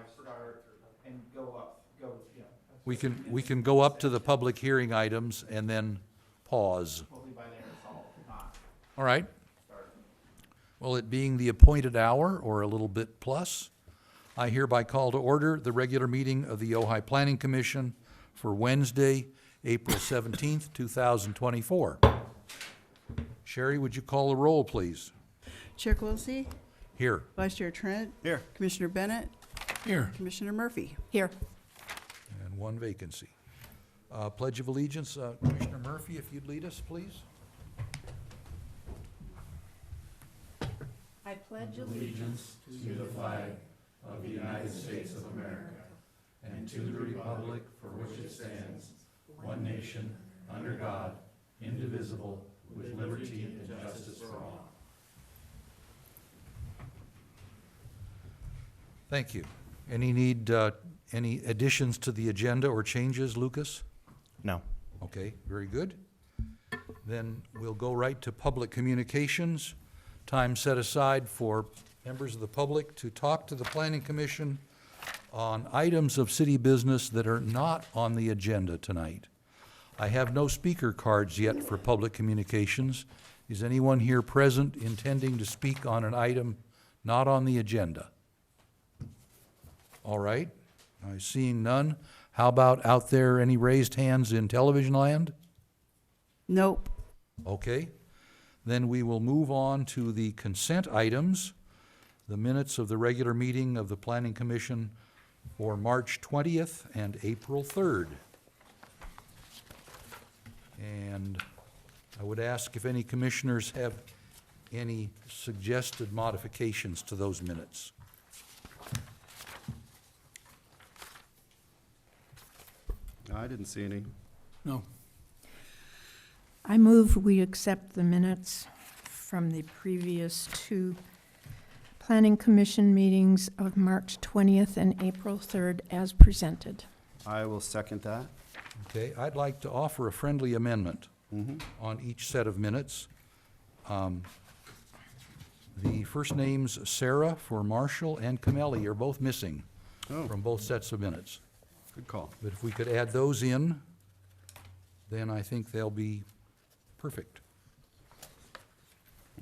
start and go up, We can go up to the public hearing items and then pause. hopefully by then it's all not All right. started. Well, it being the appointed hour, or a little bit plus, I hereby call to order the regular meeting of the Ojai Planning Commission for Wednesday, April 17th, 2024. Sherry, would you call the roll, please? Chair Quilisi, Here. Vice Chair Trent, Here. Commissioner Bennett, Here. Commissioner Murphy. Here. And one vacancy. Pledge of Allegiance, Commissioner Murphy, if you'd lead us, please. I pledge Allegiance to the flag of the United States of America and to the republic for which it stands, one nation, under God, indivisible, with liberty and justice for all. Thank you. Any additions to the agenda or changes, Lucas? No. Okay, very good. Then we'll go right to public communications. Time set aside for members of the public to talk to the Planning Commission on items of city business that are not on the agenda tonight. I have no speaker cards yet for public communications. Is anyone here present intending to speak on an item not on the agenda? All right, seeing none. How about out there, any raised hands in television land? Nope. Okay, then we will move on to the consent items, the minutes of the regular meeting of the Planning Commission for March 20th and April 3rd. And I would ask if any commissioners have any suggested modifications to those minutes. I didn't see any. No. I move we accept the minutes from the previous two Planning Commission meetings of March 20th and April 3rd as presented. I will second that. Okay, I'd like to offer a friendly amendment Mm-hmm. on each set of minutes. The first names, Sarah for Marshall and Camelli, are both missing Oh, from both sets of minutes. good call. But if we could add those in, then I think they'll be perfect.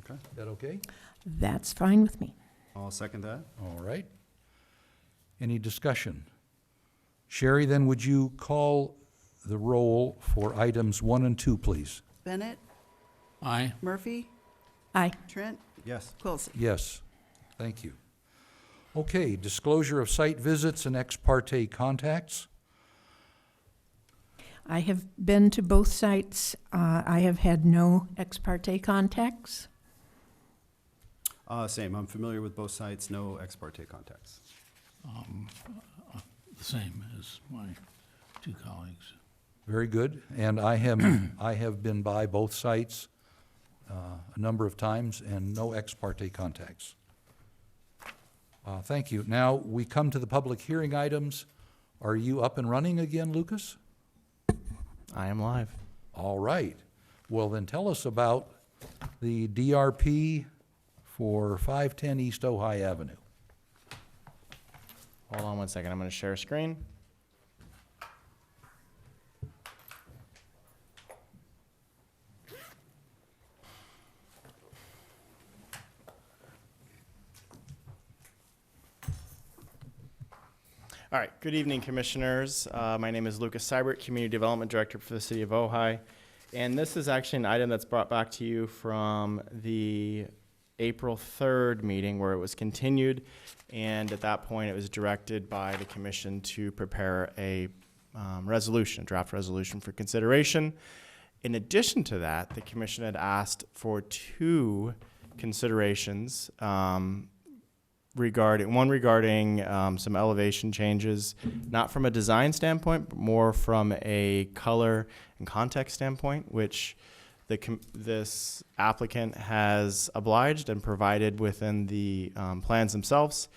Okay. Is that okay? That's fine with me. I'll second that. All right. Any discussion? Sherry, then would you call the roll for items 1 and 2, please? Bennett, Aye. Murphy, Aye. Trent, Yes. Quilisi. Yes, thank you. Okay, disclosure of site visits and ex parte contacts. I have been to both sites. I have had no ex parte contacts. Same. I'm familiar with both sites. No ex parte contacts. The same as my two colleagues. Very good, and I have been by both sites a number of times, and no ex parte contacts. Thank you. Now, we come to the public hearing items. Are you up and running again, Lucas? I am live. All right. Well, then tell us about the DRP for 510 East Ojai Avenue. Hold on one second. I'm going to share a screen. All right. Good evening, Commissioners. My name is Lucas Seibert, Community Development Director for the City of Ojai. And this is actually an item that's brought back to you from the April 3rd meeting where it was continued. And at that point, it was directed by the Commission to prepare a resolution, a draft resolution for consideration. In addition to that, the Commission had asked for two considerations regarding some elevation changes, not from a design standpoint, but more from a color and context standpoint, which this applicant has obliged and provided within the plans themselves.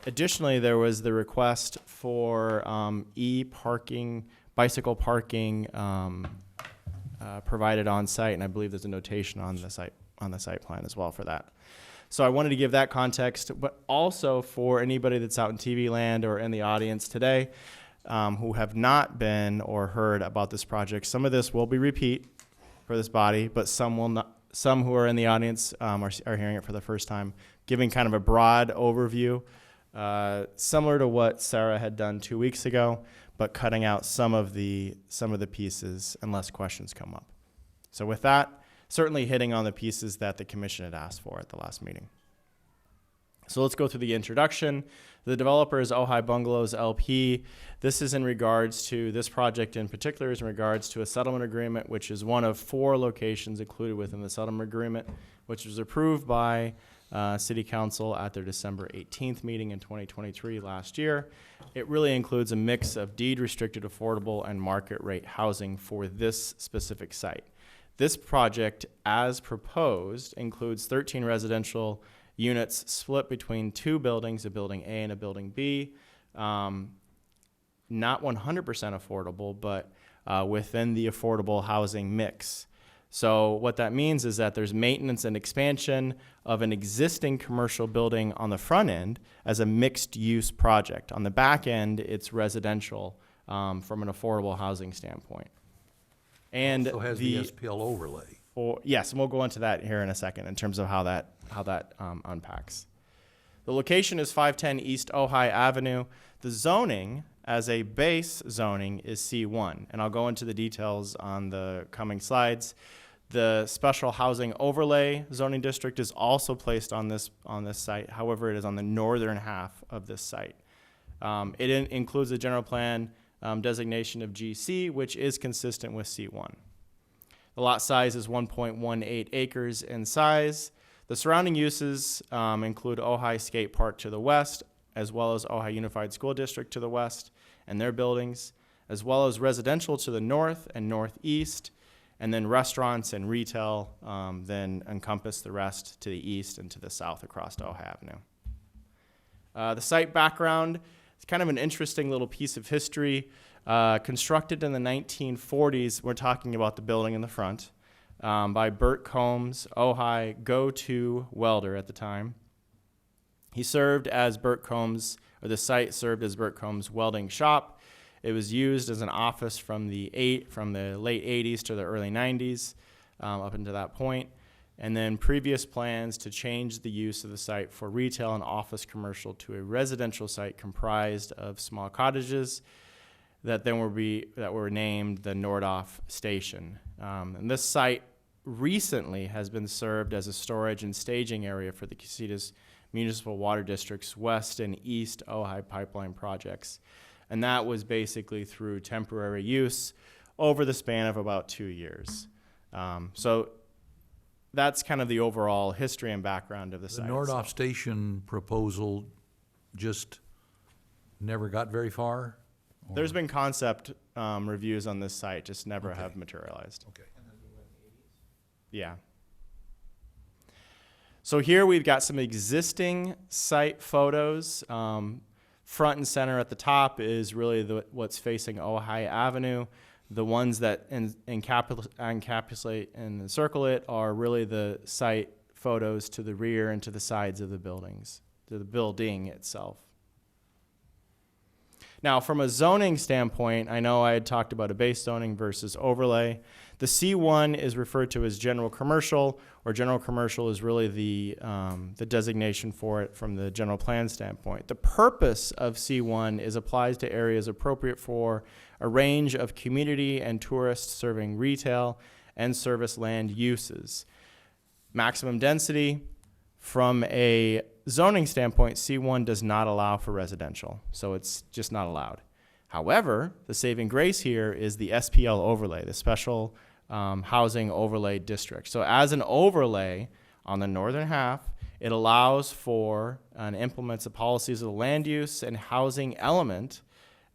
Additionally, there was the request for e-parking, bicycle parking provided on site, and I believe there's a notation on the site plan as well for that. So I wanted to give that context, but also for anybody that's out in TV land or in the audience today who have not been or heard about this project. Some of this will be repeat for this body, but some will not. Some who are in the audience are hearing it for the first time, giving kind of a broad overview, similar to what Sarah had done 2 weeks ago, but cutting out some of the pieces unless questions come up. So with that, certainly hitting on the pieces that the commission had asked for at the last meeting. So let's go through the introduction. The developer is Ojai Bungalows LP. This is in regards to, this project in particular is in regards to a settlement agreement, which is one of 4 locations included within the settlement agreement, which was approved by City Council at their December 18th meeting in 2023 last year. It really includes a mix of deed-restricted, affordable, and market rate housing for this specific site. This project, as proposed, includes 13 residential units split between 2 buildings, a building A and a building B. Not 100% affordable, but within the affordable housing mix. So what that means is that there's maintenance and expansion of an existing commercial building on the front end as a mixed-use project. On the back end, it's residential from an affordable housing standpoint. And So has the SPL overlay. yes, and we'll go into that here in a second in terms of how that unpacks. The location is 510 East Ojai Avenue. The zoning, as a base zoning, is C1, and I'll go into the details on the coming slides. The special housing overlay zoning district is also placed on this site. However, it is on the northern half of this site. It includes a general plan designation of GC, which is consistent with C1. The lot size is 1.18 acres in size. The surrounding uses include Ojai Skate Park to the west, as well as Ojai Unified School District to the west and their buildings, as well as residential to the north and northeast, and then restaurants and retail then encompass the rest to the east and to the south across Ojai Avenue. The site background is kind of an interesting little piece of history. Constructed in the 1940s, we're talking about the building in the front, by Bert Combs, Ojai go-to welder at the time. He served as Bert Combs, or the site served as Bert Combs' welding shop. It was used as an office from the late 80s to the early 90s, up until that point. And then previous plans to change the use of the site for retail and office commercial to a residential site comprised of small cottages that then were named the Nordhoff Station. And this site recently has been served as a storage and staging area for the Casitas Municipal Water District's West and East Ojai pipeline projects. And that was basically through temporary use over the span of about 2 years. So that's kind of the overall history and background of the site. The Nordhoff Station proposal just never got very far? Or- There's been concept reviews on this site, just never have materialized. Okay. Yeah. So here we've got some existing site photos. Front and center at the top is really what's facing Ojai Avenue. The ones that encapsulate and encircle it are really the site photos to the rear and to the sides of the buildings, to the building itself. Now, from a zoning standpoint, I know I had talked about a base zoning versus overlay. The C1 is referred to as general commercial, or general commercial is really the designation for it from the general plan standpoint. The purpose of C1 is applies to areas appropriate for a range of community and tourist serving retail and service land uses. Maximum density, from a zoning standpoint, C1 does not allow for residential, so it's just not allowed. However, the saving grace here is the SPL overlay, the special housing overlay district. So as an overlay on the northern half, it allows for and implements the policies of the land use and housing element,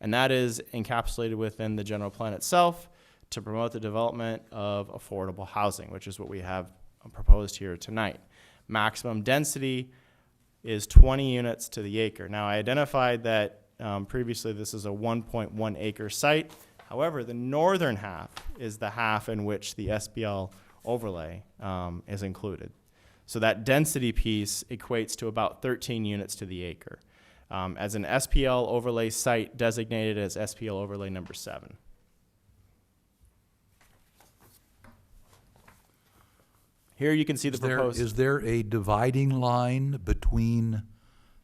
and that is encapsulated within the general plan itself to promote the development of affordable housing, which is what we have proposed here tonight. Maximum density is 20 units to the acre. Now, I identified that previously this is a 1.1 acre site. However, the northern half is the half in which the SPL overlay is included. So that density piece equates to about 13 units to the acre, as an SPL overlay site designated as SPL overlay number 7. Here you can see the proposed. Is there a dividing line between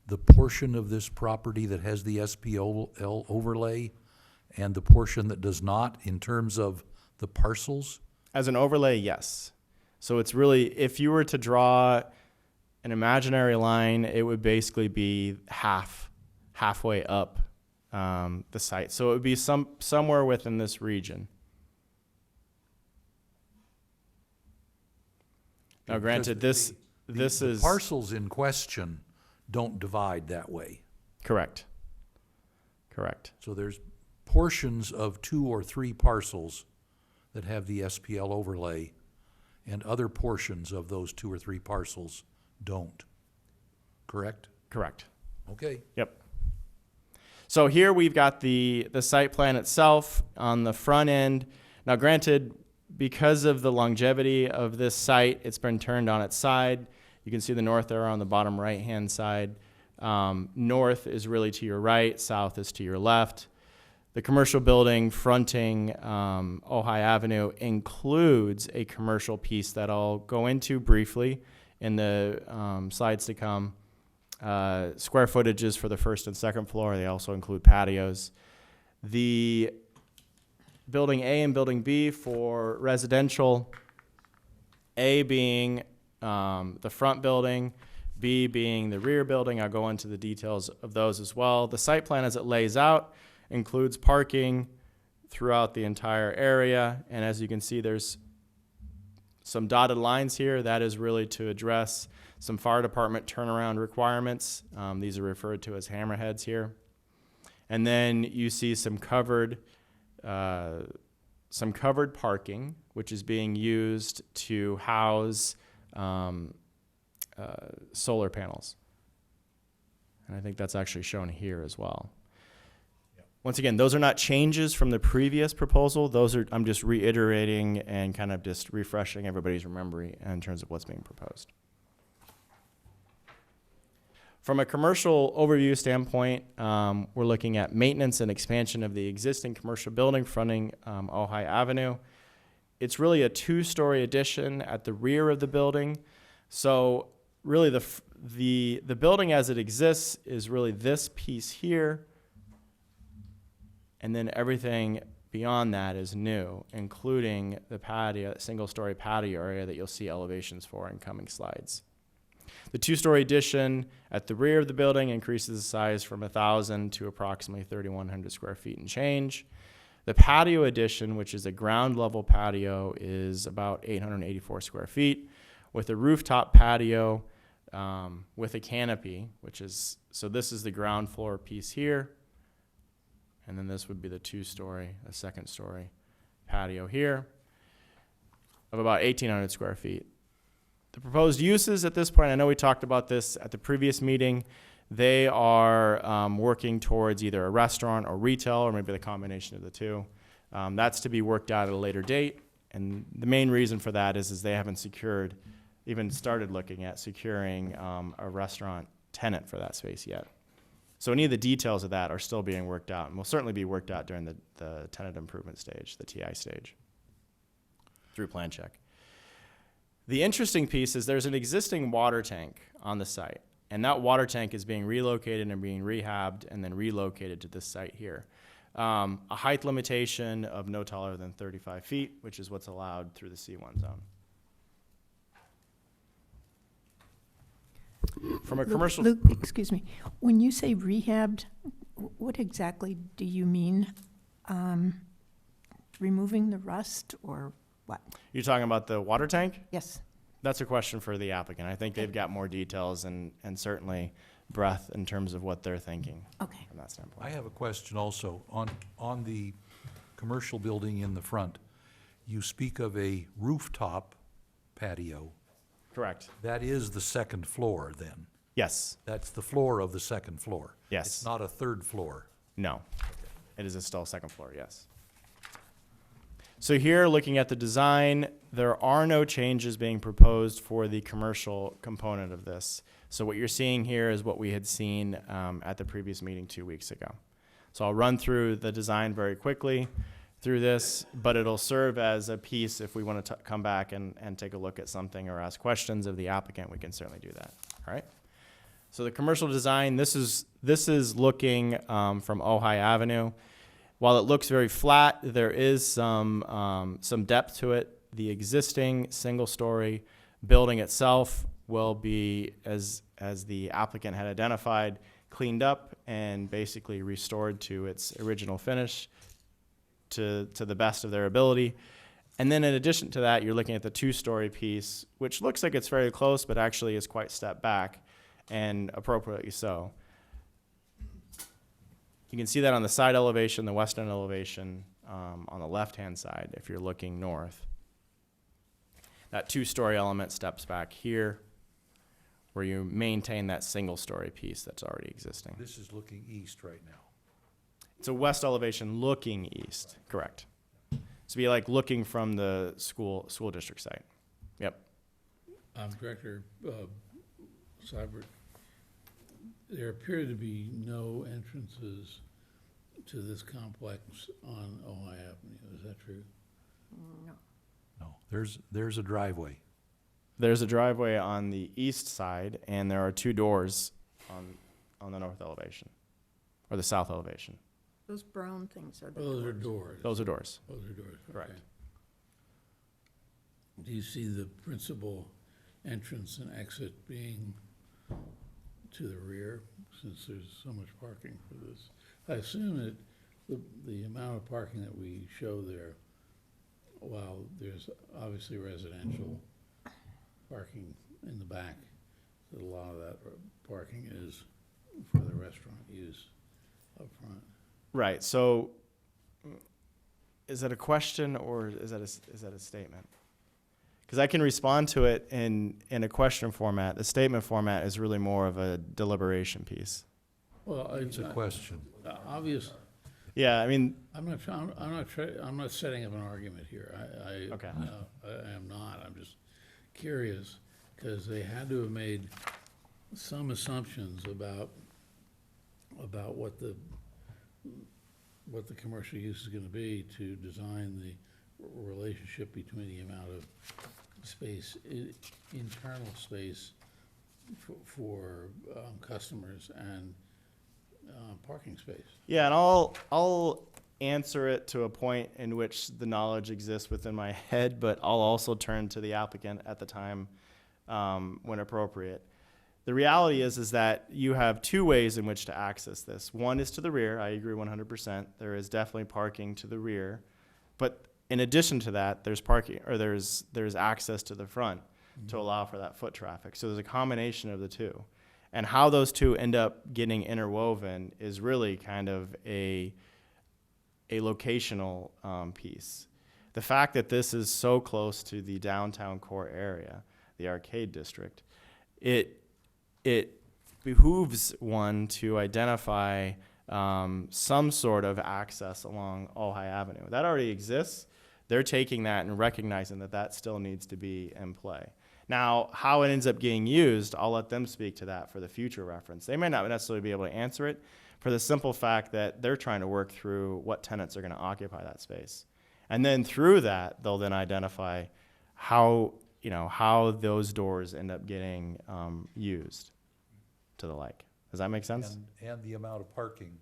the portion of this property that has the SPL overlay and the portion that does not in terms of the parcels? As an overlay, yes. So it's really, if you were to draw an imaginary line, it would basically be halfway up the site. So it would be somewhere within this region. Now, granted, this The is parcels in question don't divide that way. correct. Correct. So there's portions of 2 or 3 parcels that have the SPL overlay, and other portions of those 2 or 3 parcels don't. Correct? Correct. Okay. Yep. So here we've got the site plan itself on the front end. Now, granted, because of the longevity of this site, it's been turned on its side. You can see the north arrow on the bottom right-hand side. North is really to your right, south is to your left. The commercial building fronting Ojai Avenue includes a commercial piece that I'll go into briefly in the slides to come. Square footages for the first and second floor. They also include patios. The building A and building B for residential, A being the front building, B being the rear building. I'll go into the details of those as well. The site plan as it lays out includes parking throughout the entire area. And as you can see, there's some dotted lines here. That is really to address some fire department turnaround requirements. These are referred to as hammerheads here. And then you see some covered parking, which is being used to house solar panels. And I think that's actually shown here as well. Once again, those are not changes from the previous proposal. I'm just reiterating and kind of just refreshing everybody's memory in terms of what's being proposed. From a commercial overview standpoint, we're looking at maintenance and expansion of the existing commercial building fronting Ojai Avenue. It's really a 2-story addition at the rear of the building. So really the building as it exists is really this piece here. And then everything beyond that is new, including the patio, single-story patio area that you'll see elevations for in coming slides. The 2-story addition at the rear of the building increases the size from 1,000 to approximately 3,100 square feet and change. The patio addition, which is a ground level patio, is about 884 square feet with a rooftop patio with a canopy, so this is the ground floor piece here. And then this would be the 2-story, a 2nd-story patio here of about 1,800 square feet. The proposed uses at this point, I know we talked about this at the previous meeting. They are working towards either a restaurant or retail, or maybe the combination of the two. That's to be worked out at a later date. And the main reason for that is they haven't even started looking at securing a restaurant tenant for that space yet. So any of the details of that are still being worked out, and will certainly be worked out during the tenant improvement stage, the TI stage, through plan check. The interesting piece is there's an existing water tank on the site, and that water tank is being relocated and being rehabbed and then relocated to this site here. A height limitation of no taller than 35 feet, which is what's allowed through the C1 zone. From a commercial... Luke, excuse me. When you say rehabbed, what exactly do you mean? Removing the rust or what? You're talking about the water tank? Yes. That's a question for the applicant. I think they've got more details and certainly breadth in terms of what they're thinking Okay. from that standpoint. I have a question also. On the commercial building in the front, you speak of a rooftop patio. Correct. That is the 2nd floor then? Yes. That's the floor of the 2nd floor? Yes. It's not a 3rd floor? No. It is still 2nd floor, yes. So here, looking at the design, there are no changes being proposed for the commercial component of this. So what you're seeing here is what we had seen at the previous meeting 2 weeks ago. So I'll run through the design very quickly through this, but it'll serve as a piece if we want to come back and take a look at something or ask questions of the applicant, we can certainly do that. All right. So the commercial design, this is looking from Ojai Avenue. While it looks very flat, there is some depth to it. The existing single-story building itself will be, as the applicant had identified, cleaned up and basically restored to its original finish to the best of their ability. And then in addition to that, you're looking at the two-story piece, which looks like it's very close, but actually is quite stepped back, and appropriately so. You can see that on the side elevation, the western elevation, on the left-hand side, if you're looking north. That two-story element steps back here, where you maintain that single-story piece that's already existing. This is looking east right now. It's a west elevation looking east, correct. So be like looking from the school district site. Yep. Director Seibert, there appear to be no entrances to this complex on Ojai Avenue. Is that true? No. No, there's a driveway. There's a driveway on the east side, and there are two doors on the north elevation, or the south elevation. Those brown things are the Those are doors. doors. Those are doors. Those are doors, okay. Correct. Do you see the principal entrance and exit being to the rear, since there's so much parking for this? I assume that the amount of parking that we show there, while there's obviously residential parking in the back, that a lot of that parking is for the restaurant use up front. Right. So, is that a question or is that a statement? Because I can respond to it in a question format. The statement format is really more of a deliberation piece. Well, It's a question. Obvious. Yeah. I mean, I'm not setting up an argument here. Okay. I am not. I'm just curious, because they had to have made some assumptions about what the commercial use is gonna be to design the relationship between the amount of space, internal space for customers and parking space. yeah, and I'll answer it to a point in which the knowledge exists within my head, but I'll also turn to the applicant at the time when appropriate. The reality is that you have two ways in which to access this. One is to the rear. I agree 100%. There is definitely parking to the rear, but in addition to that, there's parking, or there's access to the front to allow for that foot traffic. So there's a combination of the two, and how those two end up getting interwoven is really kind of a locational piece. The fact that this is so close to the downtown core area, the arcade district, it behooves one to identify some sort of access along Ojai Avenue. That already exists. They're taking that and recognizing that that still needs to be in play. Now, how it ends up getting used, I'll let them speak to that for the future reference. They may not necessarily be able to answer it for the simple fact that they're trying to work through what tenants are going to occupy that space. And then through that, they'll then identify how those doors end up getting used to the like. Does that make sense? And the amount of parking.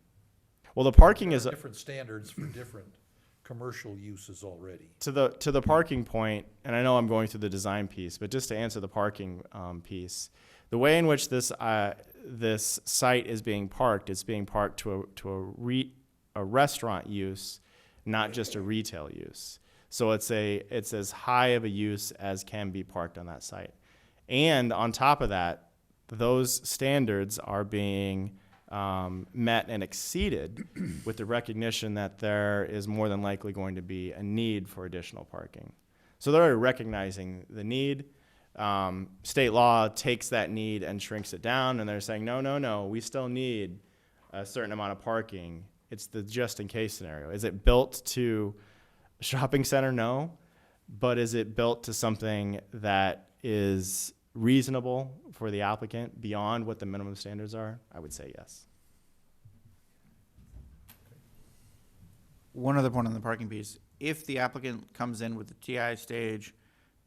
Well, the parking There is are different standards for different commercial uses already. to the parking point, and I know I'm going through the design piece, but just to answer the parking piece, the way in which this site is being parked, it's being parked to a restaurant use, not just a retail use. So it's as high of a use as can be parked on that site, and on top of that, those standards are being met and exceeded with the recognition that there is more than likely going to be a need for additional parking. So they're already recognizing the need. State law takes that need and shrinks it down, and they're saying, no, we still need a certain amount of parking. It's the just in case scenario. Is it built to shopping center, no. But is it built to something that is reasonable for the applicant beyond what the minimum standards are? I would say yes. One other point on the parking piece, if the applicant comes in with the TI stage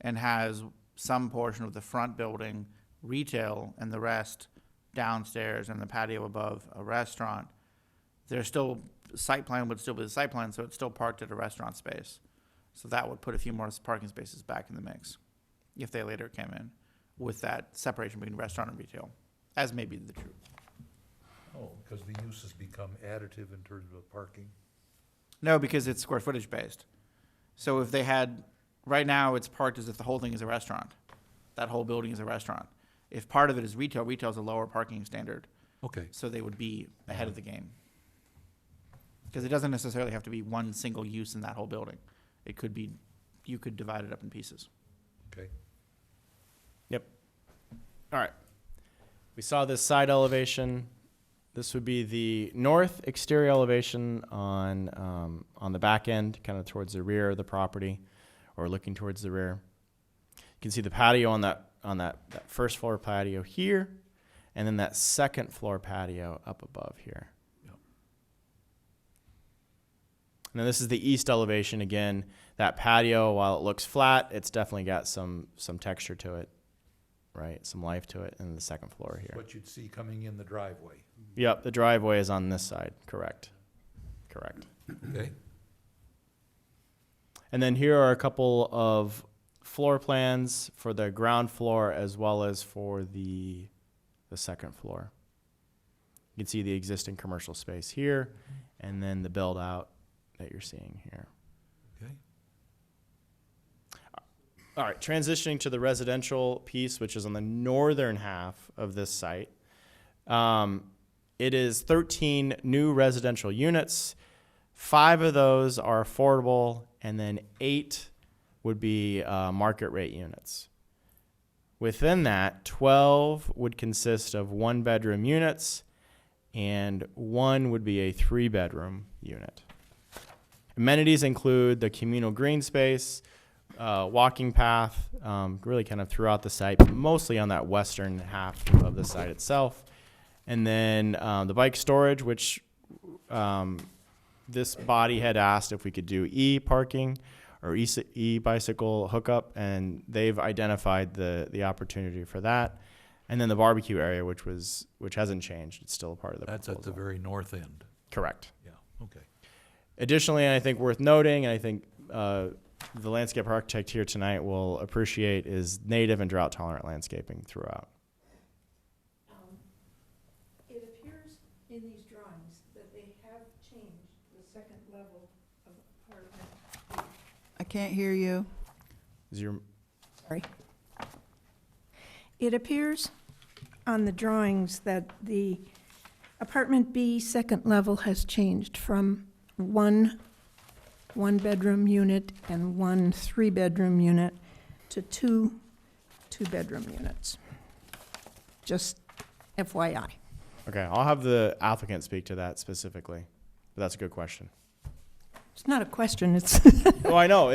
and has some portion of the front building retail and the rest downstairs and the patio above a restaurant, there's still, site plan would still be the site plan, so it's still parked at a restaurant space. So that would put a few more parking spaces back in the mix if they later came in with that separation between restaurant and retail, as may be the truth. Oh, because the uses become additive in terms of parking? No, because it's square footage based. So if they had, right now it's parked as if the whole thing is a restaurant. That whole building is a restaurant. If part of it is retail, retail is a lower parking standard, Okay, so they would be ahead of the game. Because it doesn't necessarily have to be one single use in that whole building. It could be, you could divide it up in pieces. okay. All right. We saw this side elevation. This would be the north exterior elevation on the back end, kind of towards the rear of the property, or looking towards the rear. You can see the patio on that first floor patio here, and then that second floor patio up above here. Yep. And then this is the east elevation again. That patio, while it looks flat, it's definitely got some texture to it, right? Some life to it in the second floor here. What you'd see coming in the driveway, Yep, the driveway is on this side. Correct. okay? And then here are a couple of floor plans for the ground floor as well as for the second floor. You can see the existing commercial space here, and then the build out that you're seeing here. Okay. All right, transitioning to the residential piece, which is on the northern half of this site. It is 13 new residential units. 5 of those are affordable, and then 8 would be market rate units. Within that, 12 would consist of 1-bedroom units, and 1 would be a 3-bedroom unit. Amenities include the communal green space, walking path, really kind of throughout the site, but mostly on that western half of the site itself. And then the bike storage, which this body had asked if we could do e-parking or e-bicycle hookup, and they've identified the opportunity for that. And then the barbecue area, which hasn't changed. It's still a part of the That's at the proposal. very north end. Correct. Yeah, okay. Additionally, and I think worth noting, and I think the landscape architect here tonight will appreciate, is native and drought-tolerant landscaping throughout. It appears in these drawings that they have changed the second level of apartment. I can't hear you. Is your Sorry. It appears on the drawings that the apartment B second level has changed from one bedroom unit and 1 3-bedroom unit to 2 2-bedroom units. Just FYI. Okay, I'll have the applicant speak to that specifically, but that's a good question. It's not a question, it's, Well, I know,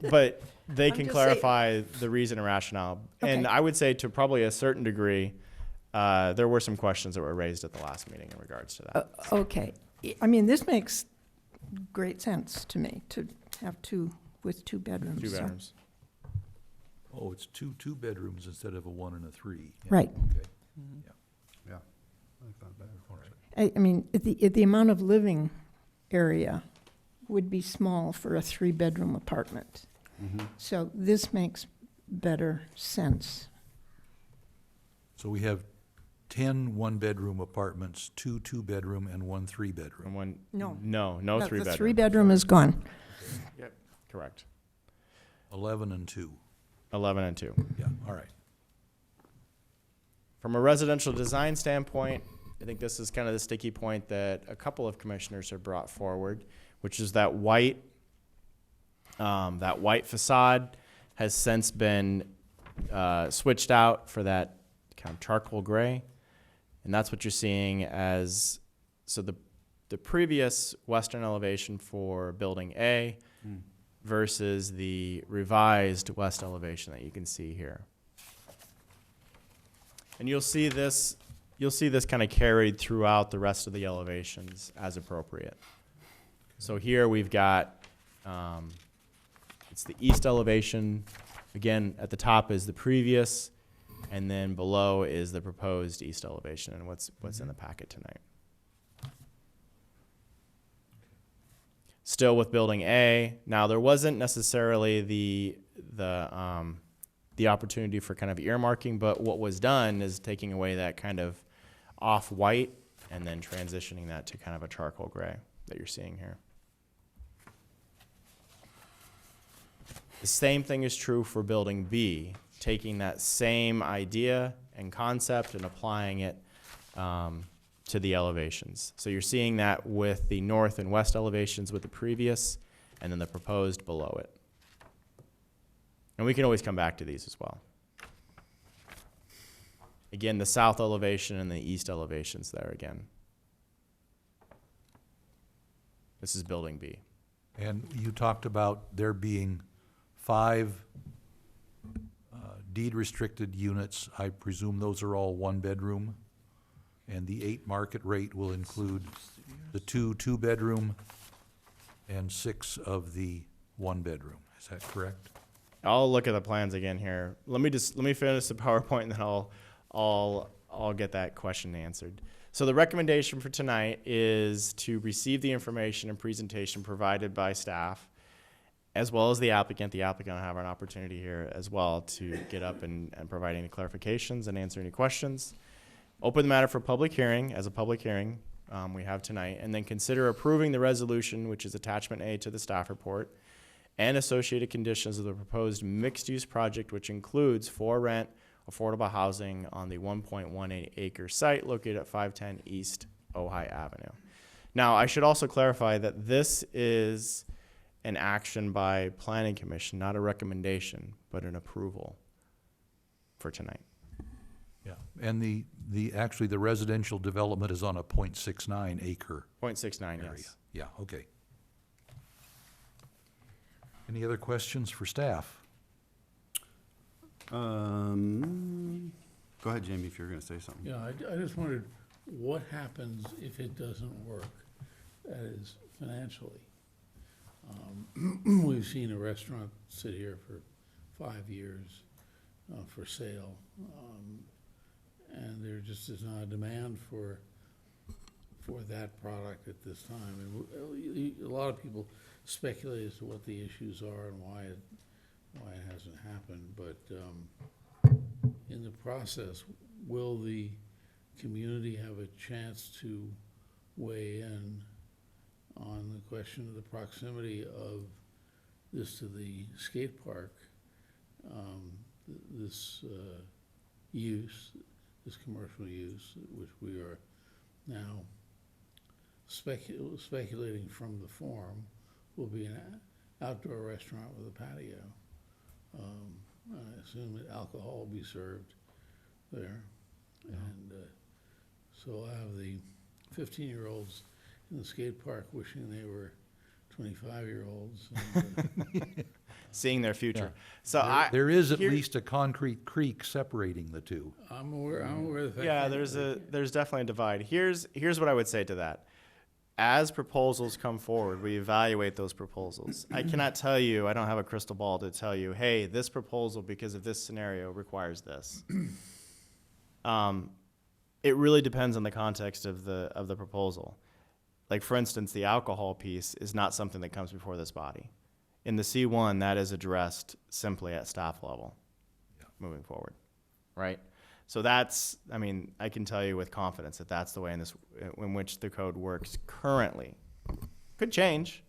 but they I'm can just clarify the reason and rationale. And Okay. I would say to probably a certain degree, there were some questions that were raised at the last meeting in regards to that. okay. I mean, this makes great sense to me, to have 2 with 2 bedrooms. 2 so- bedrooms. Oh, it's two bedrooms instead of a 1 and a 3. Yeah, Right. Okay. Yeah. I like that better. All right. I mean, the amount of living area would be small for a 3-bedroom apartment. Mhm. So this makes better sense. So we have 10 one-bedroom apartments, 2 2-bedroom, and 1 3-bedroom. And one, No. no The 3-bedroom. 3-bedroom is gone. Correct. 11 and 2. 11 and 2. Yeah, all right. From a residential design standpoint, I think this is kind of the sticky point that a couple of commissioners have brought forward, which is that white facade has since been switched out for that kind of charcoal gray. And that's what you're seeing as, so the previous western elevation for building A versus the revised west elevation that you can see here. And you'll see this kind of carried throughout the rest of the elevations as appropriate. So here we've got, it's the east elevation. Again, at the top is the previous, and then below is the proposed east elevation and what's in the packet tonight. Still with building A. Now there wasn't necessarily the opportunity for kind of earmarking, but what was done is taking away that kind of off-white and then transitioning that to kind of a charcoal gray that you're seeing here. The same thing is true for building B, taking that same idea and concept and applying it to the elevations. So you're seeing that with the north and west elevations with the previous, and then the proposed below it. And we can always come back to these as well. Again, the south elevation and the east elevations there again. This is building B. And you talked about there being 5 deed-restricted units. I presume those are all one-bedroom? And the 8 market rate will include the 2 two-bedroom and 6 of the one-bedroom. Is that correct? I'll look at the plans again here. Let me finish the PowerPoint and then I'll get that question answered. So the recommendation for tonight is to receive the information and presentation provided by staff, as well as the applicant. The applicant will have an opportunity here as well to get up and provide any clarifications and answer any questions. Open the matter for public hearing as a public hearing we have tonight, and then consider approving the resolution, which is attachment A to the staff report, and associated conditions of the proposed mixed-use project, which includes for rent affordable housing on the 1.18 acre site located at 510 East Ojai Avenue. Now, I should also clarify that this is an action by Planning Commission, not a recommendation, but an approval for tonight. Yeah. And actually, the residential development is on a .69 acre 0.69, area. yes. Yeah, okay. Any other questions for staff? Go ahead, Jamie, if you're gonna say something. Yeah, I just wondered, what happens if it doesn't work, that is financially? We've seen a restaurant sit here for 5 years for sale, and there just is not a demand for that product at this time. And a lot of people speculate as to what the issues are and why it hasn't happened, but in the process, will the community have a chance to weigh in on the question of the proximity of this to the skate park, this use, this commercial use, which we are now speculating from the form, will be an outdoor restaurant with a patio. I assume that alcohol will be served there. And so I have the 15-year-olds in the skate park wishing they were 25-year-olds. Seeing their future. Yeah. So There is at here- least a concrete creek separating the two. I'm aware of the fact. Yeah, that- there's definitely a divide. Here's what I would say to that. As proposals come forward, we evaluate those proposals. I cannot tell you, I don't have a crystal ball to tell you, hey, this proposal, because of this scenario, requires this. It really depends on the context of the proposal. Like, for instance, the alcohol piece is not something that comes before this body. In the C1, that is addressed simply at staff level moving forward, right? So that's, I mean, I can tell you with confidence that that's the way in which the code works currently. Could change,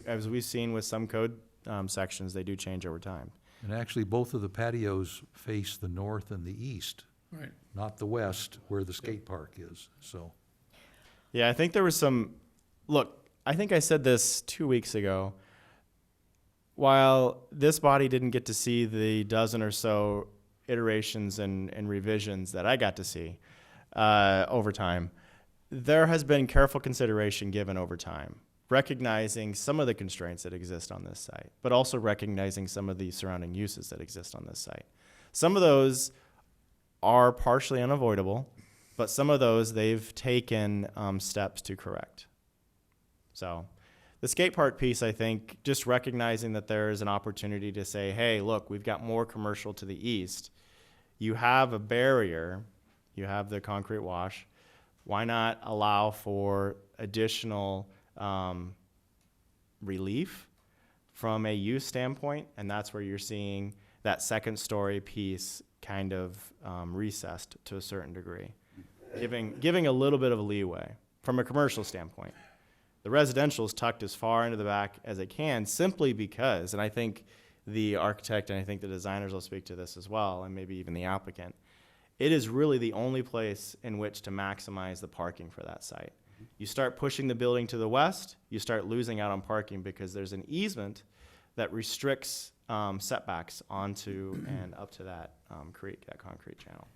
as we've seen with some code sections, they do change over time. And actually, both of the patios face the north and the east, Right. not the west, where the skate park is, so. Yeah, I think there was look, I think I said this 2 weeks ago. While this body didn't get to see the dozen or so iterations and revisions that I got to see over time, there has been careful consideration given over time. recognizing some of the constraints that exist on this site, but also recognizing some of the surrounding uses that exist on this site. Some of those are partially unavoidable, but some of those they've taken steps to correct. So the skate park piece, I think, just recognizing that there is an opportunity to say, hey, look, we've got more commercial to the east. You have a barrier, you have the concrete wash. Why not allow for additional relief from a use standpoint? And that's where you're seeing that second story piece kind of recessed to a certain degree, giving a little bit of a leeway from a commercial standpoint. The residential is tucked as far into the back as it can, simply because, and I think the architect and I think the designers will speak to this as well, and maybe even the applicant, it is really the only place in which to maximize the parking for that site. You start pushing the building to the west, you start losing out on parking because there's an easement that restricts setbacks onto and up to that creek, that concrete channel.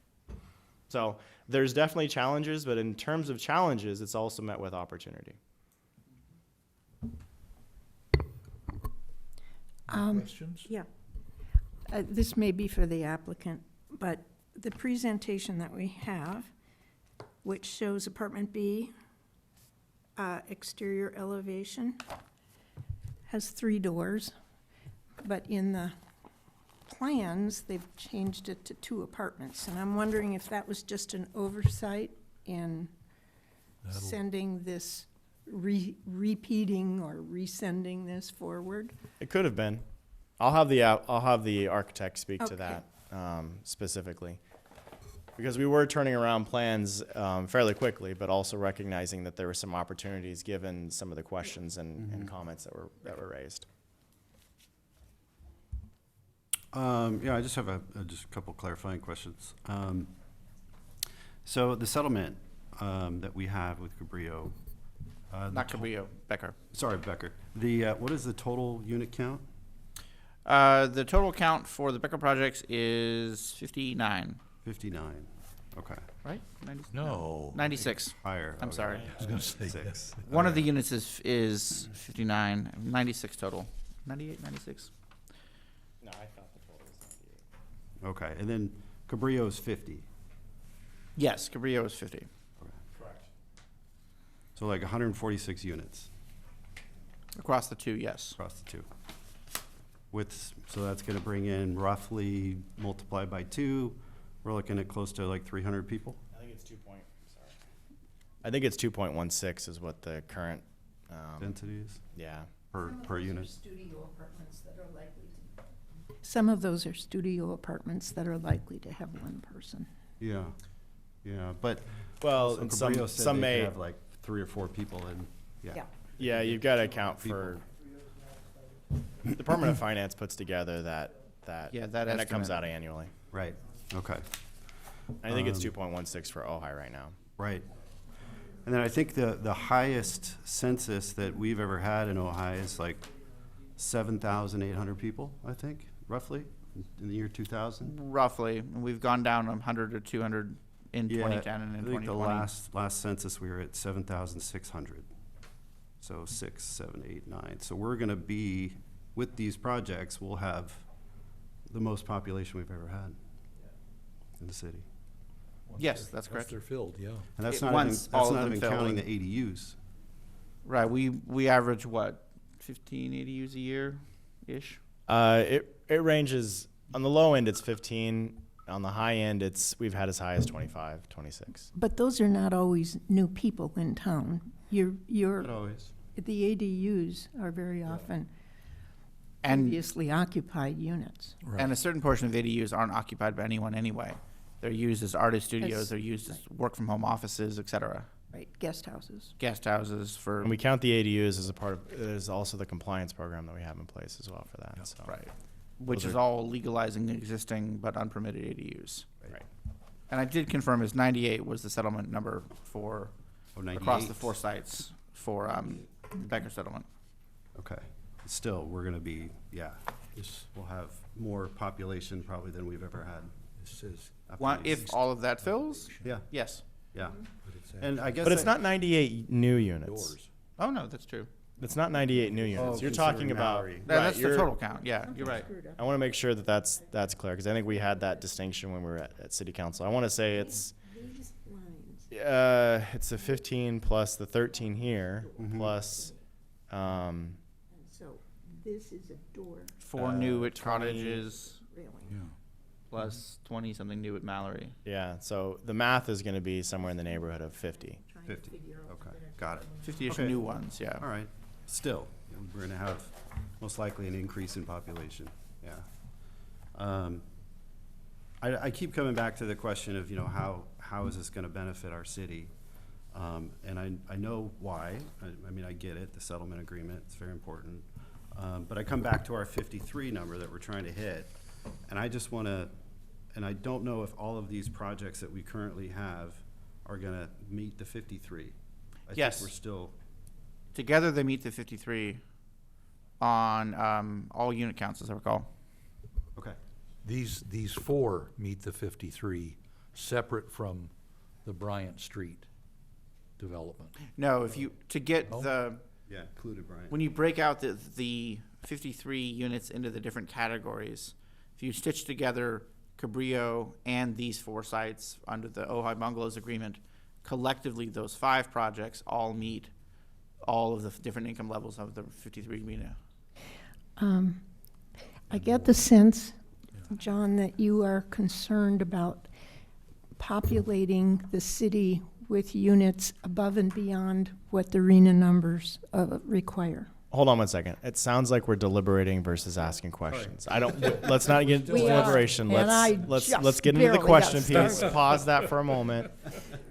So there's definitely challenges, but in terms of challenges, it's also met with opportunity. Questions? Yeah. This may be for the applicant, but the presentation that we have, which shows apartment B, exterior elevation, has 3 doors, but in the plans, they've changed it to 2 apartments. And I'm wondering if that was just an oversight in sending this, repeating or resending this forward. It could have been. I'll have the architect speak to Okay. that specifically, because we were turning around plans fairly quickly, but also recognizing that there were some opportunities given some of the questions and comments that were raised. Yeah, I just have just a couple clarifying questions. So the settlement that we have with Cabrillo, Not Cabrillo, Becker. sorry, Becker, what is the total unit count? The total count for the Becker projects is 59, 59. Okay, right? 90, No. 96. higher. I'm okay. sorry. I was gonna say, Six. One of the units is 59, 96 total. 98, 96? No, I thought the total was 98. Okay, and then Cabrillo is 50. Yes, Cabrillo is 50. Correct. So like 146 units Across the 2, yes. across the 2. So that's gonna bring in roughly, multiplied by 2, we're looking at close to like 300 people? I think it's 2.16 is what the current, Densities yeah. per unit? Studio apartments that are likely to. Some of those are studio apartments that are likely to have 1 person. Yeah, yeah, but. Well, so and Cabrillo said some they may, could have like 3 or 4 people and, yeah. yeah, you've got to account for, Department of Finance puts together that, Yeah, that and that comes estimate. out annually. Right, okay, I think it's 2.16 for Ojai right now. right. And then I think the highest census that we've ever had in Ojai is like 7,800 people, I think, roughly, in the year 2000. Roughly. We've gone down 100 or 200 in Yeah, 2010 and in I think the 2020. last census, we were at 7,600. So 6, 7, 8, 9. So we're gonna be, with these projects, we'll have the most population we've ever had in the city. Yes, that's Once correct. they're filled, yeah. And that's It- not even, once that's all of not them even fill counting in. the ADUs. Right, we average what, 15 ADUs a year-ish? It ranges, on the low end, it's 15. On the high end, we've had as high as 25, 26. But those are not always new people in town. Not always. The ADUs are very often And, previously occupied units. and a certain portion of ADUs aren't occupied by anyone anyway. They're used as artist studios, As- they're used as work-from-home offices, et cetera. Right, guest houses. Guest houses for, And we count the ADUs as a part of, there's also the compliance program that we have in place as well for that, so. right, which Those is are- all legalizing existing but unpermitted ADUs. Right. And I did confirm is 98 was the settlement number for, Oh, across the 98. 4 sites for Becker settlement. Okay. Still, we're gonna be, yeah, we'll have more population probably than we've ever had. This says, after these- If all of that fills, Yeah, yes. yeah. but it's And I guess. But it's that- not 98 new units. doors. Oh, no, that's true. It's not 98 new units. You're talking considering about, Mallory. That's right, the you're- total count, yeah, you're right. I want to make sure that that's clear, because I think we had that distinction when we were at city council. I want to say it's the 15 plus the 13 here, plus So this is a door, 4 new at 20 cottages, really. plus 20-something new at Mallory. yeah. So the math is going to be somewhere in the neighborhood of 50. 50, okay, got it. 50-ish Okay. new ones, yeah. All right, still, we're gonna have most likely an increase in population, yeah. I keep coming back to the question of, how is this gonna benefit our city? And I know why, I mean, I get it, the settlement agreement, it's very important. But I come back to our 53 number that we're trying to hit, and I just wanna, and I don't know if all of these projects that we currently have are gonna meet the 53. I Yes. think we're still, Together, they meet the 53 on all unit counts, as I recall. okay. These 4 meet the 53, separate from the Bryant Street development. No, if you, to get No? the, Yeah, included, Brian. when you break out the 53 units into the different categories, if you stitch together Cabrillo and these 4 sites under the Ojai Bungalows agreement, collectively, those 5 projects all meet all of the different income levels of the 53 unit. I get the sense, John, that you are concerned about populating the city with units above and beyond what the RENA numbers require. Hold on one second. It sounds like we're deliberating versus asking questions. I don't. Let's not get into We are, deliberation. and I Let's just get into the barely question got piece. Pause that for a moment.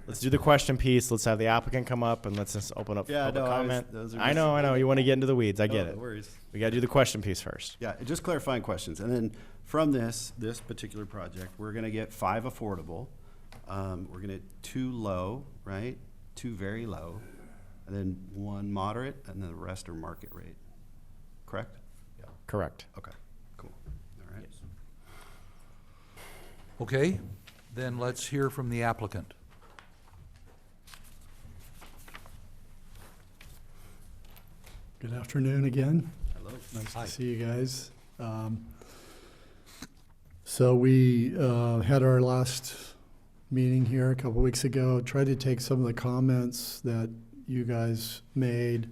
Let's do the question piece. Let's have the applicant come up and let's just open up for Yeah, public no, comment. those are I just- know. You want to get into the weeds. I get No it. worries. We got to do the question piece first. Yeah, just clarifying questions. And then from this particular project, we're gonna get 5 affordable. We're gonna get 2 low, right? 2 very low, and then 1 moderate, and then the rest are market rate. Correct? Correct. Okay, cool. All right. Okay, then let's hear from the applicant. Good afternoon again. Hello. Nice Hi. to see you guys. So we had our last meeting here a couple weeks ago, tried to take some of the comments that you guys made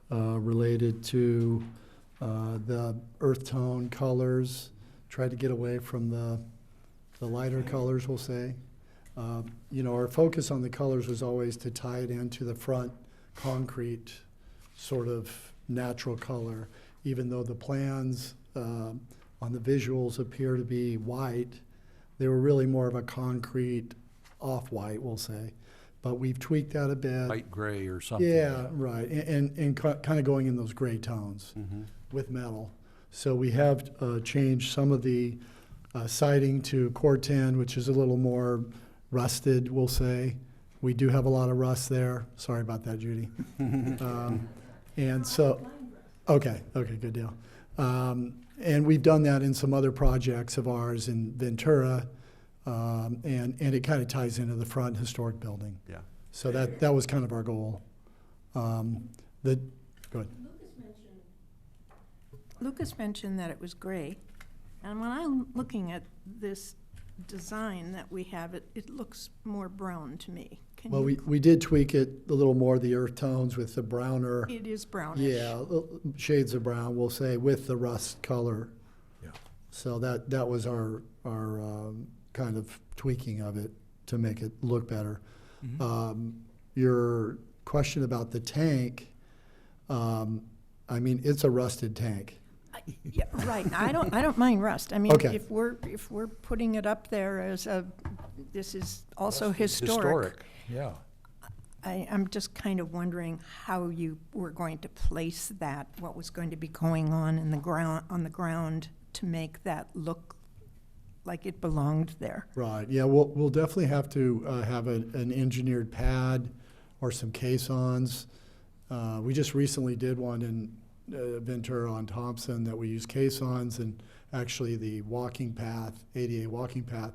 related to the earth tone colors, tried to get away from the lighter colors, we'll say. Our focus on the colors was always to tie it into the front concrete sort of natural color, even though the plans on the visuals appear to be white. They were really more of a concrete off-white, we'll say. But we've tweaked that a bit. Light gray or something. Yeah, right, and kind of going in those gray tones with metal. So we have changed some of the siding to Corten, which is a little more rusted, we'll say. We do have a lot of rust there. Sorry about that, Judy. And so, okay, good deal. And we've done that in some other projects of ours in Ventura, and it kind of ties into the front historic building. Yeah. So that was kind of our goal. Go ahead. Lucas mentioned that it was gray, and when I'm looking at this design that we have, it looks more brown to me. Can Well, you- we did tweak it a little more, the earth tones with the browner. It is brownish. Yeah, shades of brown, we'll say, with the rust color. Yeah. So that was our kind of tweaking of it to make it look better. Your question about the tank, it's a rusted tank. Yeah, right. I don't mind rust. I mean, Okay. if we're putting it up there as this is also historic. Yeah. I'm just kind of wondering how you were going to place that, what was going to be going on in the ground to make that look like it belonged there. Right, yeah, we'll definitely have to have an engineered pad or some caissons. We just recently did one in Ventura on Thompson that we use caissons, and actually the walking path, ADA walking path,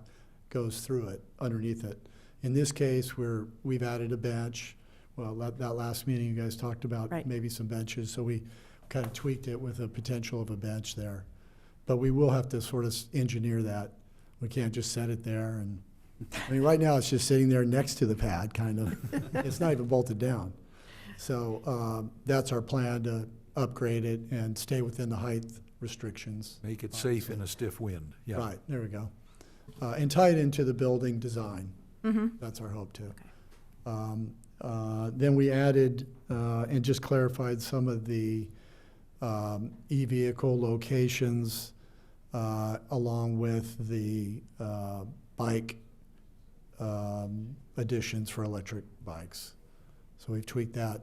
goes through it, underneath it. In this case, we've added a bench. well, that last meeting, you guys talked about Right. maybe some benches, so we kind of tweaked it with a potential of a bench there. But we will have to sort of engineer that. We can't just set it there and, I mean, right now, it's just sitting there next to the pad, kind of. It's not even bolted down. So, that's our plan, to upgrade it and stay within the height restrictions. Make it safe in a stiff wind, yeah. Right, there we go. And tie it into the building design. That's our hope too. Then we added, and just clarified some of the e-vehicle locations, along with the bike additions for electric bikes. So we've tweaked that.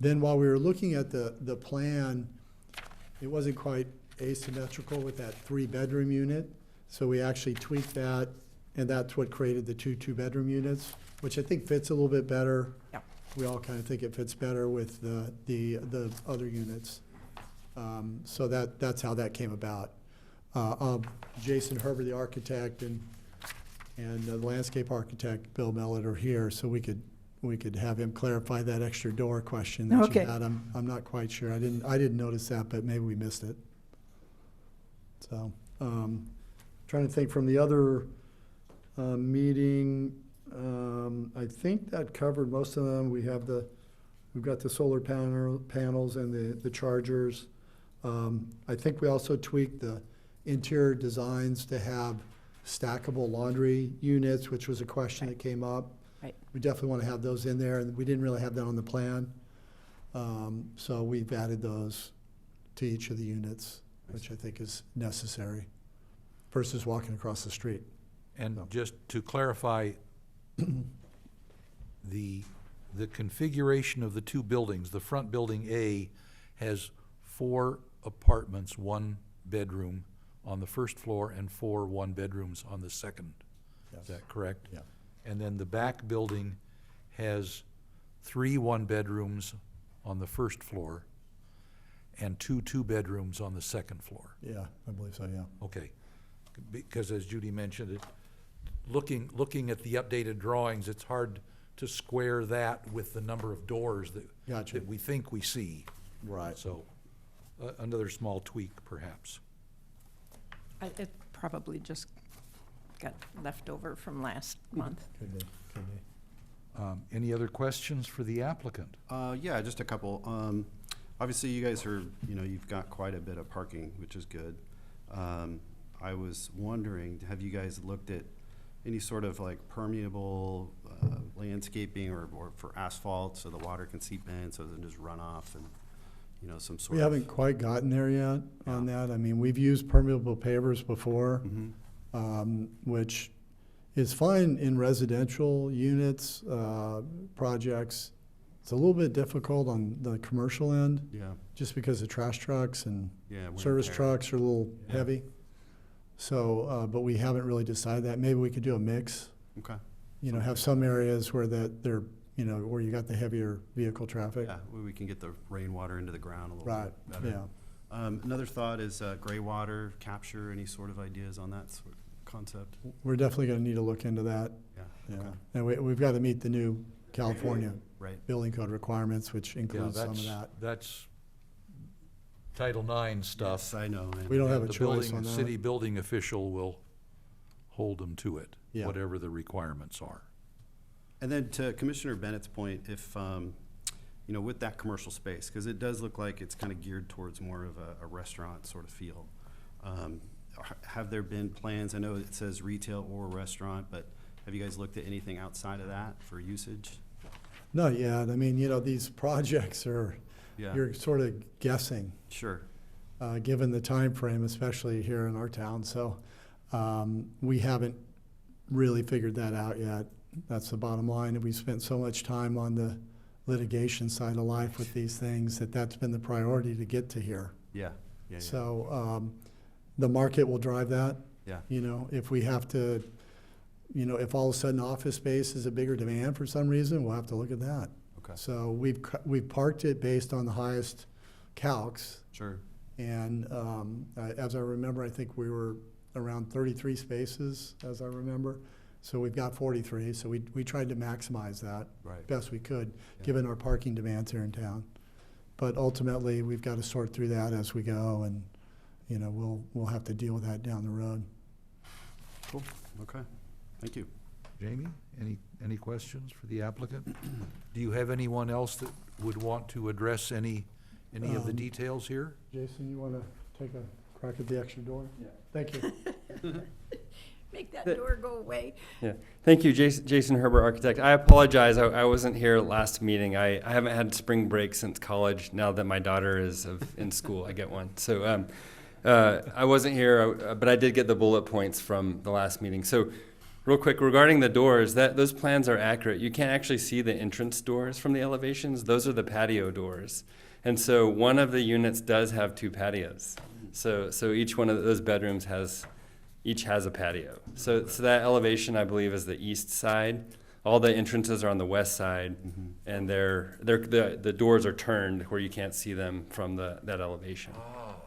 Then while we were looking at the plan, it wasn't quite asymmetrical with that 3-bedroom unit. So we actually tweaked that, and that's what created the 2 2-bedroom units, which I think fits a little bit better. Yep. We all kind of think it fits better with the other units. So that's how that came about. Jason Herber, the architect, and the landscape architect, Bill Mellett, are here, so we could have him clarify that extra door question that Okay. you had. I'm not quite sure. I didn't notice that, but maybe we missed it. So, trying to think from the other meeting, I think that covered most of them. We've got the solar panels and the chargers. I think we also tweaked the interior designs to have stackable laundry units, which was a question that came up. Right. We definitely want to have those in there, and we didn't really have that on the plan. So we've added those to each of the units, which I think is necessary versus walking across the street. And just to clarify, the configuration of the 2 buildings, the front building A has 4 apartments, 1 bedroom on the first floor and 4 1-bedrooms on the second. Is that correct? Yeah. And then the back building has 3 1-bedrooms on the first floor and 2 2-bedrooms on the second floor. Yeah, I believe so, yeah. Okay, because as Judy mentioned, looking at the updated drawings, it's hard to square that with the number of doors Gotcha. that we think we see. Right. So, another small tweak perhaps. It probably just got left over from last month. Could be, could be. Any other questions for the applicant? Yeah, just a couple. Obviously, you guys are, you've got quite a bit of parking, which is good. I was wondering, have you guys looked at any sort of like permeable landscaping or for asphalt so the water can seep in so it doesn't just run off and, some sort of? We haven't quite gotten there yet on that. I mean, we've used permeable pavers before, which is fine in residential units, projects. It's a little bit difficult on the commercial end, Yeah, just because the trash trucks and yeah. wear and service tear. trucks are a little Yeah. heavy. So, but we haven't really decided that. Maybe we could do a mix, Okay. have some areas where they're, where you got the heavier vehicle traffic. Yeah, we can get the rainwater into the ground a little Right, bit better. yeah. Another thought is gray water capture. Any sort of ideas on that sort of concept? We're definitely gonna need to look into that. Yeah. Yeah, Okay. and we've got to meet the new California Right. building code requirements, which Yeah, includes some of that. that's Title IX stuff. Yes, I know. We don't have a The choice building, on that. city building official will hold them to it, Yeah. whatever the requirements are. And then to Commissioner Bennett's point, if, with that commercial space, because it does look like it's kind of geared towards more of a restaurant sort of feel. Have there been plans, I know it says retail or restaurant, but have you guys looked at anything outside of that for usage? Not yet. I mean, these projects are, Yeah, you're sort of guessing, sure. given the time frame, especially here in our town. So, we haven't really figured that out yet. That's the bottom line. And we spent so much time on the litigation side of life with these things that's been the priority to get to here. Yeah, yeah, yeah. So, the market will drive that. Yeah. If we have to, if all of a sudden office space is a bigger demand for some reason, we'll have to look at that. Okay, So we've parked it based on the highest calcs. sure. And as I remember, I think we were around 33 spaces, as I remember. So we've got 43, so we tried to maximize that Right. best we could, Yeah. given our parking demands here in town. But ultimately, we've got to sort through that as we go, and, you know, we'll have to deal with that down the road. Cool, okay, thank you. Jamie, any questions for the applicant? Do you have anyone else that would want to address any of the details here? Jason, you want to take a crack at the extra door? Yeah. Thank you. Make that door go away. Yeah, thank you, Jason Herbert, architect. I apologize, I wasn't here last meeting. I haven't had spring break since college. Now that my daughter is in school, I get one. So I wasn't here, but I did get the bullet points from the last meeting. So real quick, regarding the doors, those plans are accurate. You can't actually see the entrance doors from the elevations. Those are the patio doors. And so one of the units does have 2 patios. So each one of those bedrooms each has a patio. So that elevation, I believe, is the east side. All the entrances are on the west side, and the doors are turned where you can't see them from that elevation.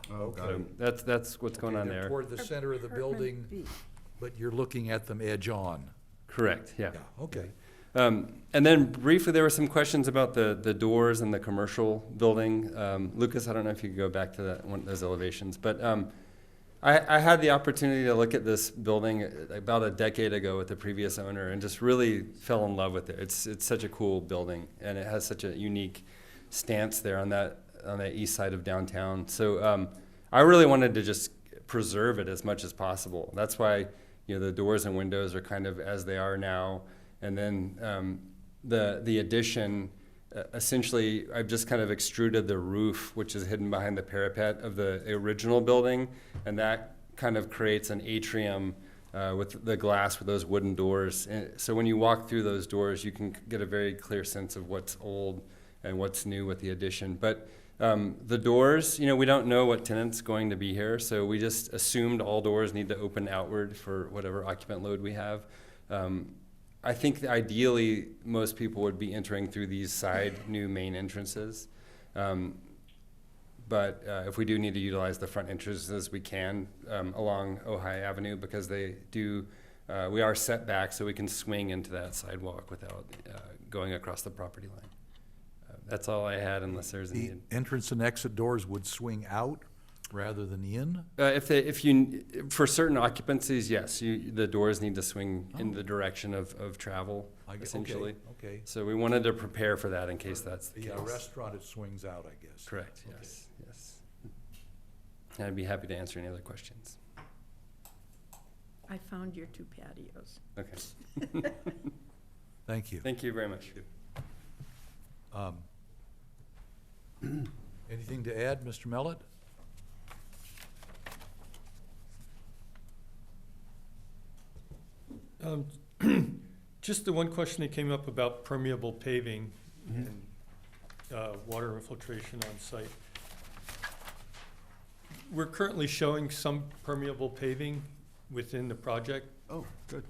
Oh, got So it. that's what's going on They're there. toward the center of the building, Apartment B. but you're looking at them edge on. Correct, yeah. Yeah, okay. And then briefly, there were some questions about the doors in the commercial building. Lucas, I don't know if you could go back to those elevations, but I had the opportunity to look at this building about a decade ago with the previous owner and just really fell in love with it. It's such a cool building, and it has such a unique stance there on that east side of downtown. So I really wanted to just preserve it as much as possible. That's why, you know, the doors and windows are kind of as they are now. And then the addition, essentially, I've just kind of extruded the roof, which is hidden behind the parapet of the original building, and that kind of creates an atrium with the glass with those wooden doors. And so when you walk through those doors, you can get a very clear sense of what's old and what's new with the addition. But the doors, you know, we don't know what tenant's going to be here, so we just assumed all doors need to open outward for whatever occupant load we have. I think that ideally, most people would be entering through these side new main entrances. But if we do need to utilize the front entrances, we can along Ojai Avenue, because we are set back, so we can swing into that sidewalk without going across the property line. That's all I had, unless there's a The need. entrance and exit doors would swing out rather than in? For certain occupancies, yes, the doors need to swing in the direction of travel, essentially. Okay. So we wanted to prepare for that in case that's the The case. restaurant, it swings out, I guess. Correct, Okay. yes. And I'd be happy to answer any other questions. I found your 2 patios. Okay, Thank you. thank you very much. Anything to add, Mr. Mellett? Just the one question that came up about permeable paving and water infiltration on site. We're currently showing some permeable paving within the project. Oh, good.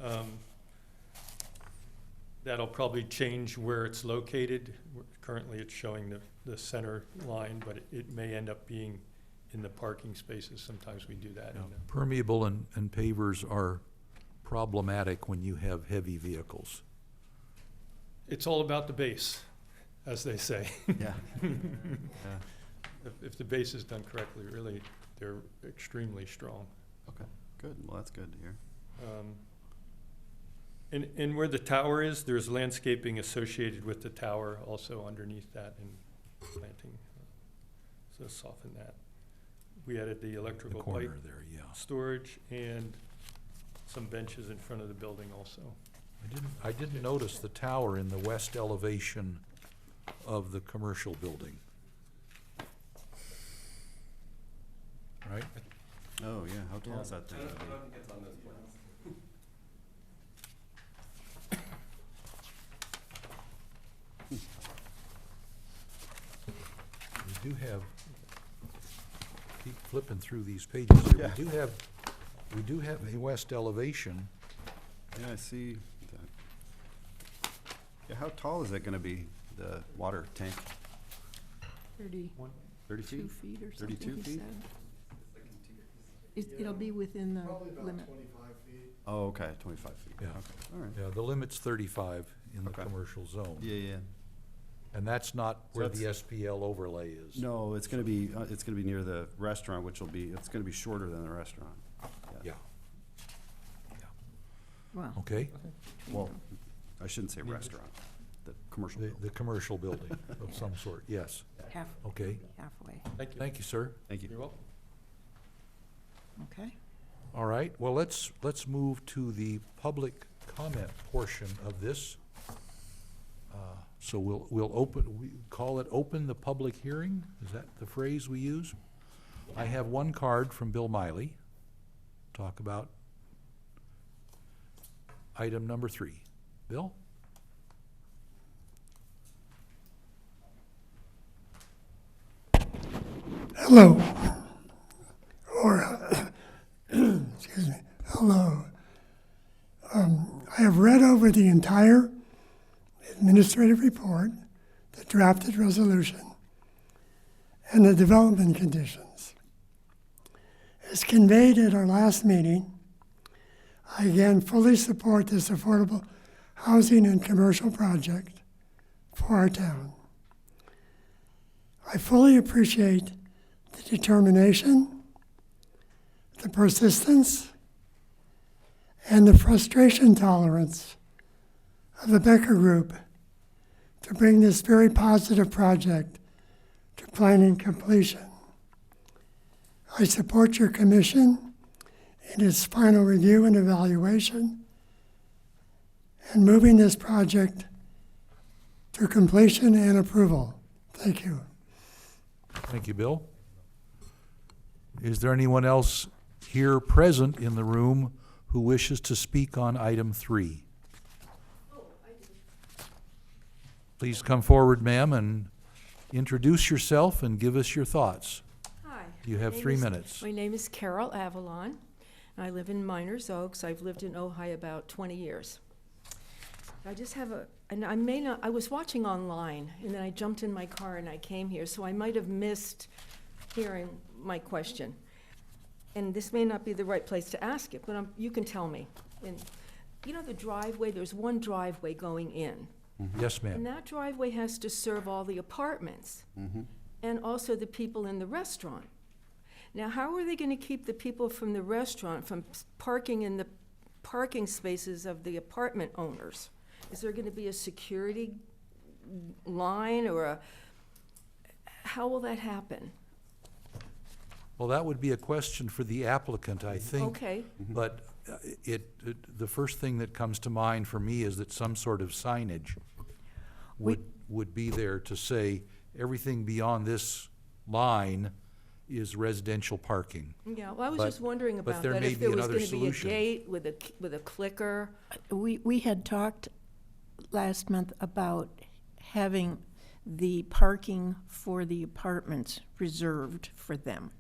That'll probably change where it's located. Currently, it's showing the center line, but it may end up being in the parking spaces. Sometimes we do that. Permeable and pavers are problematic when you have heavy vehicles. It's all about the base, as they say. Yeah. If the base is done correctly, really, they're extremely strong. Okay, good. Well, that's good to hear. And where the tower is, there's landscaping associated with the tower also underneath that and planting, so soften that. We added the The electrical corner pipe there, yeah. storage and some benches in front of the building also. I didn't notice the tower in the west elevation of the commercial building. Right? Oh, yeah, how tall is that thing gonna be? We do have, keep flipping through these pages here. Yeah. We do have a west elevation. Yeah, I see that. Yeah, how tall is it gonna be, the water tank? 32 30 feet? feet or something, 32 he feet? said. It'll be within the Probably about limit. 25 feet. Oh, okay, 25 feet. Yeah. Okay, all right. Yeah, the limit's 35 in the Okay. commercial zone. Yeah. And that's not So where the SPL overlay is. No, it's gonna be near the restaurant, which will be, it's gonna be shorter than the restaurant. Yeah, Well, okay. Well, I shouldn't say restaurant, the commercial building. The commercial building of some sort, yes. Okay. halfway, Thank you. Thank you, sir. Thank you. You're welcome. okay. All right, well, let's move to the public comment portion of this. So we call it open the public hearing? Is that the phrase we use? I have one card from Bill Miley. Talk about item number 3. Bill? Hello. Excuse me. Hello. I have read over the entire administrative report, the drafted resolution, and the development conditions. As conveyed at our last meeting, I again fully support this affordable housing and commercial project for our town. I fully appreciate the determination, the persistence, and the frustration tolerance of the Becker Group to bring this very positive project to planning completion. I support your commission in its final review and evaluation and moving this project to completion and approval. Thank you. Thank you, Bill. Is there anyone else here present in the room who wishes to speak on item 3? Please come forward, ma'am, and introduce yourself and give us your thoughts. Hi. You have 3 minutes. My name is Carol Avalon. I live in Miners Oaks. I've lived in Ojai about 20 years. I just have I was watching online, and then I jumped in my car and I came here, so I might have missed hearing my question. And this may not be the right place to ask it, but you can tell me. And you know the driveway, there's one driveway going in. Yes, And ma'am. that driveway has to serve all the apartments and also the people in the restaurant. Now, how are they going to keep the people from the restaurant from parking in the parking spaces of the apartment owners? Is there going to be a security line or how will that happen? Well, that would be a question for the applicant, I think. Okay, But the first thing that comes to mind for me is that some sort of signage would be there to say, everything beyond this line is residential parking. yeah, well, I was But- just wondering but about there that, may if be there was another going to be a solution. gate with a clicker. We had talked last month about having the parking for the apartments reserved for them.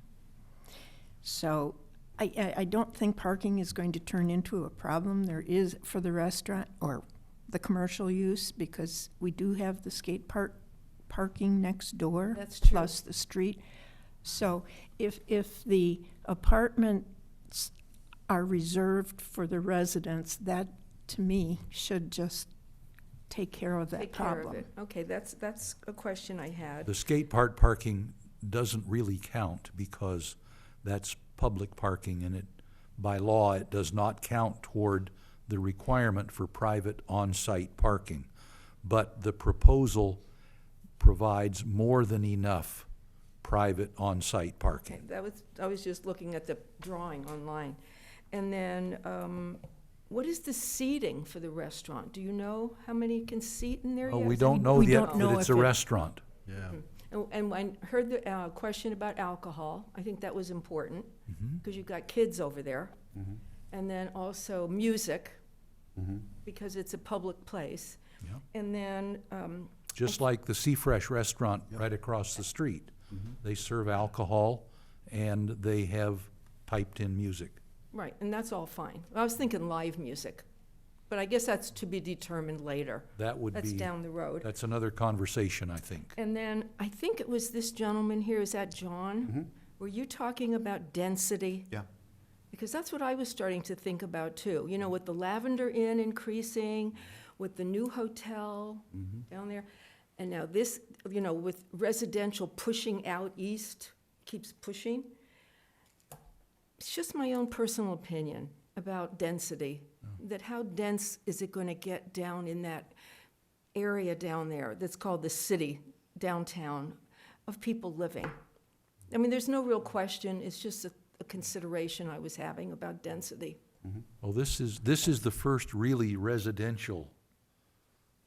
So I don't think parking is going to turn into a problem. There is for the restaurant or the commercial use, because we do have the skate park parking next door. That's true. Plus the street. So if the apartments are reserved for the residents, that, to me, should just take care of that Take care problem. of it. Okay, that's a question I had. The skate park parking doesn't really count because that's public parking, and by law, it does not count toward the requirement for private on-site parking. But the proposal provides more than enough private on-site Okay, parking. I was just looking at the drawing online. And then, what is the seating for the restaurant? Do you know how many can seat in there Oh, yet? we Is don't any- know We yet don't know that it's if a it- restaurant. Yeah. And I heard the question about alcohol. I think that was important, because you've got kids over there. And then also music, because it's a public place. Yeah. And then, Just like the Sea Fresh restaurant right across the street. They serve alcohol and they have piped-in music. right, and that's all fine. I was thinking live music, but I guess that's to be determined later. That would That's be, down the road. that's another conversation, I think. And then, I think it was this gentleman here, is that John? Were you talking about density? Yeah. Because that's what I was starting to think about too. You know, with the Lavender Inn increasing, with the new hotel down there, and now this, you know, with residential pushing out east, keeps pushing. It's just my own personal opinion about density, that how dense is it going to get down in that area down there that's called the city downtown of people living? I mean, there's no real question, it's just a consideration I was having about density. Well, this is the first really residential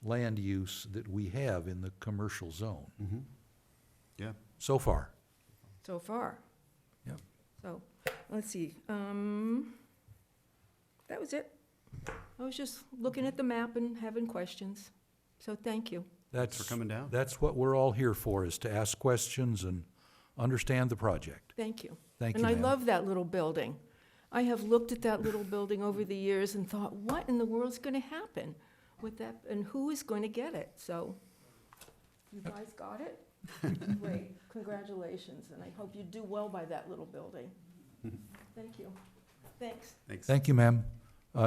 land use that we have in the commercial zone, Yeah. so far. So far. Yep. So, let's see, that was it. I was just looking at the map and having questions, so thank you. Thanks for coming down. That's what we're all here for, is to ask questions and understand the project. Thank you. Thank you, And I ma'am. love that little building. I have looked at that little building over the years and thought, what in the world's gonna happen with that, and who is going to get it? So, you guys got it? Great, congratulations, and I hope you do well by that little building. Thank you. Thanks. Thanks. Thank you, ma'am.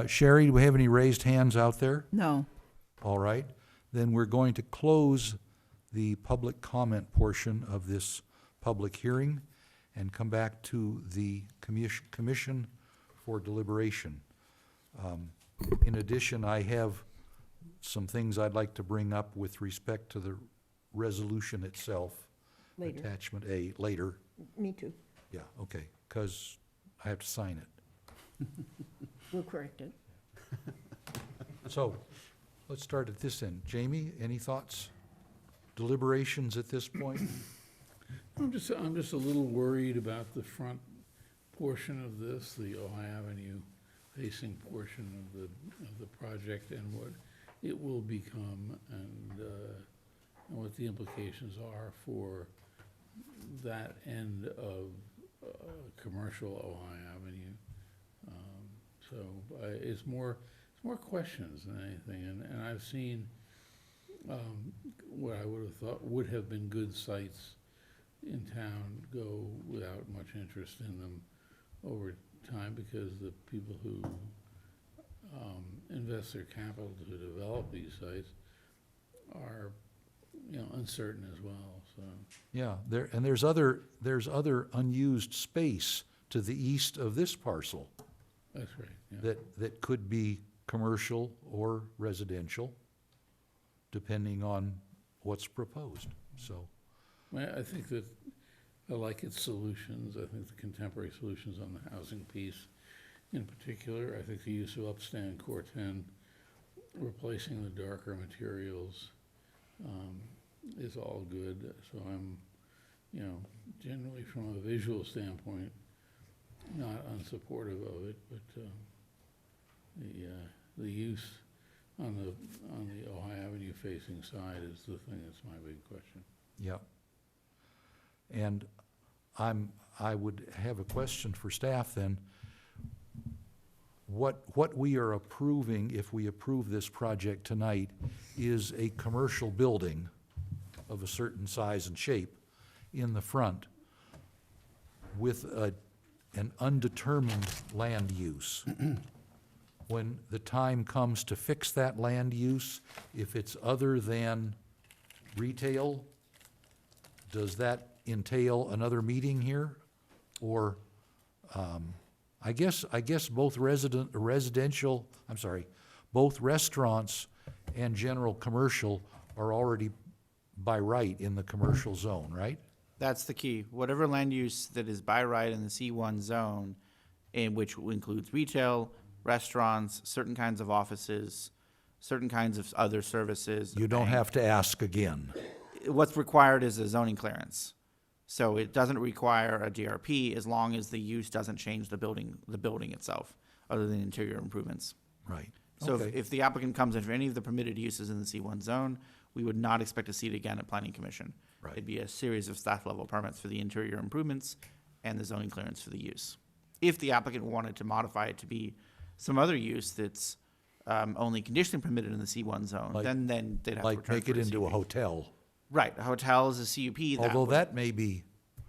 Sherry, do we have any raised hands out there? No. All right, then we're going to close the public comment portion of this public hearing and come back to the commission for deliberation. In addition, I have some things I'd like to bring up with respect to the resolution itself. Later. Attachment A, later. Me too. Yeah, okay, because I have to sign it. We'll correct it. So, let's start at this end. Jamie, any thoughts? Deliberations at this point? I'm just a little worried about the front portion of this, the Ojai Avenue facing portion of the project, and what it will become, and what the implications are for that end of commercial Ojai Avenue. So it's more questions than anything, and I've seen what I would have thought would have been good sites in town go without much interest in them over time, because the people who invest their capital to develop these sites are, you know, uncertain as well, so. Yeah, there's other unused space to the east of this parcel That's right, yeah. that could be commercial or residential, depending on what's proposed, so. I think that, I like its solutions. I think the contemporary solutions on the housing piece in particular. I think the use of upstand Corten, replacing the darker materials, is all good. So I'm, you know, generally from a visual standpoint, not unsupportive of it, but the use on the Ojai Avenue facing side is the thing that's my big question. Yep. And I would have a question for staff then. What we are approving, if we approve this project tonight, is a commercial building of a certain size and shape in the front with an undetermined land use. When the time comes to fix that land use, if it's other than retail, does that entail another meeting here? Or, I guess both both restaurants and general commercial are already by right in the commercial zone, right? That's the key. Whatever land use that is by right in the C1 zone, in which includes retail, restaurants, certain kinds of offices, certain kinds of other services. You don't bank. have to ask again. What's required is a zoning clearance. So it doesn't require a DRP as long as the use doesn't change the building itself, other than interior improvements. Right. So Okay. if the applicant comes in for any of the permitted uses in the C1 zone, we would not expect to see it again at Planning Commission. Right. It'd be a series of staff level permits for the interior improvements and the zoning clearance for the use. If the applicant wanted to modify it to be some other use that's only conditionally permitted in the C1 zone, Like- then they'd have to Like return make for it into a CUP. hotel. Right, a hotel is a CUP. Although would- that may be,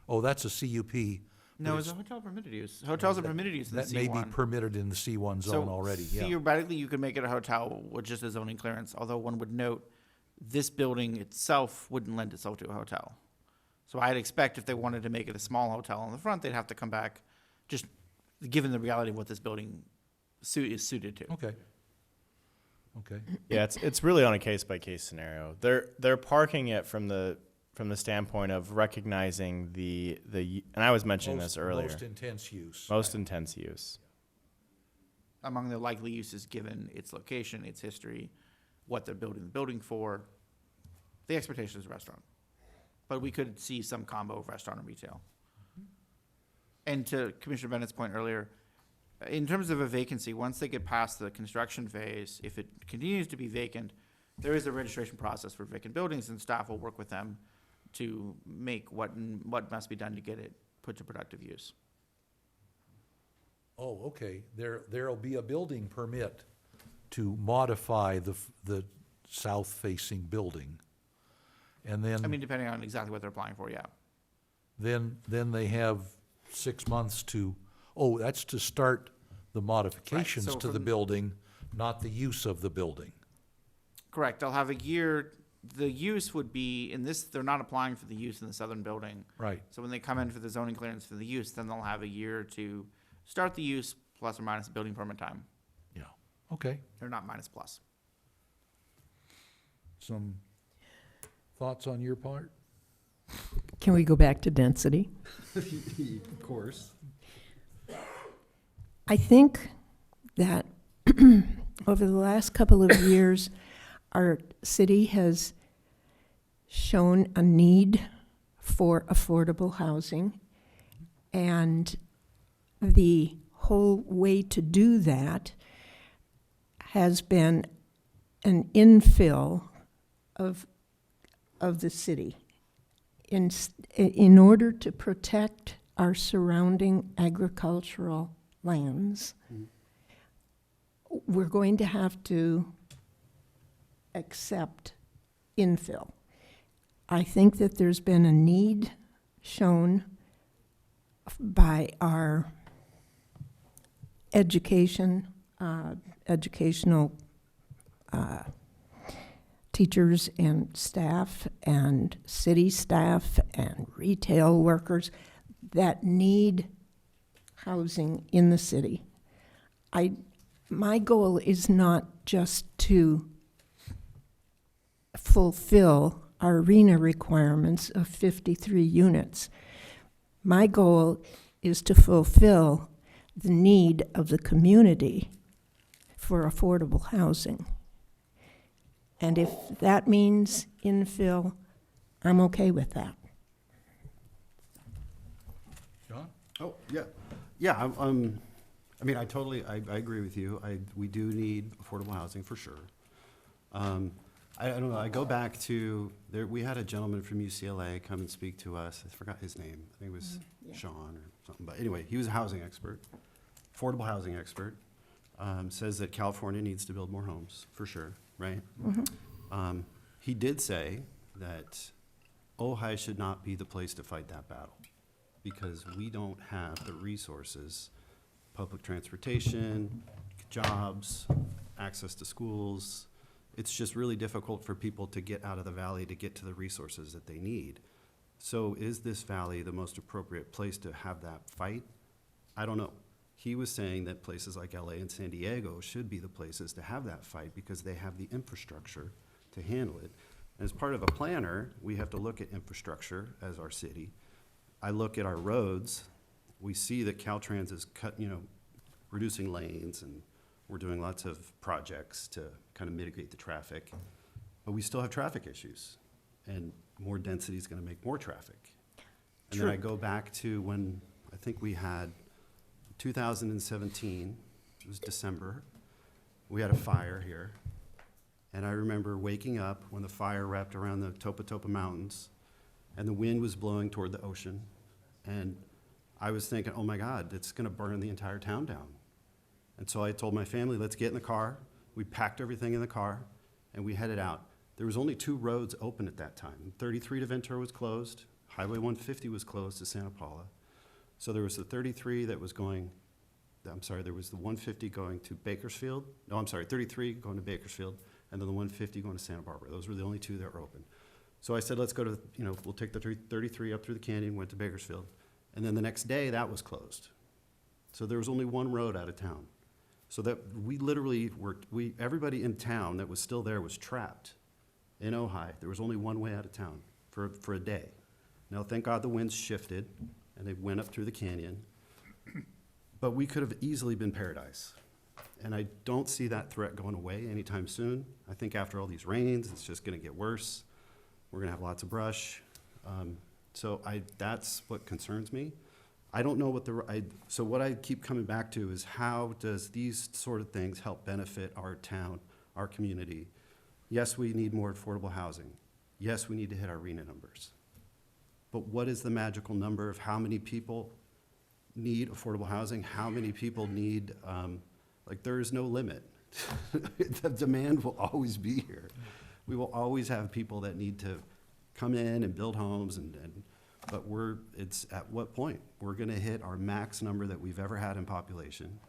that's a CUP, No, it's- it's a hotel permitted use. Hotels are permitted use in the That may be C1. permitted in the C1 So zone already, yeah. theoretically, you could make it a hotel with just a zoning clearance, although one would note this building itself wouldn't lend itself to a hotel. So I'd expect if they wanted to make it a small hotel on the front, they'd have to come back, just given the reality of what this building is suited to. Okay. Okay. Yeah, it's really on a case by case scenario. They're parking it from the standpoint of recognizing and I was mentioning this earlier. Most intense use. Most intense use. Among the likely uses given its location, its history, what they're building the building for, the expectation is a restaurant. But we could see some combo of restaurant and retail. And to Commissioner Bennett's point earlier, in terms of a vacancy, once they get past the construction phase, if it continues to be vacant, there is a registration process for vacant buildings, and staff will work with them to make what must be done to get it put to productive use. Oh, okay. There'll be a building permit to modify the south-facing building. And then. I mean, depending on exactly what they're applying for, yeah. Then they have 6 months that's to start the modifications so to the from- building, not the use of the building. Correct. They'll have a year. The use would be, in this, they're not applying for the use in the southern building. Right. So when they come in for the zoning clearance for the use, then they'll have a year to start the use, plus or minus building permit time. Yeah, okay. Or not minus, plus. Some thoughts on your part? Can we go back to density? Of course. I think that over the last couple of years, our city has shown a need for affordable housing. And the whole way to do that has been an infill of the city. In order to protect our surrounding agricultural lands, we're going to have to accept infill. I think that there's been a need shown by our educational teachers and staff and city staff and retail workers that need housing in the city. My goal is not just to fulfill our arena requirements of 53 units. My goal is to fulfill the need of the community for affordable housing. And if that means infill, I'm okay with that. John? Oh, yeah. Yeah, I mean, I agree with you. We do need affordable housing for sure. I don't know, I go back to, we had a gentleman from UCLA come and speak to us. I forgot his name. I think it was Sean or something. But anyway, he was a housing expert, affordable housing expert. Says that California needs to build more homes, for sure, right? He did say that Ojai should not be the place to fight that battle because we don't have the resources, public transportation, jobs, access to schools. It's just really difficult for people to get out of the valley to get to the resources that they need. So is this valley the most appropriate place to have that fight? I don't know. He was saying that places like LA and San Diego should be the places to have that fight because they have the infrastructure to handle it. As part of a planner, we have to look at infrastructure as our city. I look at our roads, we see that Caltrans is reducing lanes, and we're doing lots of projects to kind of mitigate the traffic. But we still have traffic issues, and more density is gonna make more traffic. And then I go back to when I think we had 2017, it was December, we had a fire here. And I remember waking up when the fire wrapped around the Topa Topa Mountains and the wind was blowing toward the ocean. And I was thinking, oh my God, it's gonna burn the entire town down. And so I told my family, let's get in the car. We packed everything in the car and we headed out. There was only 2 roads open at that time. 33 to Ventura was closed. Highway 150 was closed to Santa Paula. So there was the 33 that was going, I'm sorry, there was the 150 going to Bakersfield. No, I'm sorry, 33 going to Bakersfield, and then the 150 going to Santa Barbara. Those were the only two that were open. So I said, let's go to, we'll take the 33 up through the canyon, went to Bakersfield. And then the next day, that was closed. So there was only one road out of town. So that we literally everybody in town that was still there was trapped in Ojai. There was only one way out of town for a day. Now, thank God the winds shifted and they went up through the canyon. But we could have easily been paradise. And I don't see that threat going away anytime soon. I think after all these rains, it's just gonna get worse. We're gonna have lots of brush. So that's what concerns me. I don't know what so what I keep coming back to is how does these sort of things help benefit our town, our community? Yes, we need more affordable housing. Yes, we need to hit our RENA numbers. But what is the magical number of how many people need affordable housing? How many people need, there is no limit. The demand will always be here. We will always have people that need to come in and build homes but it's at what point? We're gonna hit our max number that we've ever had in population.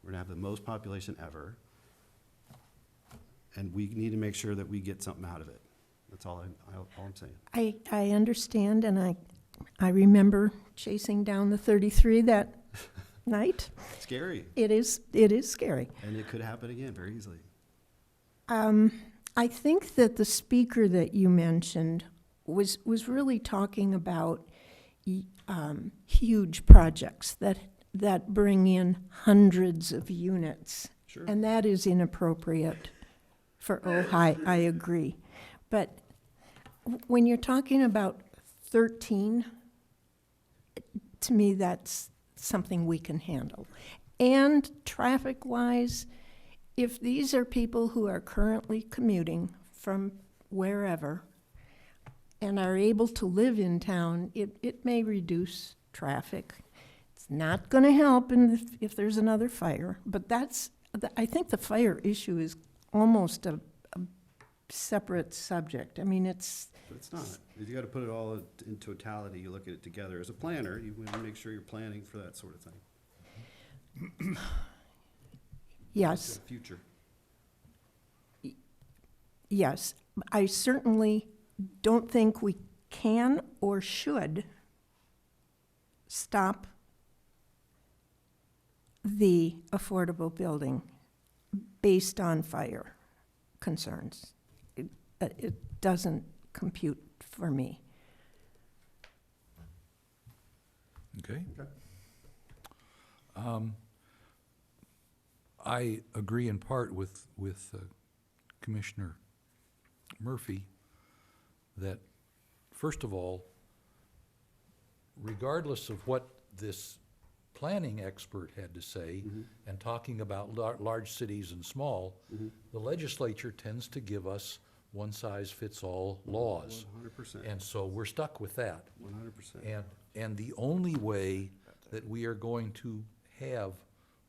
We're gonna have the most population ever. And we need to make sure that we get something out of it. That's all I'm saying. I understand, and I remember chasing down the 33 that night. Scary. It is scary. And it could happen again very easily. I think that the speaker that you mentioned was really talking about huge projects that bring in hundreds of units. Sure. And that is inappropriate for Ojai, I agree. But when you're talking about 13, to me, that's something we can handle. And traffic-wise, if these are people who are currently commuting from wherever and are able to live in town, it may reduce traffic. It's not going to help if there's another fire, but I think the fire issue is almost a separate subject. I mean, But it's not. You gotta put it all in totality. You look at it together. As a planner, you wanna make sure you're planning for that sort of thing. yes. For the future. Yes, I certainly don't think we can or should stop the affordable building based on fire concerns. It doesn't compute for me. Okay. Okay. I agree in part with Commissioner Murphy that, first of all, regardless of what this planning expert had to say, and talking about large cities and small, the legislature tends to give us one-size-fits-all laws. 100%. And so we're stuck with that. 100%. And the only way that we are going to have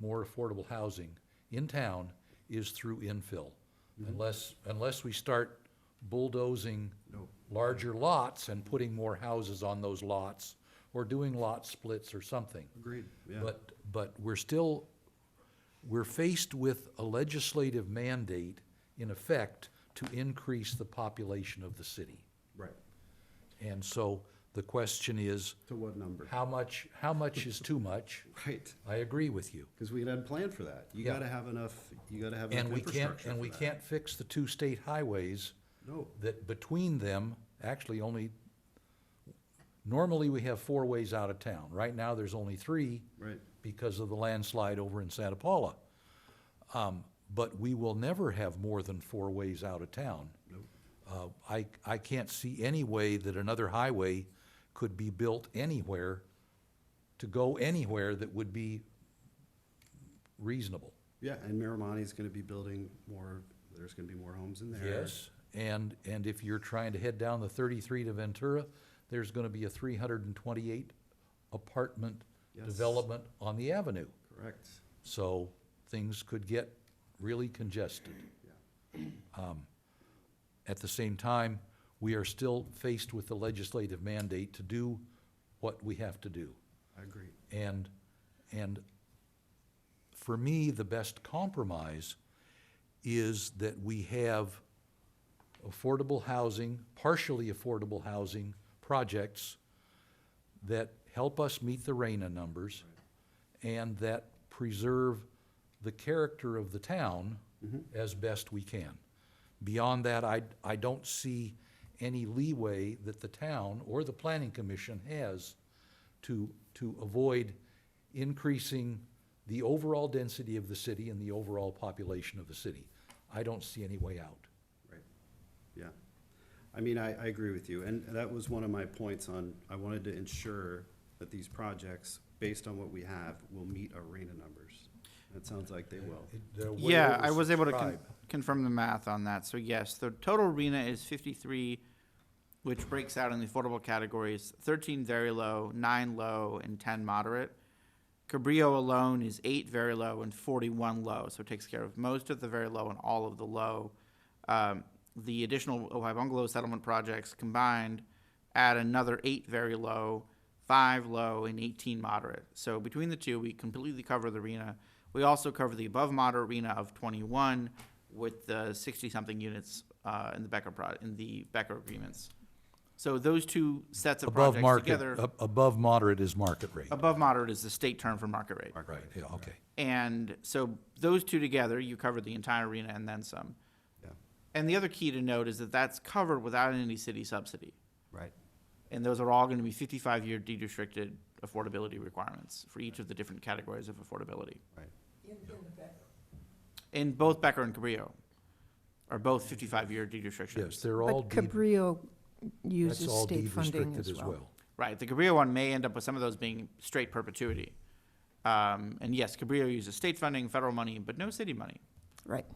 more affordable housing in town is through infill. Unless we start bulldozing larger lots and putting more houses on those lots, or doing lot splits or something. Agreed, yeah. But we're faced with a legislative mandate, in effect, to increase the population of the city. Right. And so the question is, To what number? how much is too much? Right. I agree with you. Because we hadn't planned for that. You Yeah. gotta have enough And we infrastructure can't, for that. can't fix the two state highways No. that between them, actually normally we have 4 ways out of town. Right now, there's only 3 Right. because of the landslide over in Santa Paula. But we will never have more than 4 ways out of town. Nope. I can't see any way that another highway could be built anywhere to go anywhere that would be reasonable. Yeah, and Miramani's gonna be building more, there's gonna be more homes in there. Yes, and if you're trying to head down the 33 to Ventura, there's gonna be a 328 apartment Yes. development on the avenue. Correct. So things could get really congested. At the same time, we are still faced with the legislative mandate to do what we have to do. I agree. And for me, the best compromise is that we have affordable housing, partially affordable housing projects that help us meet the RENA numbers and that preserve the character of the town as best we can. Beyond that, I don't see any leeway that the town or the planning commission has to avoid increasing the overall density of the city and the overall population of the city. I don't see any way out. Right, yeah. I mean, I agree with you, and that was one of my points on, I wanted to ensure that these projects, based on what we have, will meet our RENA numbers. It sounds like they will. They're way Yeah, I was able to oversubscribed. confirm the math on that. So yes, the total RENA is 53, which breaks out in the affordable categories, 13 very low, 9 low, and 10 moderate. Cabrillo alone is 8 very low and 41 low, so it takes care of most of the very low and all of the low. The additional Ojai Bungalow settlement projects combined add another 8 very low, 5 low, and 18 moderate. So between the two, we completely cover the RENA. We also cover the above moderate RENA of 21 with the 60-something units in the Becker agreements. So those two sets of Above projects market, together. above moderate is market rate. Above moderate is the state term for market rate. Right, yeah, okay. And so those two together, you cover the entire arena and then some. Yeah. And the other key to note is that that's covered without any city subsidy. Right. And those are all going to be 55-year deed-restricted affordability requirements for each of the different categories of affordability. Right. In both Becker and Cabrillo are both 55-year deed restrictions. Yes, they're all But deed, Cabrillo that's uses all state deed funding restricted as as well. well. Right, the Cabrillo one may end up with some of those being straight perpetuity. And yes, Cabrillo uses state funding, federal money, but no city money. Right.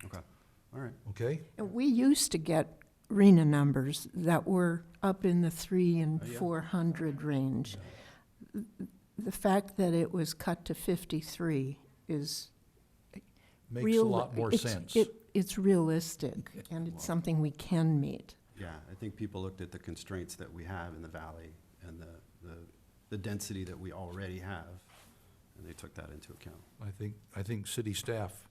Okay, all right. Okay? And we used to get RENA numbers that were up in the 300 and Oh, yeah. 400 range. The fact that it was cut to 53 is Makes a real. lot more sense. It's realistic, and it's something we can meet. Yeah, I think people looked at the constraints that we have in the valley and the density that we already have, and they took that into account. I think city staff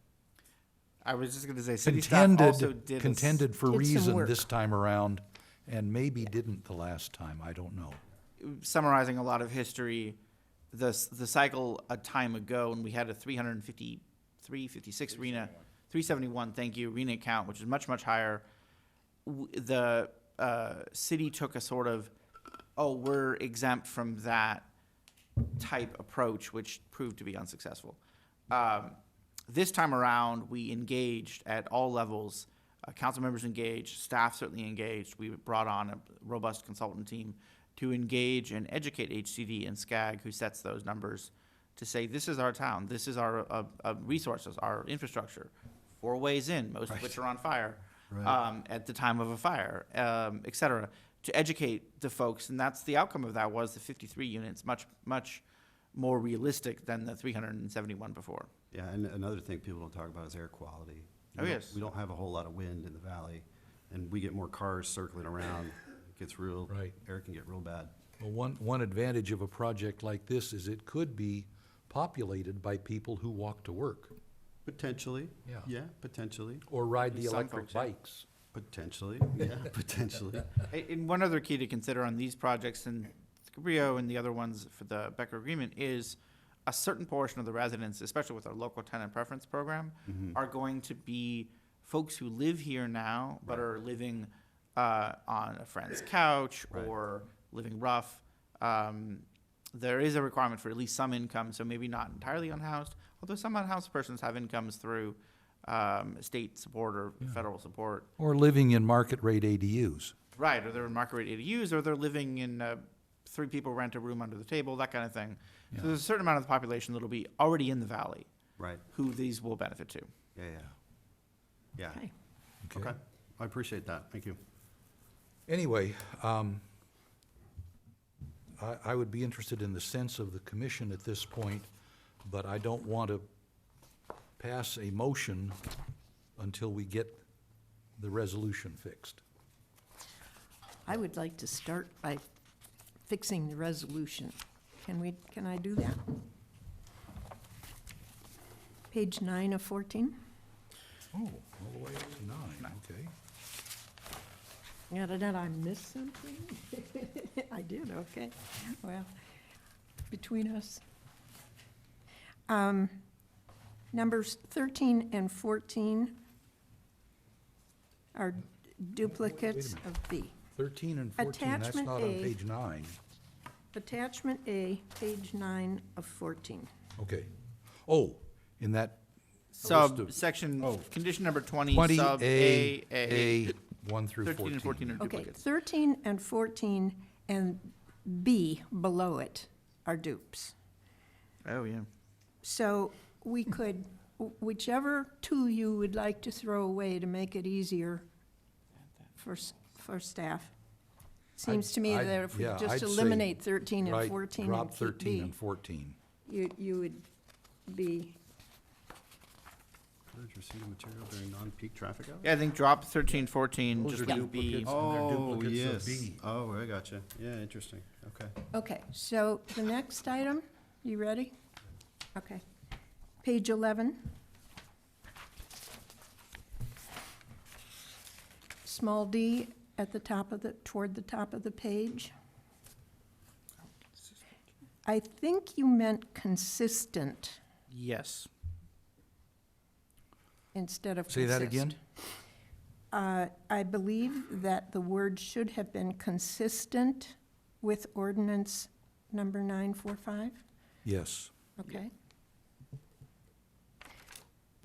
I was just going to say, city staff also contended for Did some reason work. this time around, and maybe didn't the last time, I don't know. summarizing a lot of history, the cycle a time ago when we had a 353, 56 RENA, 371, thank you, RENA count, which is much, much higher. The city took a sort of, oh, we're exempt from that type approach, which proved to be unsuccessful. This time around, we engaged at all levels. Council members engaged, staff certainly engaged. We brought on a robust consultant team to engage and educate HCD and SCAG, who sets those numbers, to say, this is our town, this is our resources, our infrastructure, 4 ways in, most of which are on fire, at the time of a fire, et cetera, to educate the folks. And that's the outcome of that was the 53 units, much, much more realistic than the 371 before. Yeah, and another thing people don't talk about is air quality. Oh, yes. We don't have a whole lot of wind in the valley, and we get more cars circling around. It gets real, Right. air can get real bad. Well, one advantage of a project like this is it could be populated by people who walk to work Potentially. Yeah. Yeah, potentially, or ride the Some electric folks, yeah. bikes. potentially, yeah, potentially. And one other key to consider on these projects, and Cabrillo and the other ones for the Becker agreement, is a certain portion of the residents, especially with our local tenant preference program, are going to be folks who live here now, but are living on a friend's couch Right. or living rough. There is a requirement for at least some income, so maybe not entirely unhoused, although some unhoused persons have incomes through state support or federal support. Or living in market rate ADUs. Right, or they're in market rate ADUs, or they're living in 3 people rent a room under the table, that kind of thing. Yeah. So there's a certain amount of the population that'll be already in the valley, Right, who these will benefit to. yeah, yeah. Okay. Yeah, okay. I appreciate that, thank you. Anyway, I would be interested in the sense of the commission at this point, but I don't want to pass a motion until we get the resolution fixed. I would like to start by fixing the resolution. Can I do that? Page 9 of 14? Oh, all the way up to 9, okay. Yeah, did I miss something? I did, okay. Well, between us. Numbers 13 and 14 are duplicates minute. of B. 13 and 14, that's Attachment not on A. page 9. Attachment A, page 9 of 14. Okay. Oh, in that Subsection, Oh. condition number 20, 20 sub A. 1 through 13 and 14 are Okay, duplicates. 13 and 14 and B below it are dupes. Oh, yeah. So we could, whichever two you would like to throw away to make it easier for staff. Seems to me I'd- that if we yeah, just I'd say, eliminate 13 and Right, 14 drop and keep 13 B, and 14. you would be, Storage receipt of material during non-peak traffic hours? Yeah, I think drop 13, 14, Those just are leave B. duplicates. And they're Oh, duplicates of yes. B. Oh, I gotcha. Yeah, interesting. Okay. okay, so the next item, you ready? Okay. Page 11. Small d at the top of toward the top of the page. I think you meant consistent Yes. instead of Say that consist. again? I believe that the word should have been consistent with ordinance number 945, Yes. okay?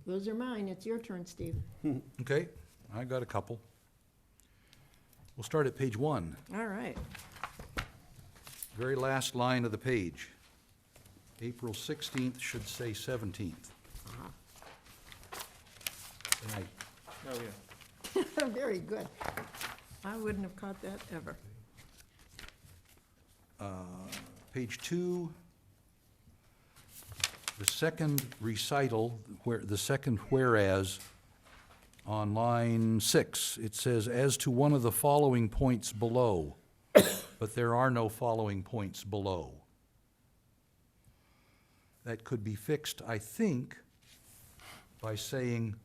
Those are mine, it's your turn, Steve. Okay, I got a couple. We'll start at page 1, All right. very last line of the page. April 16th should say 17th. And I Oh, yeah. Very good. I wouldn't have caught that ever. Page 2, the second recital, the second whereas, on line 6, it says, "As to one of the following points below," but there are no following points below. That could be fixed, I think, by saying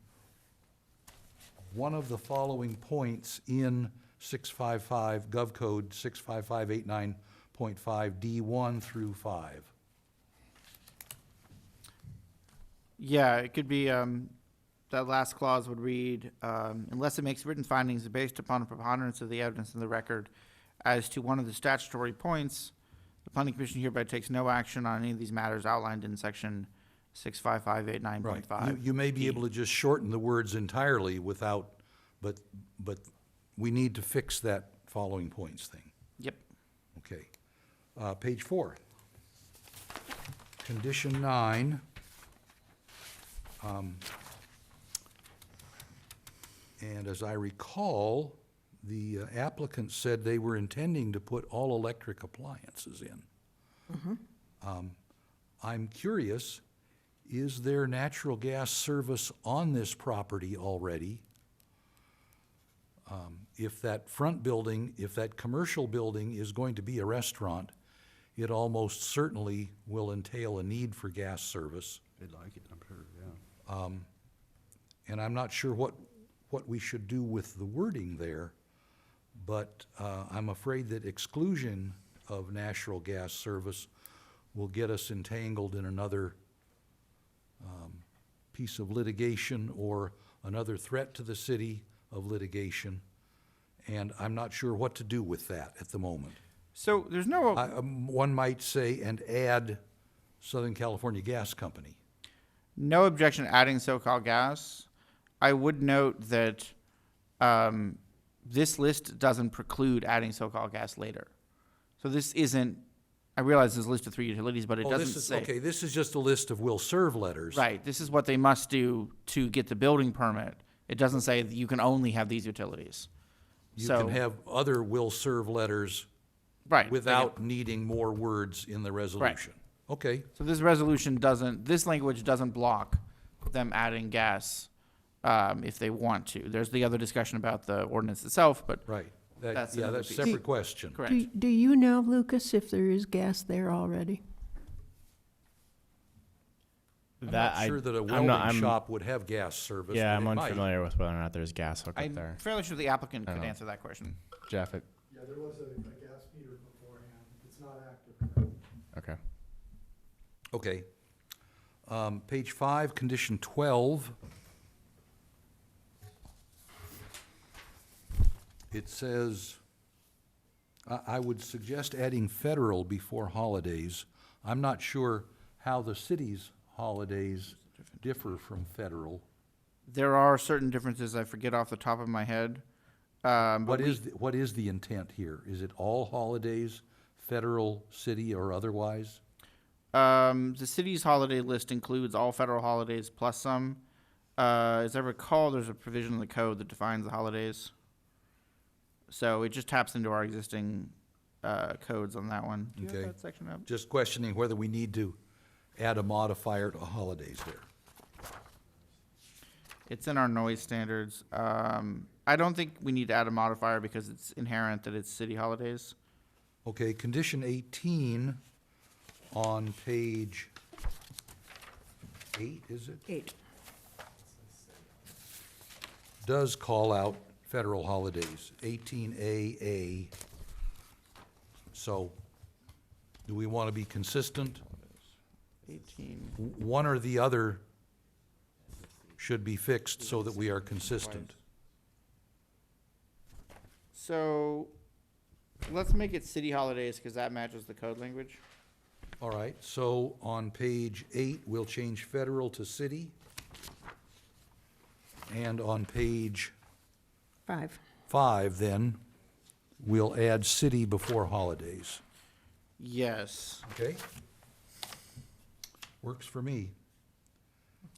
one of the following points in 655, Gov Code 65589.5 D1 through 5. Yeah, it could be, that last clause would read, unless it makes written findings based upon a preponderance of the evidence in the record as to one of the statutory points, the planning commission hereby takes no action on any of these matters outlined in section 65589.5. You may be able to just shorten the words entirely without, but we need to fix that following points thing. Yep. Okay. Page 4. Condition 9. And as I recall, the applicant said they were intending to put all-electric appliances in. I'm curious, is there natural gas service on this property already? If that front building, if that commercial building is going to be a restaurant, it almost certainly will entail a need for gas service. They'd like it, I'm sure, yeah. And I'm not sure what we should do with the wording there, but I'm afraid that exclusion of natural gas service will get us entangled in another piece of litigation or another threat to the city of litigation, and I'm not sure what to do with that at the moment. So there's no, One might say, and add Southern California Gas Company. no objection to adding SoCal gas. I would note that this list doesn't preclude adding SoCal gas later. So this isn't, I realize there's a list of 3 utilities, but it Oh, doesn't this is, say. okay, this is just a list of will serve letters. Right, this is what they must do to get the building permit. It doesn't say that you can only have these utilities. You So- can have other will serve letters Right. without needing more words in the resolution. Okay, So this resolution doesn't, this language doesn't block them adding gas if they want to. There's the other discussion about the ordinance itself, but right. That's Yeah, another that's a piece. separate question. Correct. Do you know, Lucas, if there is gas there already? I'm That not sure that a I'm welding not- I'm- shop would have gas service. Yeah, but I'm it might. unfamiliar with whether or not there's gas hooked up I'm there. fairly sure the applicant I could don't know. answer that question. Jeff, Yeah, there was a gas meter beforehand. It's not active. okay. Okay. Page 5, condition 12. It says, I would suggest adding federal before holidays. I'm not sure how the city's holidays differ from federal. There are certain differences I forget off the top of my head. But What is the intent here? Is it all holidays, federal, city, or otherwise? The city's holiday list includes all federal holidays plus some. As I recall, there's a provision in the code that defines the holidays. So it just taps into our existing codes on that one. Do you have Okay. that section up? Just questioning whether we need to add a modifier to holidays there. It's in our noise standards. I don't think we need to add a modifier because it's inherent that it's city holidays. Okay, condition 18 on page 8, is it? 8. Does call out federal holidays, 18AA. So, do we want to be consistent? 18. One or the other should be fixed so that we are consistent. So let's make it city holidays because that matches the code language. All right, so on page 8, we'll change federal to city. And on page 5. 5, then, we'll add city before holidays. Yes. Okay? Works for me.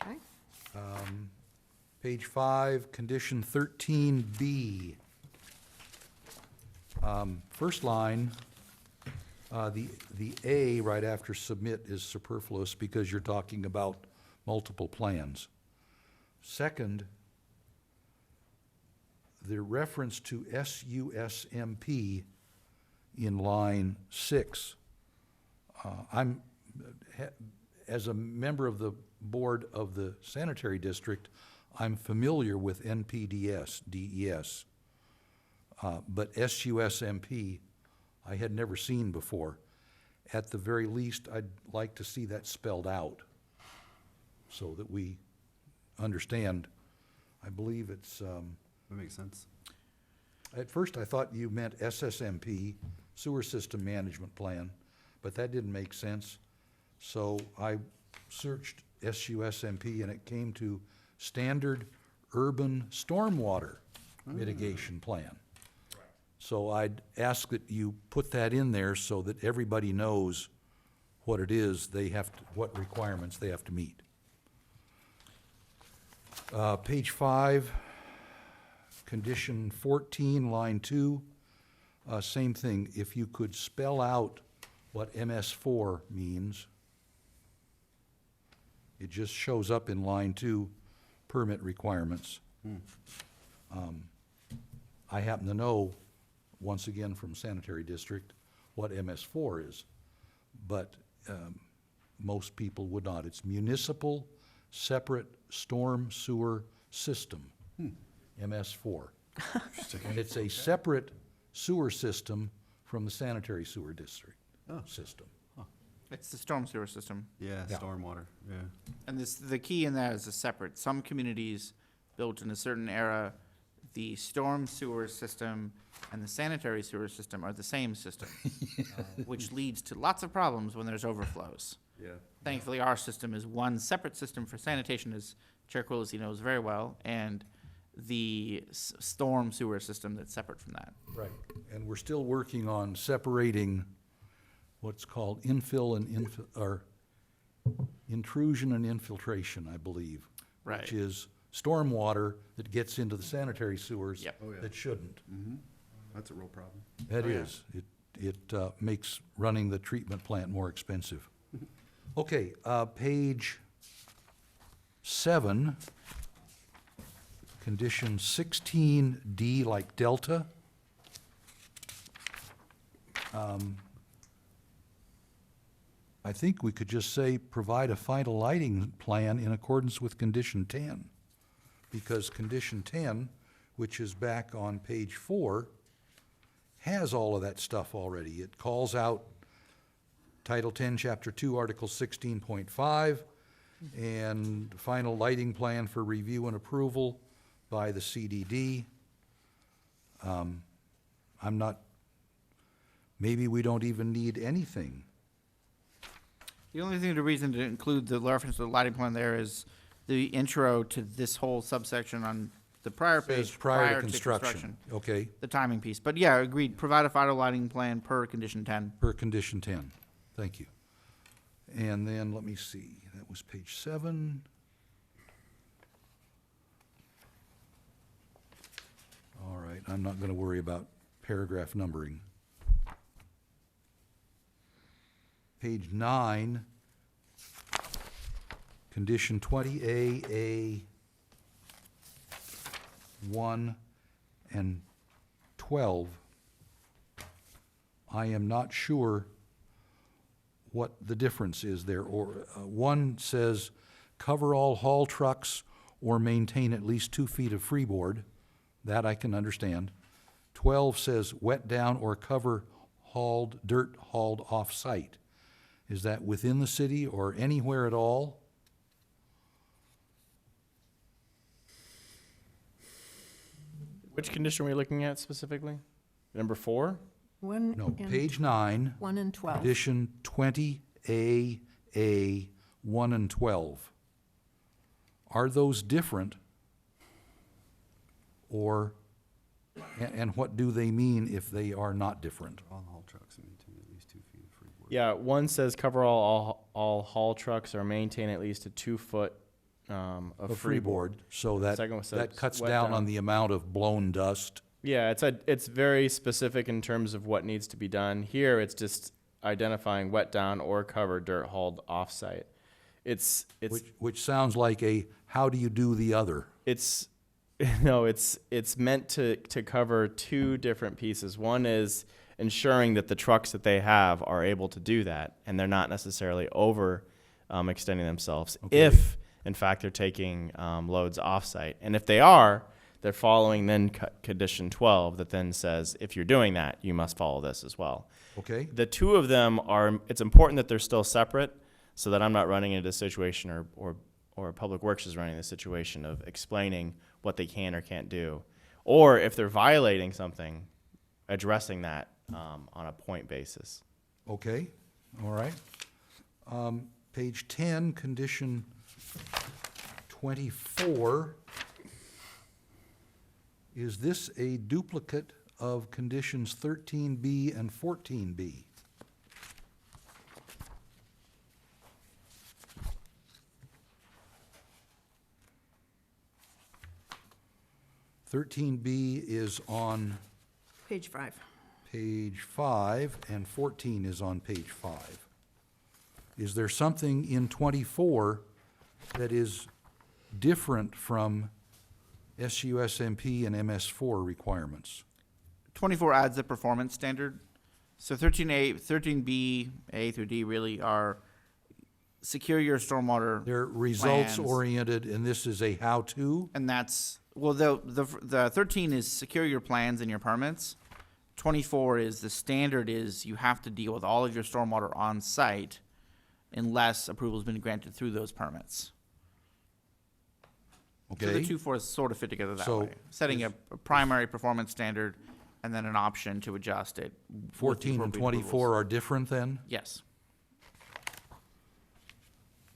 Okay. Page 5, condition 13B. First line, the A right after submit is superfluous because you're talking about multiple plans. Second, the reference to SUSMP in line 6. As a member of the board of the sanitary district, I'm familiar with NPDS, DES. But SUSMP, I had never seen before. At the very least, I'd like to see that spelled out so that we understand. I believe it's, That makes sense. at first I thought you meant SSMP, Sewer System Management Plan, but that didn't make sense. So I searched SUSMP and it came to Standard Urban Stormwater Mitigation Plan. So I'd ask that you put that in there so that everybody knows what it is they have to, what requirements they have to meet. Page 5, condition 14, line 2, same thing. If you could spell out what MS4 means. It just shows up in line 2, permit requirements. I happen to know, once again from sanitary district, what MS4 is, but most people would not. It's municipal separate storm sewer system, MS4. And it's a separate sewer system from the sanitary sewer district system. It's the storm sewer system. Yeah, Yeah. stormwater, yeah. And the key in that is a separate. Some communities built in a certain era, the storm sewer system and the sanitary sewer system are the same system, which leads to lots of problems when there's overflows. Yeah. Thankfully, our system is one separate system for sanitation, as Chair Quillisi knows very well, and the storm sewer system that's separate from that. Right. And we're still working on separating what's called infill and or intrusion and infiltration, I believe. Right. Which is stormwater that gets into the sanitary sewers Yep. Oh, yeah. that shouldn't. That's a real problem. That Oh, yeah. is. It makes running the treatment plant more expensive. Okay, page 7, condition 16D like Delta. I think we could just say, provide a final lighting plan in accordance with condition 10. Because condition 10, which is back on page 4, has all of that stuff already. It calls out Title 10, Chapter 2, Article 16.5, and final lighting plan for review and approval by the CDD. I'm not, maybe we don't even need anything. The only thing, the reason to include the reference to the lighting plan there is the intro to this whole subsection on the prior Says page, prior to construction. Okay, the timing piece. But yeah, agreed, provide a final lighting plan per condition 10. per condition 10. Thank you. And then, let me see, that was page 7. All right, I'm not going to worry about paragraph numbering. Page 9, condition 20A, A1 and 12. I am not sure what the difference is there. Or one says, cover all haul trucks or maintain at least 2 feet of freeboard. That I can understand. 12 says, wet down or cover dirt hauled off-site. Is that within the city or anywhere at all? Which condition are we looking at specifically? Number 4? One No, and page 9, 1 and 12. condition 20A, A1 and 12. Are those different? Or, and what do they mean if they are not different? All haul trucks maintain at least 2 feet of freeboard. Yeah, one says cover all haul trucks or maintain at least a 2 foot of A freeboard. so Second one that says cuts wet down down. on the amount of blown dust. Yeah, it's very specific in terms of what needs to be done. Here, it's just identifying wet down or cover dirt hauled off-site. It's Which sounds like a, how do you do the other? it's no, it's meant to cover 2 different pieces. One is ensuring that the trucks that they have are able to do that, and they're not necessarily over extending themselves. Okay. If in fact they're taking loads off-site, and if they are, they're following then condition 12 that then says if you're doing that, you must follow this as well. Okay? The 2 of them are. It's important that they're still separate, so that I'm not running into a situation or Public Works is running the situation of explaining what they can or can't do, or if they're violating something, addressing that on a point basis. Okay, all right. Page 10, condition 24. Is this a duplicate of conditions 13B and 14B? (13B) is on Page 5. page 5, and 14 is on page 5. Is there something in 24 that is different from SUSMP and MS4 requirements? 24 adds the performance standard. So 13B, A through D really are secure your stormwater. They're results-oriented, and this is a how-to? And that's, well, the 13 is secure your plans and your permits. 24 is the standard is you have to deal with all of your stormwater on site unless approval's been granted through those permits. So the Okay, 2 4s sort of fit together that So way. Setting a primary performance standard and then an option to adjust it. with the 14 and appropriate 24 approvals. are different then? Yes.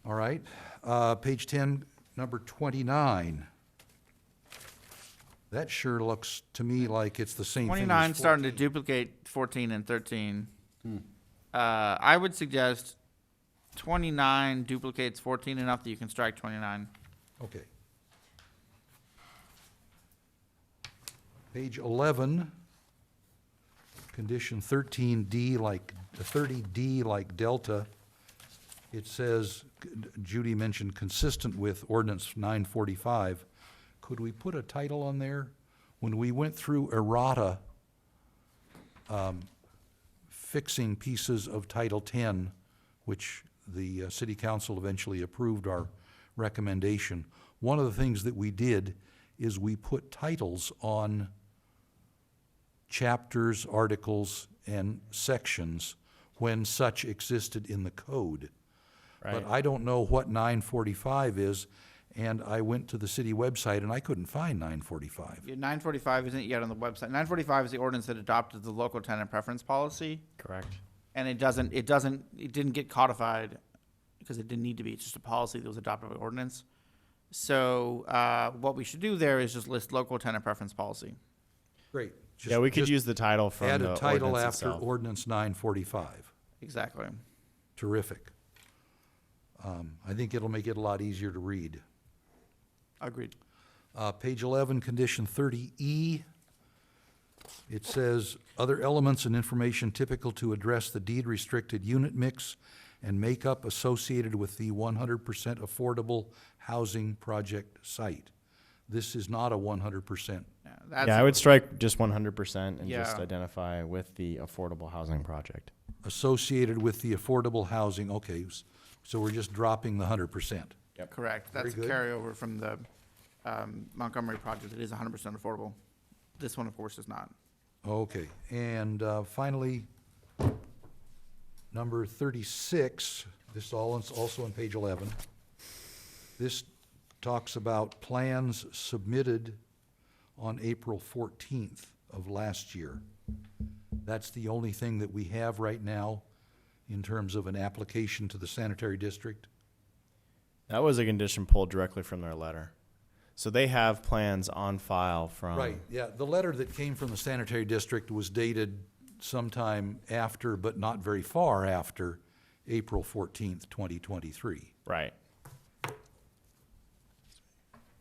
All right. Page 10, number 29. That sure looks to me like it's the same thing as 29 starting to 14. duplicate 14 and 13. I would suggest 29 duplicates 14 enough that you can strike 29. Okay. Page 11, condition 13D, like, 30D like delta. It says, Judy mentioned consistent with ordinance 945. Could we put a title on there? When we went through errata, fixing pieces of Title 10, which the city council eventually approved our recommendation. One of the things that we did is we put titles on chapters, articles, and sections when such existed in the code. Right. But I don't know what 945 is, and I went to the city website and I couldn't find 945. Yeah, 945 isn't yet on the website. 945 is the ordinance that adopted the local tenant preference policy, Correct. and it didn't get codified because it didn't need to be. It's just a policy that was adopted by ordinance. So what we should do there is just list local tenant preference policy. Great. Yeah, we could Just use the title from add the a title ordinance after itself. ordinance 945. Exactly. Terrific. I think it'll make it a lot easier to read. Agreed. Page 11, condition 30E. It says, other elements and information typical to address the deed-restricted unit mix and makeup associated with the 100% affordable housing project site. This is not a 100%. Yeah, I would strike just 100% and just Yeah. identify with the affordable housing project. Associated with the affordable housing, okay, so we're just dropping the 100%. Correct. That's a Very good. carryover from the Montgomery project. It is 100% affordable. This one, of course, is not. Okay, and finally, number 36, this all is also on page 11. This talks about plans submitted on April 14th of last year. That's the only thing that we have right now in terms of an application to the sanitary district. That was a condition pulled directly from their letter. So they have plans on file from. Right, yeah, the letter that came from the sanitary district was dated sometime after, but not very far after, April 14th, 2023. Right.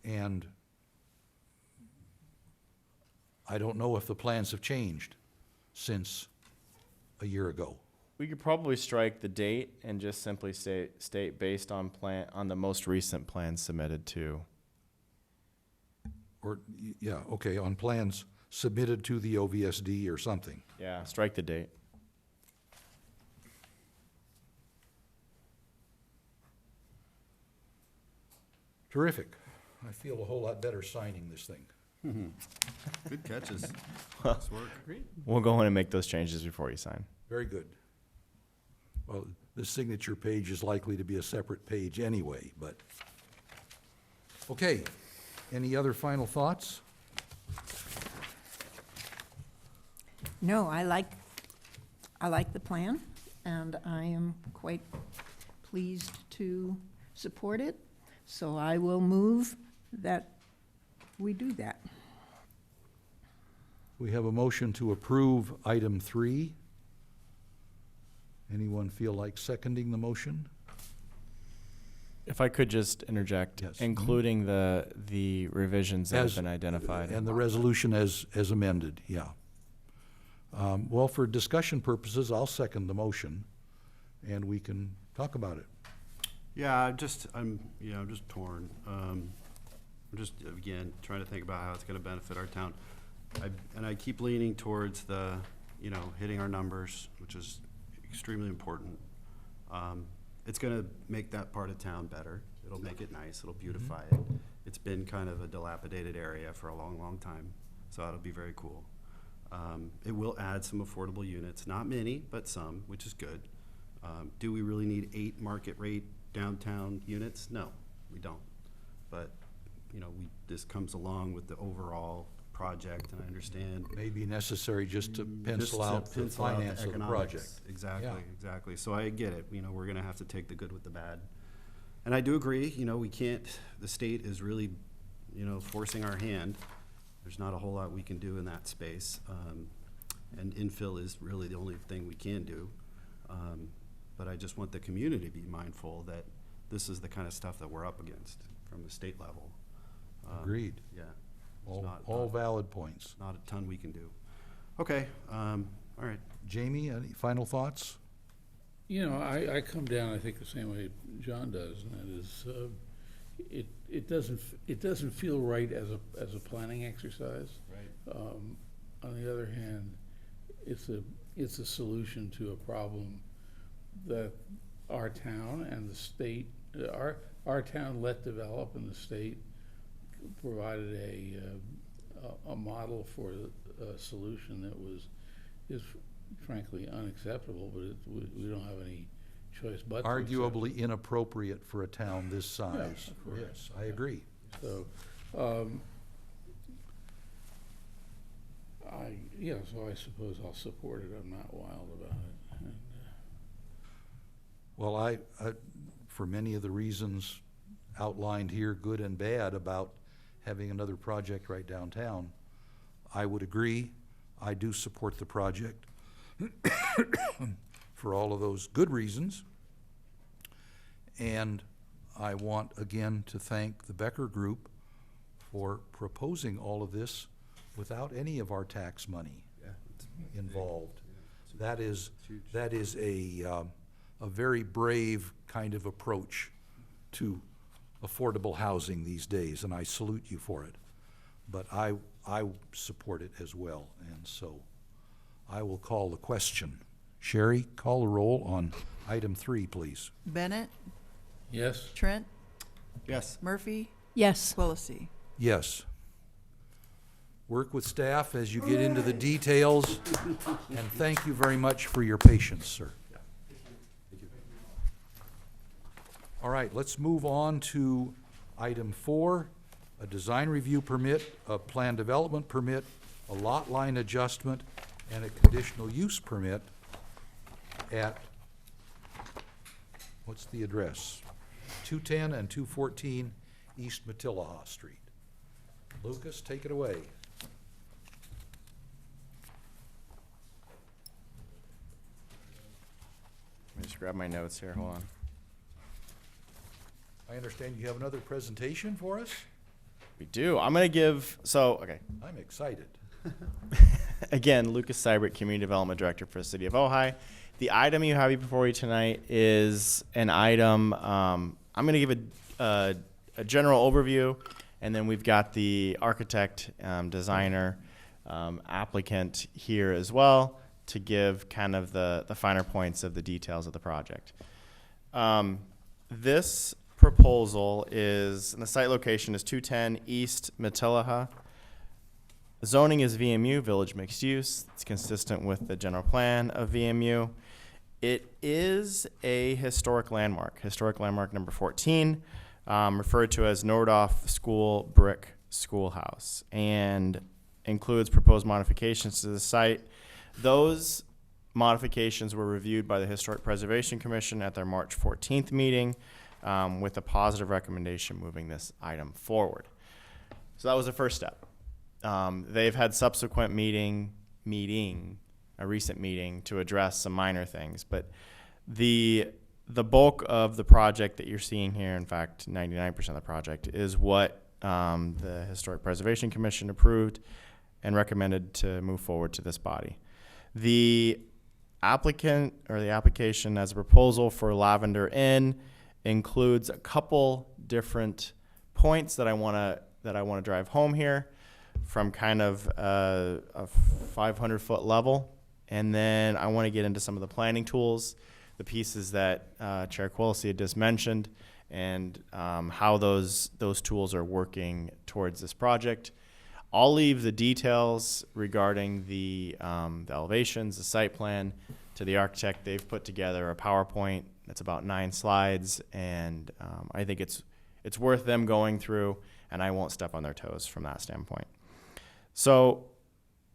And I don't know if the plans have changed since a year ago. We could probably strike the date and just simply state based on the most recent plan submitted to. Or, yeah, okay, on plans submitted to the OVSD or something. Yeah, strike the date. Terrific. I feel a whole lot better signing this thing. Good catches. Nice work. We'll go in and make those changes before you sign. Very good. Well, the signature page is likely to be a separate page anyway, but, okay. Any other final thoughts? No, I like the plan, and I am quite pleased to support it. So I will move that we do that. We have a motion to approve item 3. Anyone feel like seconding the motion? If I could just interject, Yes. including the revisions that have As- been identified. And the resolution as amended, yeah. Well, for discussion purposes, I'll second the motion, and we can talk about it. Yeah, I'm just torn. I'm just, again, trying to think about how it's gonna benefit our town. I keep leaning towards the, hitting our numbers, which is extremely important. It's gonna make that part of town better. It'll make it nice, it'll beautify it. It's been kind of a dilapidated area for a long, long time, so that'll be very cool. It will add some affordable units, not many, but some, which is good. Do we really need 8 market rate downtown units? No, we don't. But, this comes along with the overall project, and I understand. May be necessary just to Just pencil to out the pencil out finance of the economics. project. Exactly, Yeah. exactly. So I get it, we're gonna have to take the good with the bad. And I do agree, we can't, the state is really, forcing our hand. There's not a whole lot we can do in that space. And infill is really the only thing we can do. But I just want the community to be mindful that this is the kind of stuff that we're up against from the state level. Agreed. Yeah. There's All valid points. not a ton we can do. Okay, all right. Jamie, any final thoughts? I come down, I think, the same way John does, and that is, it doesn't feel right as a planning exercise. Right. On the other hand, it's it's a solution to a problem that our town and the state, our town let develop, and the state provided a model for a solution that is frankly unacceptable, but we don't have any choice but to accept it. Arguably inappropriate for a town this size. of course. Yes, I agree. So, so I suppose I'll support it. I'm not wild about it. And, Well, I, for many of the reasons outlined here, good and bad, about having another project right downtown, I would agree. I do support the project for all of those good reasons. And I want again to thank the Becker Group for proposing all of this without any of our tax money involved. That is a very brave kind of approach to affordable housing these days, and I salute you for it. But I support it as well, and so I will call the question. Sherry, call the roll on item 3, please. Bennett, yes, Trent, Yes. Murphy, Yes. Quillisi. Yes. Work with staff as you get into the details, and thank you very much for your patience, sir. All right, let's move on to item 4, a design review permit, a plan development permit, a lot line adjustment, and a conditional use permit at, what's the address? 210 and 214 East Matilaha Street. Lucas, take it away. Let me just grab my notes here, hold on. I understand you have another presentation for us? We do. I'm going to give, okay. I'm excited. Again, Lucas Seibert, Community Development Director for the City of Ojai. The item you have before you tonight is an item, I'm going to give a general overview, and then we've got the architect, designer, applicant here as well to give kind of the finer points of the details of the project. This proposal is, and the site location is 210 East Matilaha. Zoning is VMU, Village Mixed Use. It's consistent with the general plan of VMU. It is a historic landmark number 14, referred to as Nordhoff School Brick Schoolhouse, and includes proposed modifications to the site. Those modifications were reviewed by the Historic Preservation Commission at their March 14th meeting, with a positive recommendation moving this item forward. So that was the first step. They've had subsequent a recent meeting to address some minor things, but the bulk of the project that you're seeing here, in fact, 99% of the project, is what the Historic Preservation Commission approved and recommended to move forward to this body. The applicant, or the application as a proposal for Lavender Inn, includes a couple different points that I want to drive home here, from kind of a 500-foot level, and then I want to get into some of the planning tools, the pieces that Chair Quillisi had just mentioned, and how those tools are working towards this project. I'll leave the details regarding the elevations, the site plan, to the architect. They've put together a PowerPoint that's about 9 slides, and I think it's worth them going through, and I won't step on their toes from that standpoint. So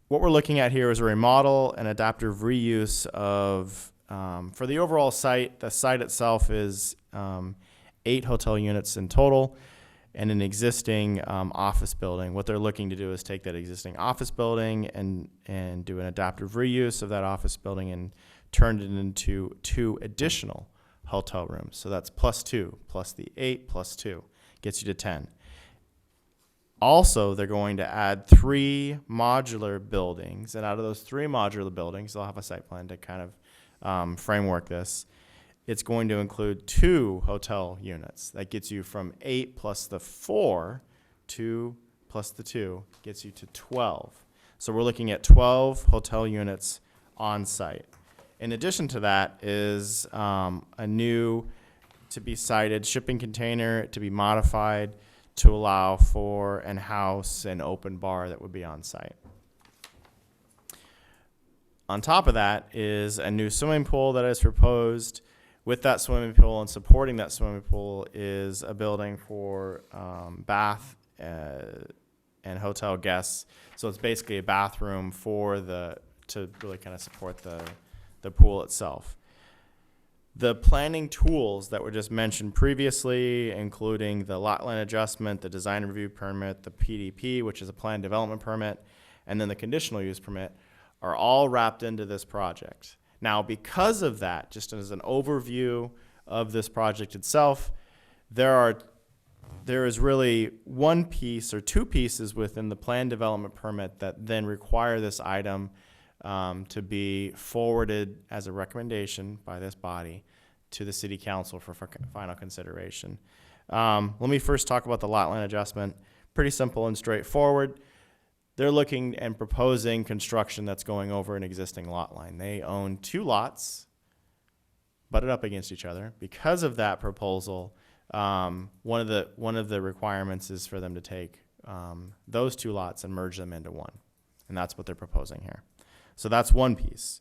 what we're looking at here is a remodel and adaptive reuse of, for the overall site, the site itself is 8 hotel units in total and an existing office building. What they're looking to do is take that existing office building and do an adaptive reuse of that office building and turn it into 2 additional hotel rooms. So that's +2, plus the 8, +2, gets you to 10. Also, they're going to add 3 modular buildings, and out of those 3 modular buildings, they'll have a site plan to kind of framework this. It's going to include 2 hotel units. That gets you from 8 plus the 4, 2 plus the 2, gets you to 12. So we're looking at 12 hotel units on site. In addition to that is a new to be cited shipping container to be modified to allow for an house and open bar that would be on site. On top of that is a new swimming pool that is proposed. With that swimming pool and supporting that swimming pool is a building for bath and hotel guests. So it's basically a bathroom for to really kind of support the pool itself. The planning tools that were just mentioned previously, including the lot line adjustment, the design review permit, the PDP, which is a plan development permit, and then the conditional use permit, are all wrapped into this project. Now, because of that, just as an overview of this project itself, there is really one piece or two pieces within the plan development permit that then require this item to be forwarded as a recommendation by this body to the city council for final consideration. Let me first talk about the lot line adjustment. Pretty simple and straightforward. They're looking and proposing construction that's going over an existing lot line. They own two lots, butted up against each other. Because of that proposal, one of the requirements is for them to take those two lots and merge them into one. And that's what they're proposing here. So that's one piece.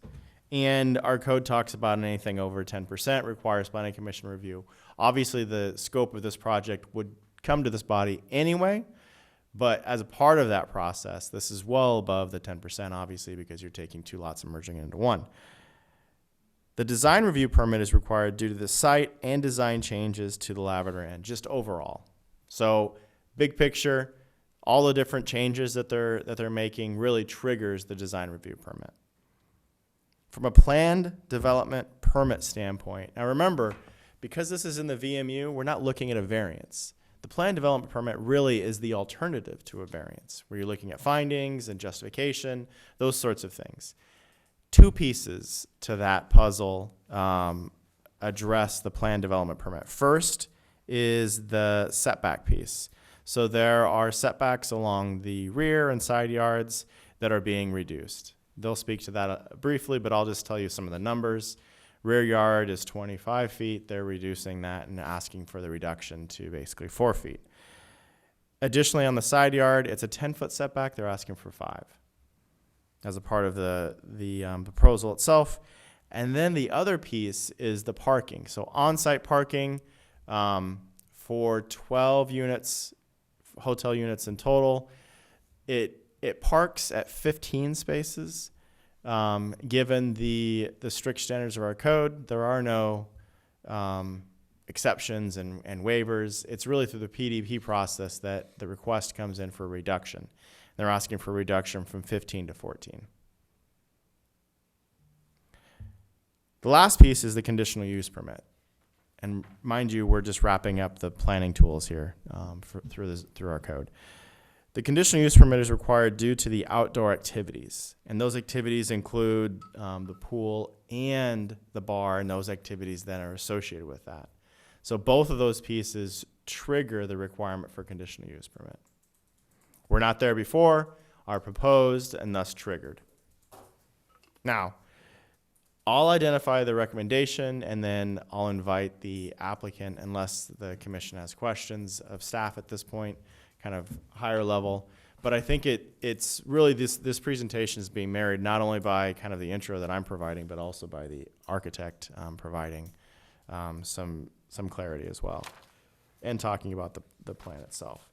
And our code talks about anything over 10% requires planning commission review. Obviously, the scope of this project would come to this body anyway, but as a part of that process, this is well above the 10%, obviously, because you're taking two lots and merging it into one. The design review permit is required due to the site and design changes to the Lavender Inn, just overall. So big picture, all the different changes that they're making really triggers the design review permit. From a planned development permit standpoint, now remember, because this is in the VMU, we're not looking at a variance. The planned development permit really is the alternative to a variance, where you're looking at findings and justification, those sorts of things. Two pieces to that puzzle address the planned development permit. First is the setback piece. So there are setbacks along the rear and side yards that are being reduced. They'll speak to that briefly, but I'll just tell you some of the numbers. Rear yard is 25 feet. They're reducing that and asking for the reduction to basically 4 feet. Additionally, on the side yard, it's a 10-foot setback. They're asking for 5 as a part of the proposal itself. And then the other piece is the parking. So on-site parking for 12 units, hotel units in total, it parks at 15 spaces. Given the strict standards of our code, there are no exceptions and waivers. It's really through the PDP process that the request comes in for a reduction. They're asking for a reduction from 15 to 14. The last piece is the conditional use permit. And mind you, we're just wrapping up the planning tools here through our code. The conditional use permit is required due to the outdoor activities. And those activities include the pool and the bar and those activities that are associated with that. So both of those pieces trigger the requirement for conditional use permit. We're not there before, are proposed, and thus triggered. Now, I'll identify the recommendation, and then I'll invite the applicant, unless the commission has questions of staff at this point, kind of higher level. But I think it's really this presentation is being married not only by kind of the intro that I'm providing, but also by the architect providing some clarity as well, and talking about the plan itself.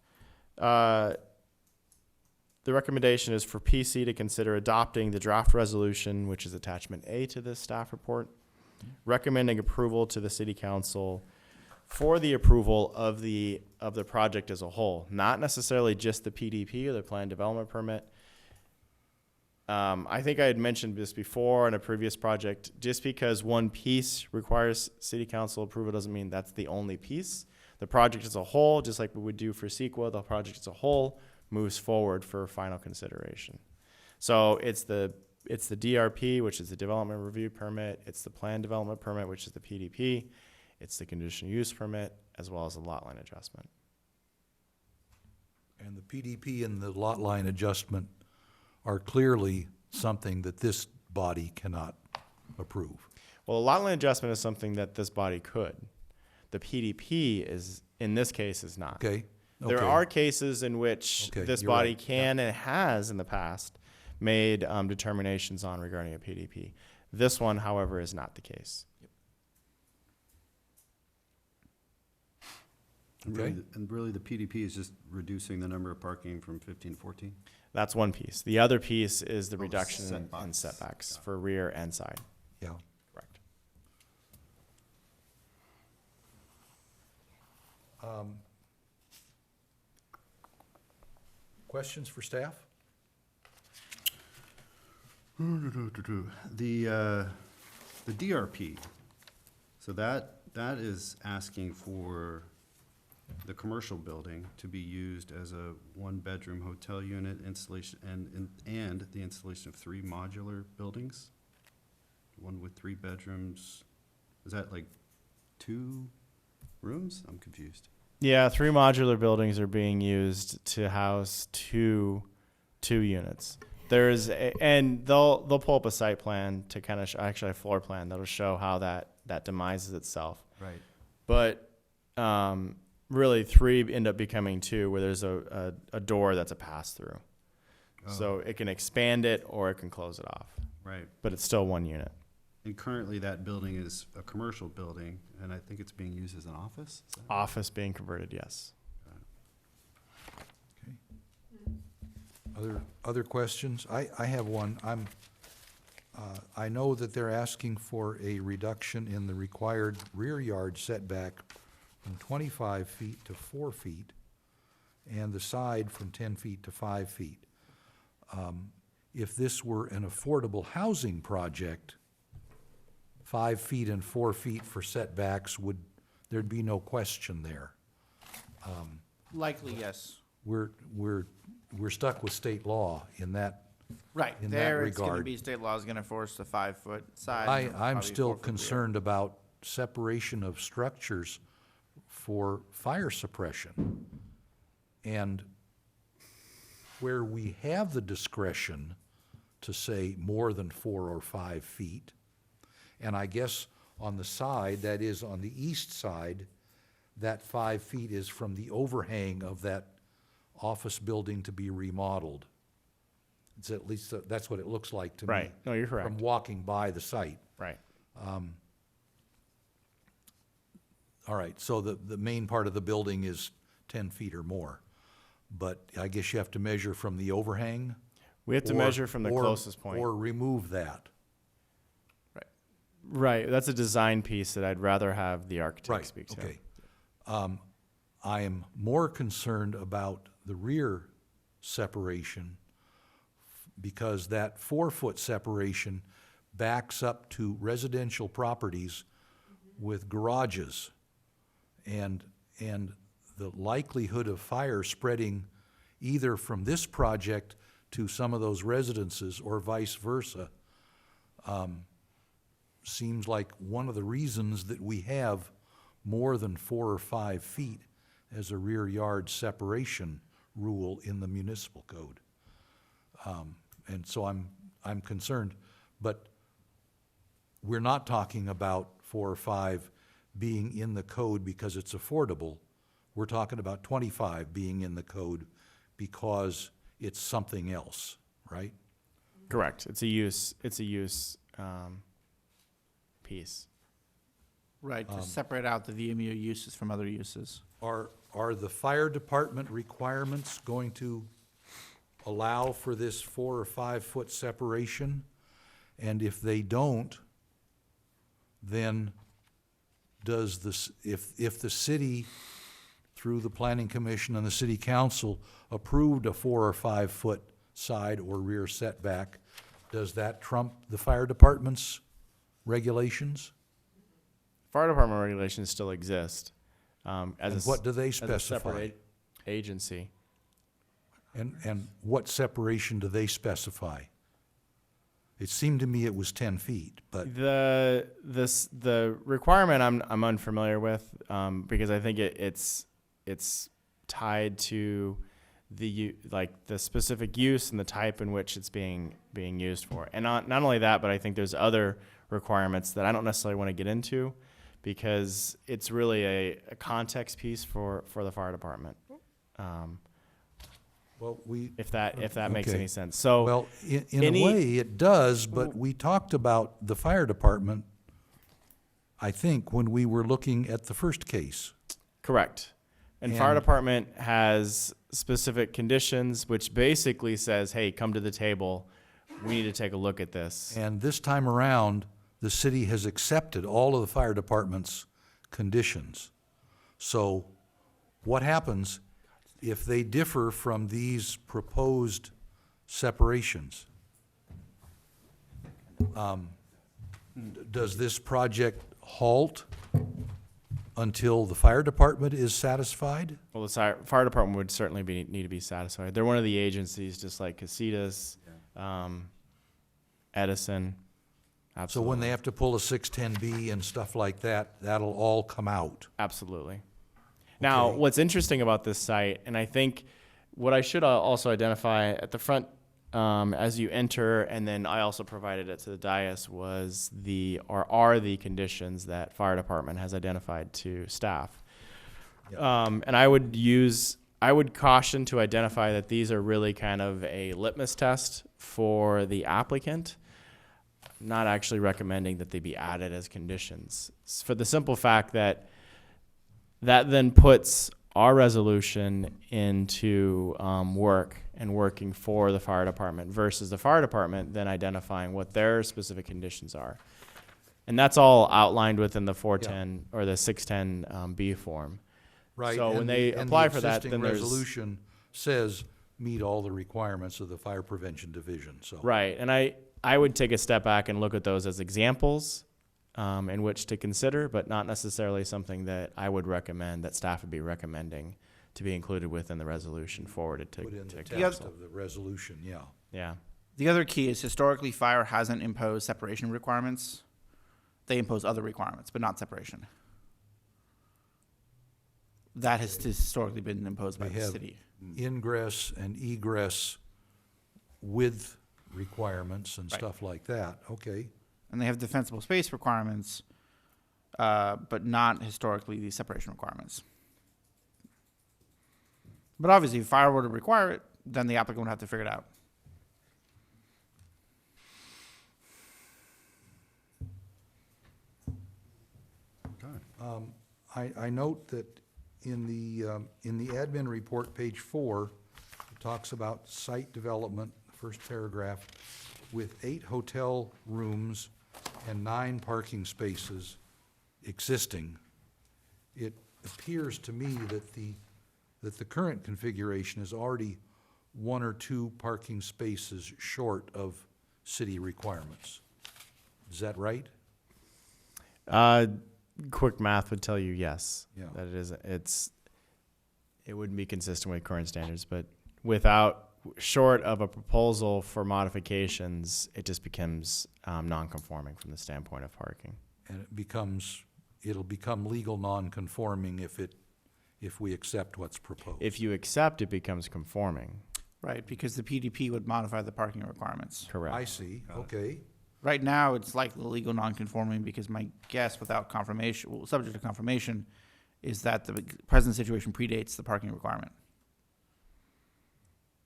The recommendation is for PC to consider adopting the draft resolution, which is attachment A to this staff report, recommending approval to the city council for the approval of the project as a whole, not necessarily just the PDP or the plan development permit. I think I had mentioned this before in a previous project. Just because one piece requires city council approval doesn't mean that's the only piece. The project as a whole, just like we would do for CEQA, the project as a whole moves forward for final consideration. So it's the DRP, which is the development review permit. It's the plan development permit, which is the PDP. It's the conditional use permit, as well as the lot line adjustment. And the PDP and the lot line adjustment are clearly something that this body cannot approve. Well, a lot line adjustment is something that this body could. The PDP is, in this case, is not. Okay? There Okay. are cases in which Okay, this you're body right. can and has in the past made determinations on regarding a PDP. This one, however, is not the case. Okay. And really, the PDP is just reducing the number of parking from 15 to 14? That's one piece. The other piece is the Oh, reduction in setbacks. setbacks for rear and side. Yeah. Correct. Questions for staff? The DRP, so that is asking for the commercial building to be used as a one-bedroom hotel unit installation and the installation of 3 modular buildings? One with 3 bedrooms. Is that like 2 rooms? I'm confused. Yeah, 3 modular buildings are being used to house two units. And they'll pull up a site plan to kind of actually a floor plan that'll show how that demises itself. Right. But really, 3 end up becoming 2, where there's a door that's a pass through. So it can expand it or it can close it off. Right. But it's still 1 unit. And currently, that building is a commercial building, and I think it's being used as an office? Is that right? Office being converted, yes. Other questions? I have one. I know that they're asking for a reduction in the required rear yard setback from 25 feet to 4 feet, and the side from 10 feet to 5 feet. If this were an affordable housing project, 5 feet and 4 feet for setbacks there'd be no question there. Likely, yes. We're stuck with state law in that. Right, In that there, it's gonna regard. be, state law is gonna force the 5-foot side. and I'm probably still 4-foot rear. concerned about separation of structures for fire suppression. And where we have the discretion to say more than 4 or 5 feet, and I guess on the side, that is on the east side, that 5 feet is from the overhang of that office building to be remodeled. It's at least, that's what it looks like to me. Right. No, you're correct. From walking by the site. Right. All right, so the main part of the building is 10 feet or more. But I guess you have to measure from the overhang? We have to or- measure from the or- closest point. Or remove that. Right. That's a design piece that I'd rather have the architect Right, speak to. okay. I am more concerned about the rear separation because that 4-foot separation backs up to residential properties with garages. And the likelihood of fire spreading either from this project to some of those residences or vice versa seems like one of the reasons that we have more than 4 or 5 feet as a rear yard separation rule in the municipal code. And so I'm concerned, but we're not talking about 4 or 5 being in the code because it's affordable. We're talking about 25 being in the code because it's something else, right? Correct. It's a use piece. Right, to separate out the VMU uses from other uses. Are the fire department requirements going to allow for this 4 or 5 foot separation? And if they don't, then does this, if the city, through the planning commission and the city council, approved a 4 or 5 foot side or rear setback, does that trump the fire department's regulations? Fire department regulations still exist. And what do they as a specify? separate agency. And what separation do they specify? It seemed to me it was 10 feet, but, The requirement I'm unfamiliar with because I think it's tied to like the specific use and the type in which it's being used for. And not only that, but I think there's other requirements that I don't necessarily want to get into, because it's really a context piece for the fire department. Well, If that makes Okay. any sense. So well, in a any- way, it does, but we talked about the fire department, I think, when we were looking at the first case. correct. And fire And- department has specific conditions, which basically says, hey, come to the table. We need to take a look at this. And this time around, the city has accepted all of the fire department's conditions. So what happens if they differ from these proposed separations? Does this project halt until the fire department is satisfied? Well, the fire department would certainly need to be satisfied. They're one of the agencies, just like Casitas, Edison. So Absolutely. when they have to pull a 610B and stuff like that, that'll all come out? Absolutely. Now, Okay. what's interesting about this site, and I think what I should also identify at the front as you enter, and then I also provided it to the dais, are the conditions that fire department has identified to staff. And I would caution to identify that these are really kind of a litmus test for the applicant, not actually recommending that they be added as conditions. For the simple fact that then puts our resolution into work and working for the fire department versus the fire department then identifying what their specific conditions are. And that's all outlined within the 410 or the 610 B form. Right. So when and they the- and apply the for that, existing then there's. resolution says meet all the requirements of the Fire Prevention Division, so. Right, and I would take a step back and look at those as examples in which to consider, but not necessarily something that I would recommend, that staff would be recommending to be included within the resolution forwarded to. Put in the to text council. of the resolution, yeah. Yeah, The other key is historically fire hasn't imposed separation requirements. They impose other requirements, but not separation. That has historically been imposed by They the have city. ingress and egress with requirements and Right. stuff like that, okay. And they have defensible space requirements, but not historically the separation requirements. But obviously, if fire were to require it, then the applicant would have to figure it out. I note that in the admin report, page 4, it talks about site development, first paragraph, with 8 hotel rooms and 9 parking spaces existing. It appears to me that the current configuration is already 1 or 2 parking spaces short of city requirements. Is that right? quick math would tell you yes. Yeah. That it wouldn't be consistent with current standards, but short of a proposal for modifications, it just becomes non-conforming from the standpoint of parking. And it'll become legal non-conforming if we accept what's proposed. If you accept, it becomes conforming. Right, because the PDP would modify the parking requirements. Correct. I see, okay. Right now, it's like legal non-conforming because my guess without confirmation, well, subject to confirmation, is that the present situation predates the parking requirement.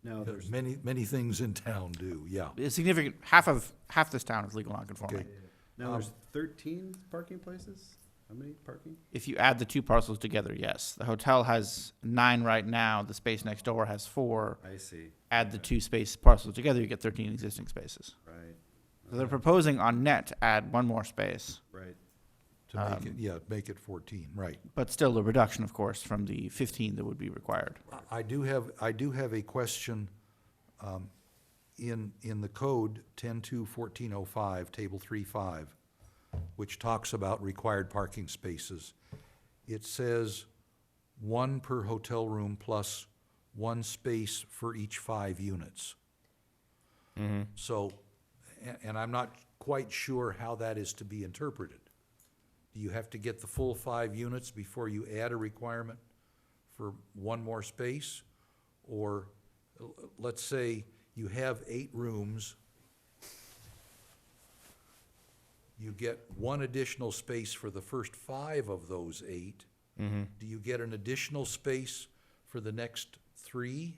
Now, there's, Many things in town do, yeah. A significant, half this town is legal non-conforming. Okay. now there's 13 parking places? How many parking? If you add the two parcels together, yes. The hotel has 9 right now, the space next door has 4. I see, Add the two space parcels together, you get 13 existing spaces. right, So they're proposing on net to add 1 more space, right. To make it 14, right. but still a reduction, of course, from the 15 that would be required. I do have a question, in the code 10-2-1405, table 3.5, which talks about required parking spaces. It says 1 per hotel room plus 1 space for each 5 units. Mm-hmm. So, and I'm not quite sure how that is to be interpreted. Do you have to get the full 5 units before you add a requirement for 1 more space? Or let's say you have 8 rooms. You get one additional space for the first 5 of those 8. Do you get an additional space for the next 3?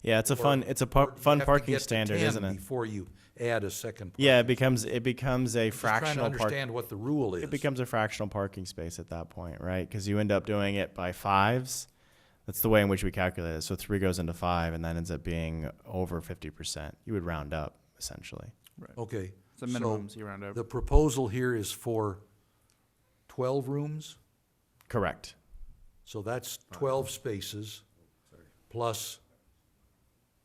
Yeah, it's a Or- fun, it's a or do you fun have to parking get to standard, 10 isn't it? Before you add a second parking? Yeah, it becomes a Just trying to fractional park. understand what the rule is. It becomes a fractional parking space at that point, right? Because you end up doing it by 5s. That's the way in which we calculate it. So 3 goes into 5, and that ends up being over 50%. You would round up, essentially. Okay. It's a minimum, so you round up. The proposal here is for 12 rooms? Correct. So that's 12 spaces plus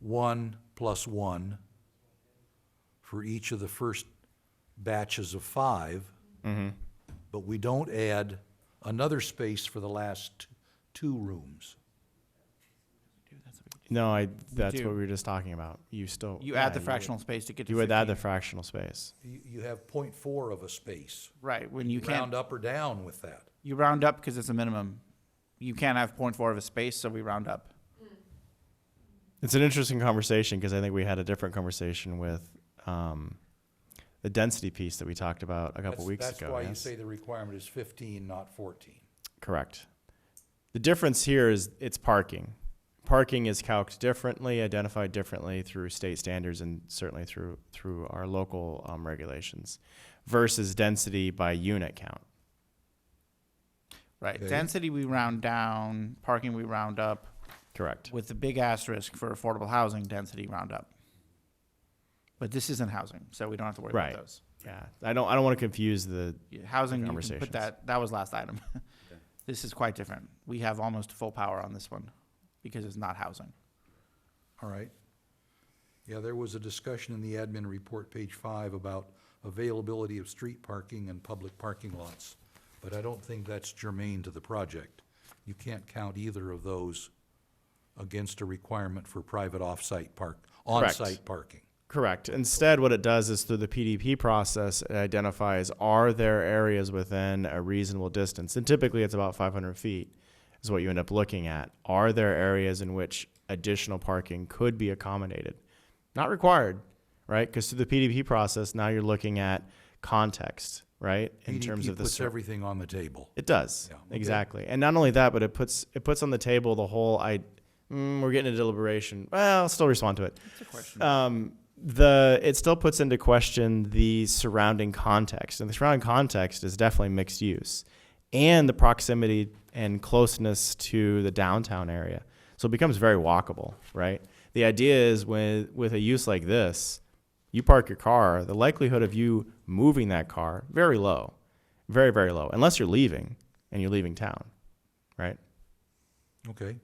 1 plus 1 for each of the first batches of 5. But we don't add another space for the last 2 rooms. No, that's do. what we were just talking about. You still. You yeah, add the would- fractional space to get to You would add the 15. fractional space. You have 0.4 of a space. Right, when you Round can't, up or down with that. you round up because it's a minimum. You can't have 0.4 of a space, so we round up. It's an interesting conversation because I think we had a different conversation with the density piece that we talked about a couple weeks ago. That's why you yes? say the requirement is 15, not 14. Correct. The difference here is it's parking. Parking is calced differently, identified differently through state standards and certainly through our local regulations versus density by unit count. Right, Okay. density we round down, parking we round up, Correct. with the big asterisk for affordable housing, density round up. But this isn't housing, so we don't have to worry Right. about those. Yeah. I don't want to confuse the Yeah, housing, you can Conversations. put that was last item. This is quite different. We have almost full power on this one because it's not housing. All right. Yeah, there was a discussion in the admin report, page 5, about availability of street parking and public parking lots. But I don't think that's germane to the project. You can't count either of those against a requirement for private off-site on-site parking. Correct. Instead, what it does is through the PDP process, it identifies are there areas within a reasonable distance, and typically it's about 500 feet is what you end up looking at. Are there areas in which additional parking could be accommodated? Not required, right? Because through the PDP process, now you're looking at context, right? In terms PDP of the puts everything on the table. It does. Yeah, okay. Exactly. And not only that, but it puts on the table the whole we're getting a deliberation. Well, I'll still respond to it. That's a question. It still puts into question the surrounding context, and the surrounding context is definitely mixed use, and the proximity and closeness to the downtown area. So it becomes very walkable, right? The idea is with a use like this, you park your car, the likelihood of you moving that car very low, very very low, unless you're leaving and you're leaving town, right? Okay.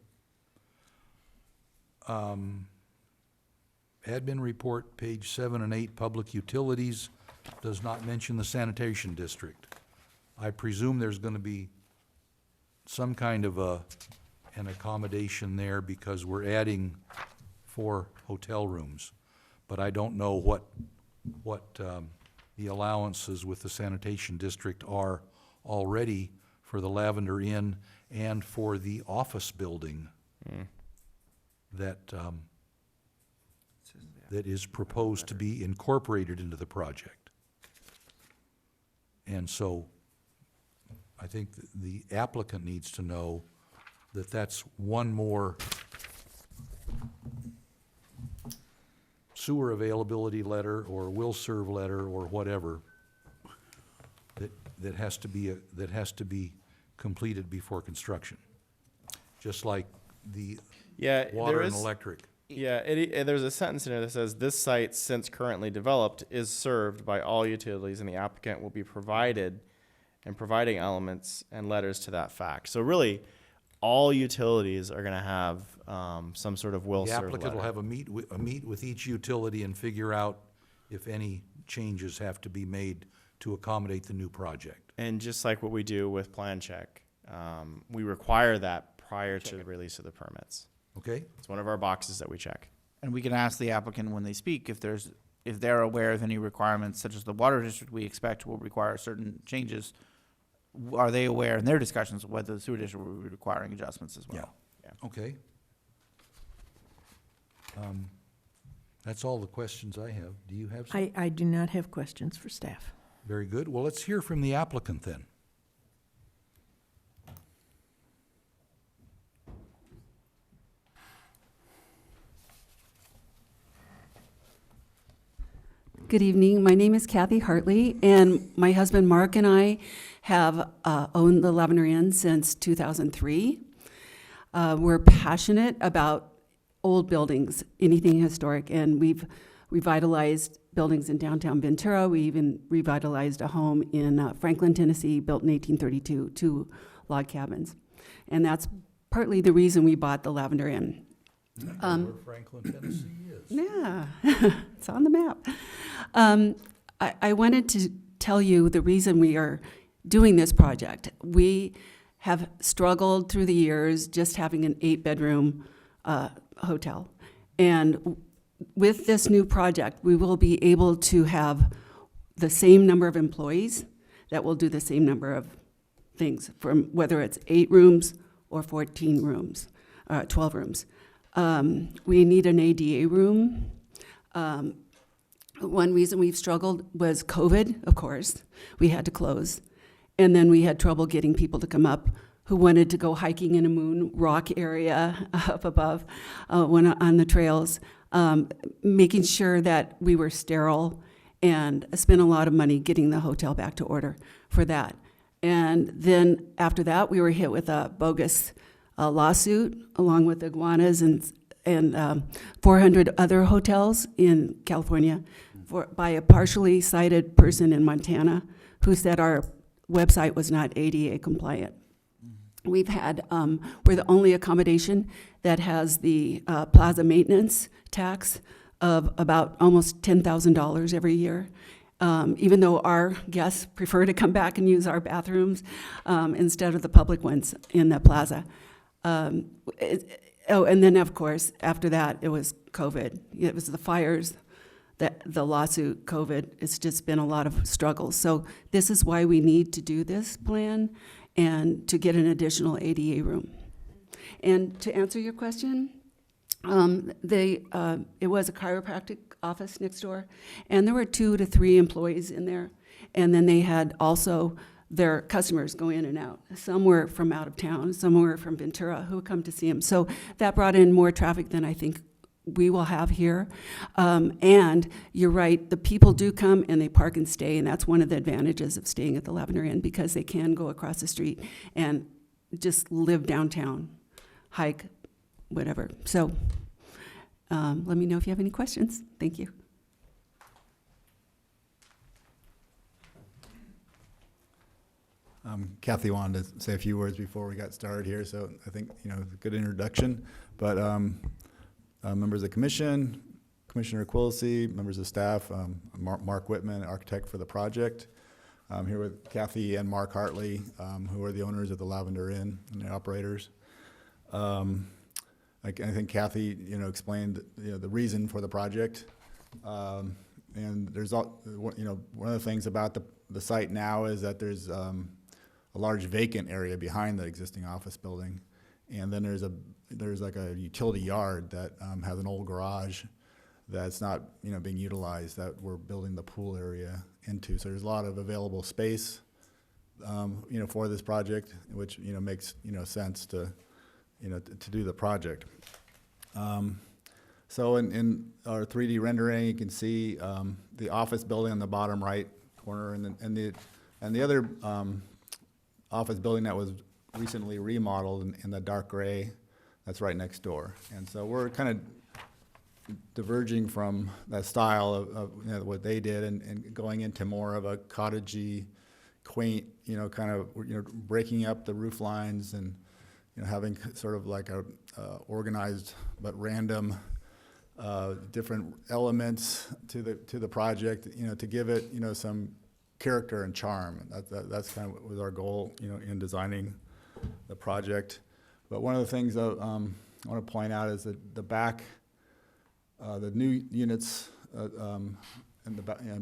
Admin report, page 7 and 8, public utilities, does not mention the sanitation district. I presume there's gonna be some kind of an accommodation there because we're adding 4 hotel rooms. But I don't know what the allowances with the sanitation district are already for the Lavender Inn and for the office building that is proposed to be incorporated into the project. And so I think the applicant needs to know that that's one more sewer availability letter or will serve letter or whatever that has to be completed before construction. Just like the Yeah, water and electric. Yeah, there's a sentence in there that says, this site, since currently developed, is served by all utilities, and the applicant will be providing elements and letters to that fact. So really, all utilities are gonna have some sort of will The serve applicant will letter. have a meet with each utility and figure out if any changes have to be made to accommodate the new project. And just like what we do with plan check, we require that prior to the release of the permits. Okay? It's one of our boxes that we check. And we can ask the applicant when they speak if they're aware of any requirements, such as the water district we expect will require certain changes. Are they aware in their discussions of whether the sewer district will be requiring adjustments as well? Yeah. Okay. That's all the questions I have. Do you have some? I do not have questions for staff. Very good. Well, let's hear from the applicant then. Good evening. My name is Kathy Hartley, and my husband Mark and I have owned the Lavender Inn since 2003. We're passionate about old buildings, anything historic, and we've revitalized buildings in downtown Ventura. We even revitalized a home in Franklin, Tennessee, built in 1832, 2 log cabins. And that's partly the reason we bought the Lavender Inn. Where Franklin, Tennessee is. Yeah, it's on the map. I wanted to tell you the reason we are doing this project. We have struggled through the years just having an 8-bedroom hotel. And with this new project, we will be able to have the same number of employees that will do the same number of things, from whether it's 8 rooms or 14 rooms, 12 rooms. We need an ADA room. One reason we've struggled was COVID, of course. We had to close. And then we had trouble getting people to come up who wanted to go hiking in a moon rock area up above on the trails, making sure that we were sterile, and spent a lot of money getting the hotel back to order for that. And then after that, we were hit with a bogus lawsuit, along with iguanas and 400 other hotels in California, by a partially sighted person in Montana who said our website was not ADA compliant. We've had, we're the only accommodation that has the plaza maintenance tax of about almost $10,000 every year. Even though our guests prefer to come back and use our bathrooms instead of the public ones in the plaza. And then of course, after that, it was COVID. It was the fires, the lawsuit, COVID. It's just been a lot of struggles. So this is why we need to do this plan and to get an additional ADA room. And to answer your question, it was a chiropractic office next door, and there were 2 to 3 employees in there. And then they had also their customers go in and out. Some were from out of town, some were from Ventura who would come to see them. So that brought in more traffic than I think we will have here. And you're right, the people do come and they park and stay, and that's one of the advantages of staying at the Lavender Inn, because they can go across the street and just live downtown, hike, whatever. So let me know if you have any questions. Thank you. Kathy wanted to say a few words before we got started here, so I think, a good introduction. But members of the commission, Commissioner Quillisi, members of staff, Mark Whitman, architect for the project. I'm here with Kathy and Mark Hartley, who are the owners of the Lavender Inn and the operators. I think Kathy, explained, the reason for the project. And there's, one of the things about the site now is that there's a large vacant area behind the existing office building. And then there's like a utility yard that has an old garage that's not, being utilized, that we're building the pool area into. So there's a lot of available space, for this project, which, makes, sense to do the project. So in our 3D rendering, you can see the office building on the bottom right corner, and the other office building that was recently remodeled in the dark gray, that's right next door. And so we're kind of diverging from that style of what they did and going into more of a cottagey, quaint, kind of breaking up the roof lines and having sort of like a organized but random different elements to the project, to give it some character and charm. That's kind of what was our goal, in designing the project. But one of the things I want to point out is that the back, the new units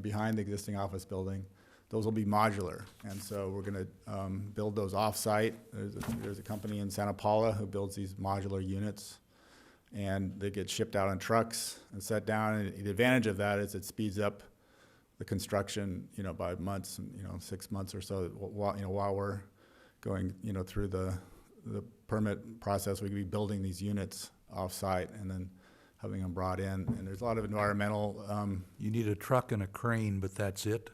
behind the existing office building, those will be modular, and so we're going to build those off-site. There's a company in Santa Paula who builds these modular units, and they get shipped out on trucks and set down. And the advantage of that is it speeds up the construction, by months, 6 months or so, while we're going, through the permit process. We could be building these units off-site and then having them brought in. And there's a lot of environmental, You need a truck and a crane, but that's it?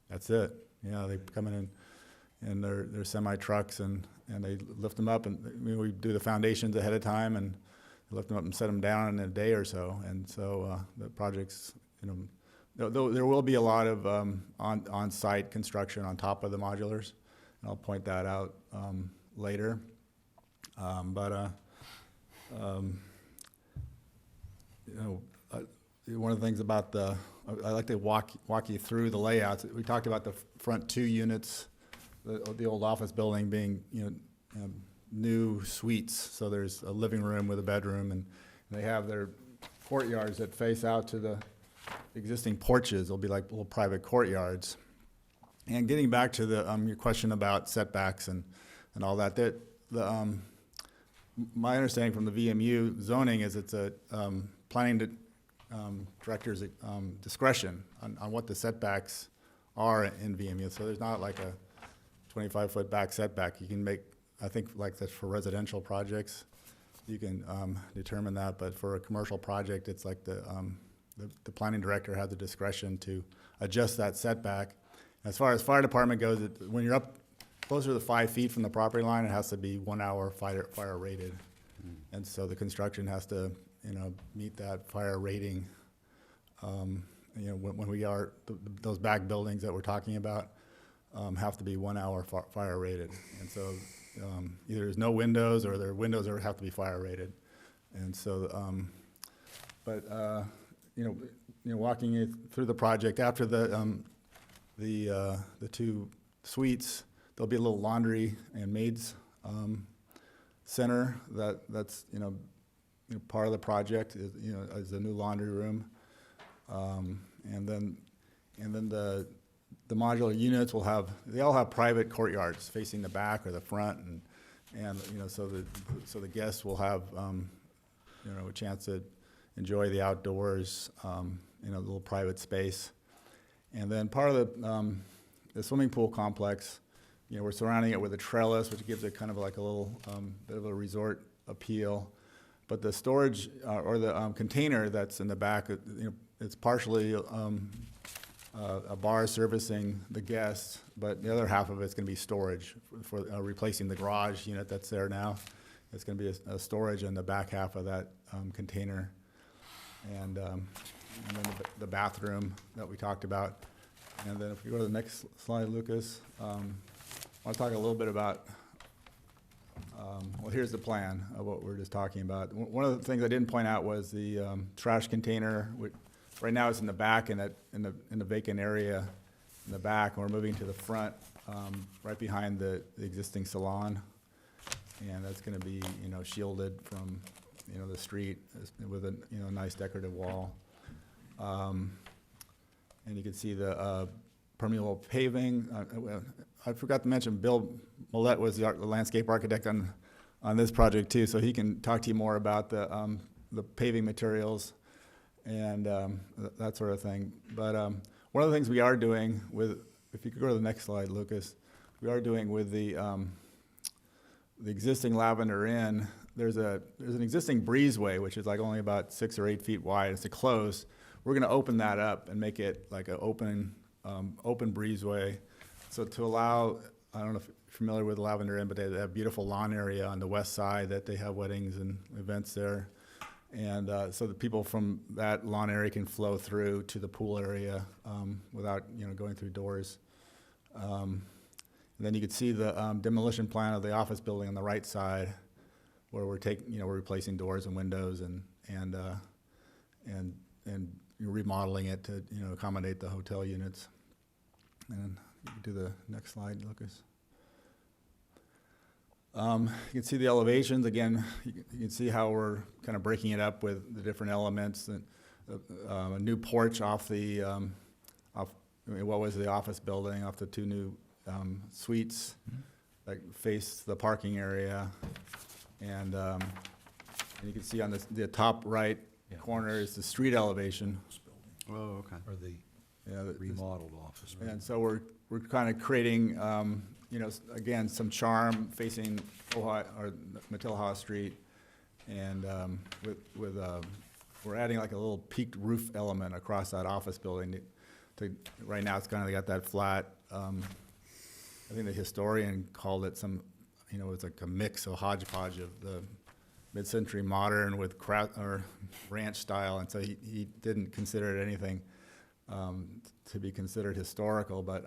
that's it. Yeah, they come in their semi-trucks and they lift them up, and we do the foundations ahead of time and lift them up and set them down in a day or so. And so the project's, there will be a lot of on-site construction on top of the modulars. And I'll point that out later. One of the things about I like to walk you through the layouts. We talked about the front 2 units, the old office building being, new suites. So there's a living room with a bedroom, and they have their courtyards that face out to the existing porches. They'll be like little private courtyards. And getting back to your question about setbacks and all that, my understanding from the VMU zoning is it's a planning director's discretion on what the setbacks are in VMU. So there's not like a 25-foot back setback. You can make, I think, like this for residential projects, you can determine that. But for a commercial project, it's like the planning director has the discretion to adjust that setback. As far as fire department goes, when you're up closer to 5 feet from the property line, it has to be 1 hour fire rated. And so the construction has to, meet that fire rating. When we are, those back buildings that we're talking about have to be 1 hour fire rated. And so either there's no windows or there are windows that have to be fire rated. And so, walking you through the project, after the 2 suites, there'll be a little laundry and maids center that's part of the project is a new laundry room, and then the modular units they all have private courtyards facing the back or the front, and so the guests will have a chance to enjoy the outdoors in a little private space. And then part of the swimming pool complex, we're surrounding it with a trellis, which gives it kind of like a little bit of a resort appeal. But the storage or the container that's in the back, it's partially a bar servicing the guests, but the other half of it's going to be storage for replacing the garage unit that's there now. It's going to be a storage in the back half of that container. And then the bathroom that we talked about. And then if you go to the next slide, Lucas, I want to talk a little bit about, well, here's the plan of what we're just talking about. One of the things I didn't point out was the trash container. Right now it's in the back, in the vacant area in the back, and we're moving to the front, right behind the existing salon. And that's going to be, shielded from, the street with a, nice decorative wall. And you can see the permeable paving. I forgot to mention Bill Millette was the landscape architect on this project too, so he can talk to you more about the paving materials and that sort of thing. But one of the things we are doing if you could go to the next slide, Lucas, we are doing with the existing Lavender Inn. There's an existing breezeway, which is like only about 6 or 8 feet wide. It's closed. We're going to open that up and make it like an open breezeway. So to allow, I don't know if you're familiar with Lavender Inn, but they have a beautiful lawn area on the west side that they have weddings and events there. And so the people from that lawn area can flow through to the pool area without going through doors. And then you can see the demolition plan of the office building on the right side, where we're replacing doors and windows and remodeling it to accommodate the hotel units. And you can do the next slide, Lucas. You can see the elevations again. You can see how we're kind of breaking it up with the different elements. And a new porch off the what was the office building, off the 2 new suites that face the parking area, and And you can see on the top right corner is the street elevation. Oh, okay. Or the Yeah, remodeled office building. and so we're kind of creating, you know, again, some charm facing Ojai, or Matilah Street. And we're adding like a little peaked roof element across that office building. Right now, it's kind of got that flat, I think the historian called it some, you know, it's like a mix, a hodgepodge of the mid-century modern with or ranch style. And so he didn't consider it anything to be considered historical, but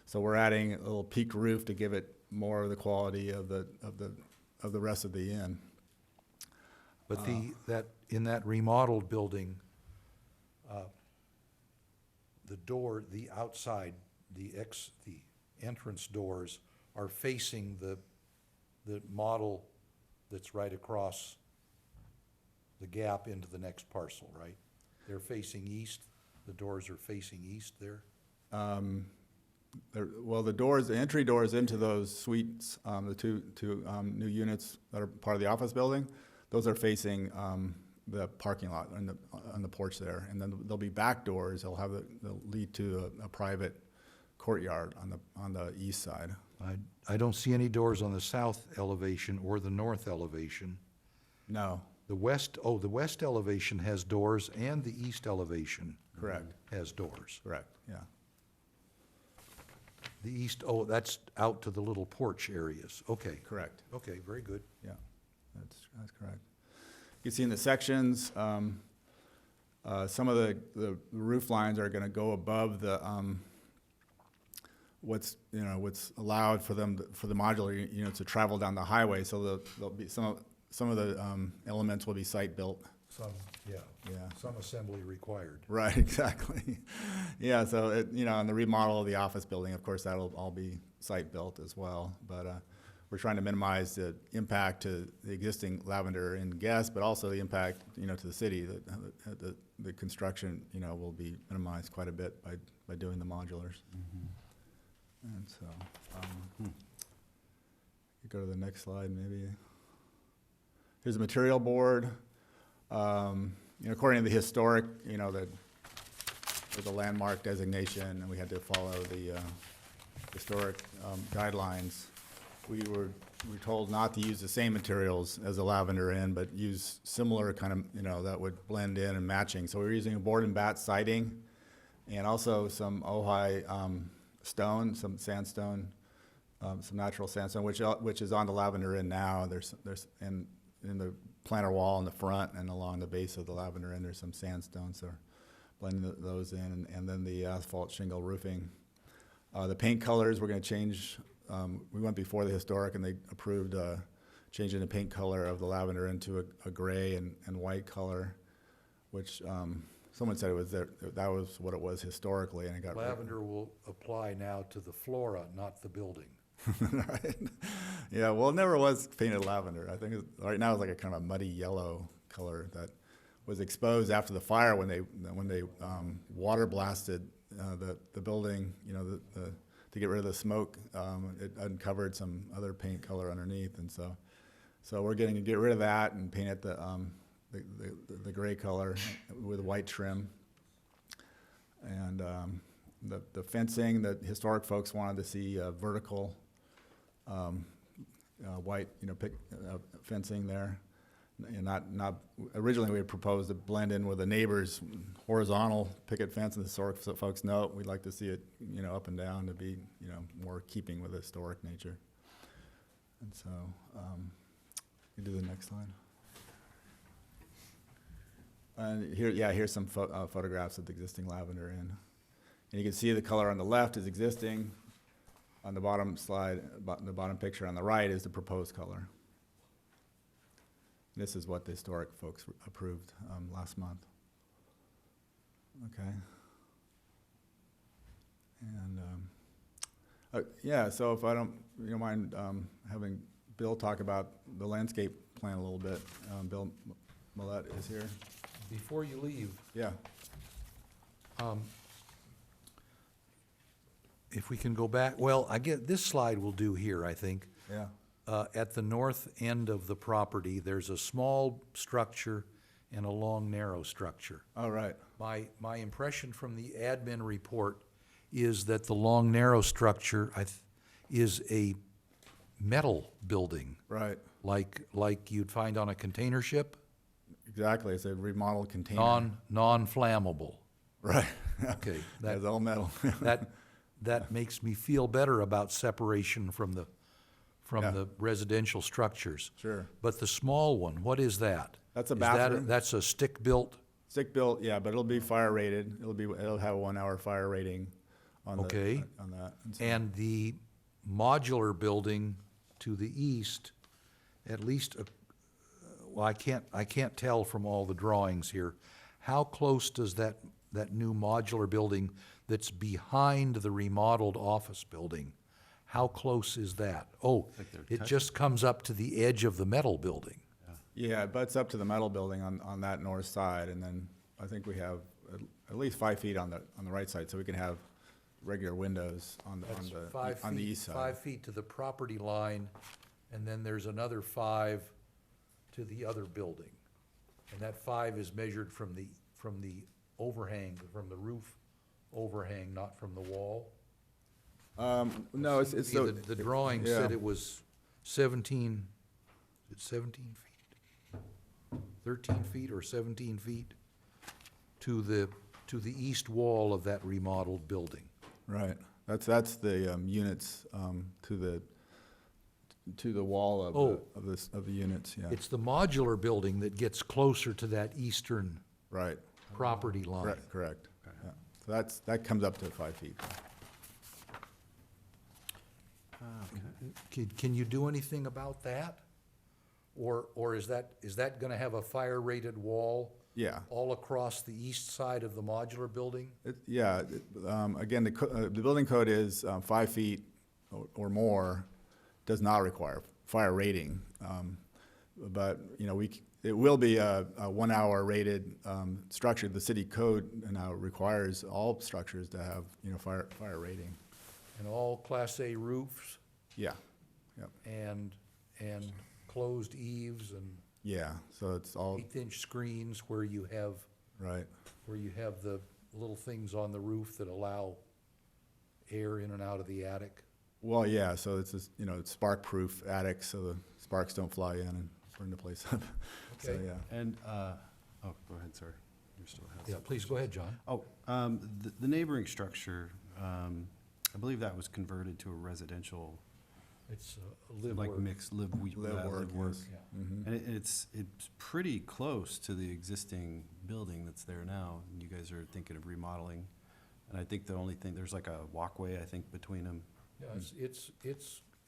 so we're adding a little peaked roof to give it more of the quality of the rest of the inn. But in that remodeled building, the door, the outside, the entrance doors are facing the model that's right across the gap into the next parcel, right? They're facing east, the doors are facing east there? Well, the entry doors into those suites, the two new units that are part of the office building, those are facing the parking lot on the porch there. And then there'll be back doors, they'll lead to a private courtyard on the east side. I don't see any doors on the south elevation or the north elevation. No, The west elevation has doors, and the east elevation correct, has doors. correct, yeah. The east, that's out to the little porch areas. Okay, Correct, okay, very good. yeah, that's correct. You see in the sections, some of the roof lines are gonna go above the, what's allowed for them, for the modular units to travel down the highway, so there'll be some of the elements will be site-built. Some, yeah, some assembly required. Right, exactly. Yeah, so in the remodel of the office building, of course, that'll all be site-built as well. But we're trying to minimize the impact to the existing Lavender Inn guests, but also the impact, to the city. The construction, will be minimized quite a bit by doing the modulars. And so, you go to the next slide, maybe. Here's the material board. According to the historic, the landmark designation, and we had to follow the historic guidelines. We were told not to use the same materials as the Lavender Inn, but use similar kind of, that would blend in and matching. So we were using a board and bat siding, and also some Ojai stone, some sandstone, some natural sandstone, which is on the Lavender Inn now. There's in the planter wall in the front and along the base of the Lavender Inn, there's some sandstone, so blending those in, and then the asphalt shingle roofing. The paint colors, we're going to change. We went before the historic, and they approved changing the paint color of the Lavender into a gray and white color, which someone said that was what it was historically, and it got Lavender will apply now to the flora, not the building. Right. Yeah, well, it never was painted lavender. I think right now it's like a kind of a muddy yellow color that was exposed after the fire when they water blasted the building, to get rid of the smoke. It uncovered some other paint color underneath, and so we're getting to get rid of that and paint it the gray color with white trim. And the fencing, the historic folks wanted to see vertical white, fencing there. And not originally we had proposed to blend in with the neighbor's horizontal picket fence, and the historic folks know we'd like to see it, up and down to be, more keeping with the historic nature. And so, you do the next slide. And here's some photographs of the existing Lavender Inn. And you can see the color on the left is existing. On the bottom slide, the bottom picture on the right is the proposed color. This is what the historic folks approved last month. Okay. And so if you don't mind having Bill talk about the landscape plan a little bit. Bill Millette is here. Before you leave, Yeah. If we can go back, well, this slide will do here, I think. Yeah. at the north end of the property, there's a small structure and a long, narrow structure. All right, My impression from the admin report is that the long, narrow structure is a metal building, right, like you'd find on a container ship, exactly, it's a remodeled container. non-flammable. Right, Okay, that's all metal. that makes me feel better about separation from Yeah. the residential structures. Sure. But the small one, what is that? That's a Is that bathroom. That's a stick-built, Stick built, yeah, but it'll be fire rated, it'll have a 1 hour fire rating on Okay. on that. So- and the modular building to the east, at least, well, I can't tell from all the drawings here. How close does that new modular building that's behind the remodeled office building, how close is that? Oh, it just comes up to the edge of the metal building. Yeah, it butts up to the metal building on that north side, and then I think we have at least 5 feet on the right side, so we can have regular windows on That's the east side. 5 feet to the property line, and then there's another 5 to the other building. And that 5 is measured from the overhang, from the roof overhang, not from the wall. No, it's so. The drawing yeah. said it was 17, is it 17 feet? 13 feet or 17 feet to the east wall of that remodeled building. Right, that's the units to the wall of Oh. of the units, yeah. It's the modular building that gets closer to that eastern Right, property line. correct. Yeah. So that comes up to 5 feet. Can you do anything about that? Or is that gonna have a fire-rated wall Yeah. all across the east side of the modular building? Yeah, again, the building code is 5 feet or more, does not require fire rating. But, you know, it will be a 1 hour rated structure. The city code now requires all structures to have, you know, fire rating. And all Class A roofs Yeah, yep, and closed eaves and yeah, so it's all, 1/8-inch screens where you have right, the little things on the roof that allow air in and out of the attic. well, yeah, so it's this, you know, it's spark-proof attic, so the sparks don't fly in and burn the place up. So, Okay. yeah. And, go ahead, sir. You're still ahead. Yeah, please go ahead, John. The neighboring structure, I believe that was converted to a residential, It's live like work. mixed live Live work, yes. Yeah. Mhm. And it's pretty close to the existing building that's there now, and you guys are thinking of remodeling. And I think the only thing, there's like a walkway, I think, between them. Yeah, it's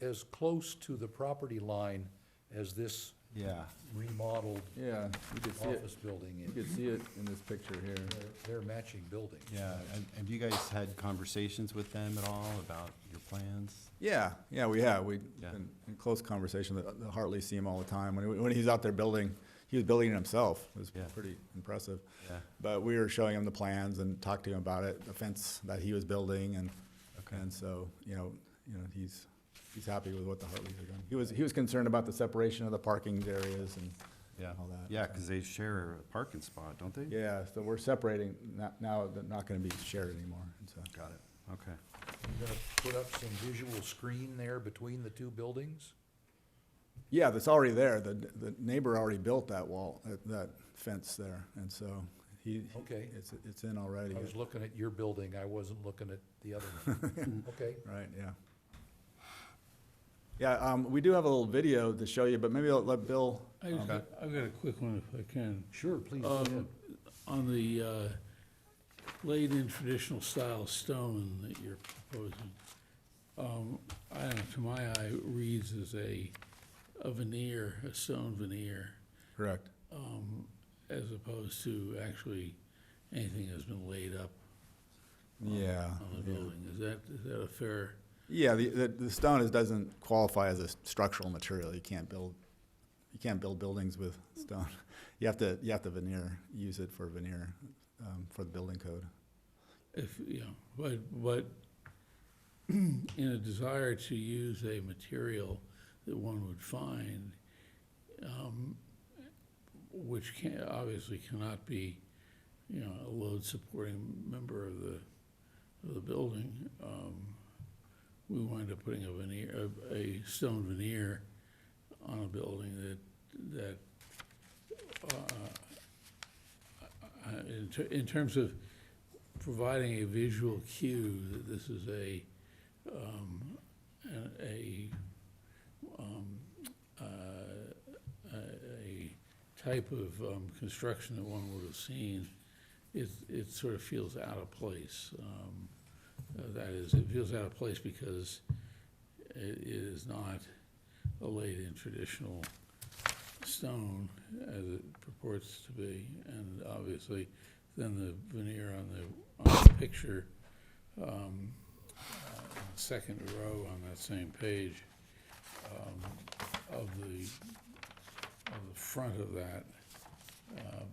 as close to the property line as this Yeah. remodeled Yeah, you could see it, office building you is. could see it in this picture here. They're matching buildings. Yeah, and have you guys had conversations with them at all about your plans? Yeah, we have. We've Yeah. been in close conversation. The Hartley see him all the time. When he's out there building, he was building it himself. It was Yeah. pretty impressive. Yeah. But we were showing him the plans and talked to him about it, the fence that he was building, and so, you know, he's happy with what the Hartleys are doing. He was concerned about the separation of the parking areas and Yeah. all that. Yeah, because they share a parking spot, don't they? Yeah, so we're separating, now they're not gonna be shared anymore, and so. Got it, okay. You're gonna put up some visual screen there between the two buildings? Yeah, that's already there. The neighbor already built that wall, that fence there, and so Okay. it's in already. I was looking at your building, I wasn't looking at the other one. Okay. Right, yeah. Yeah, we do have a little video to show you, but maybe I'll let Bill. I've got a quick one if I can. Sure, please, go ahead. On the laid-in traditional style stone that you're proposing, I don't know, to my eye, it reads as a veneer, a stone veneer, Correct. as opposed to actually anything that's been laid up Yeah. on the building. Is that a fair? Yeah, the stone doesn't qualify as a structural material. You can't build buildings with stone. You have to veneer, use it for veneer, for the building code. If, you know, but in a desire to use a material that one would find, which obviously cannot be, you know, a load-supporting member of the building. We wind up putting a stone veneer on a building that in terms of providing a visual cue that this is a type of construction that one would have seen, it sort of feels out of place. That is, it feels out of place because it is not a laid-in traditional stone as it purports to be, and obviously then the veneer on the picture, second row on that same page, of the front of that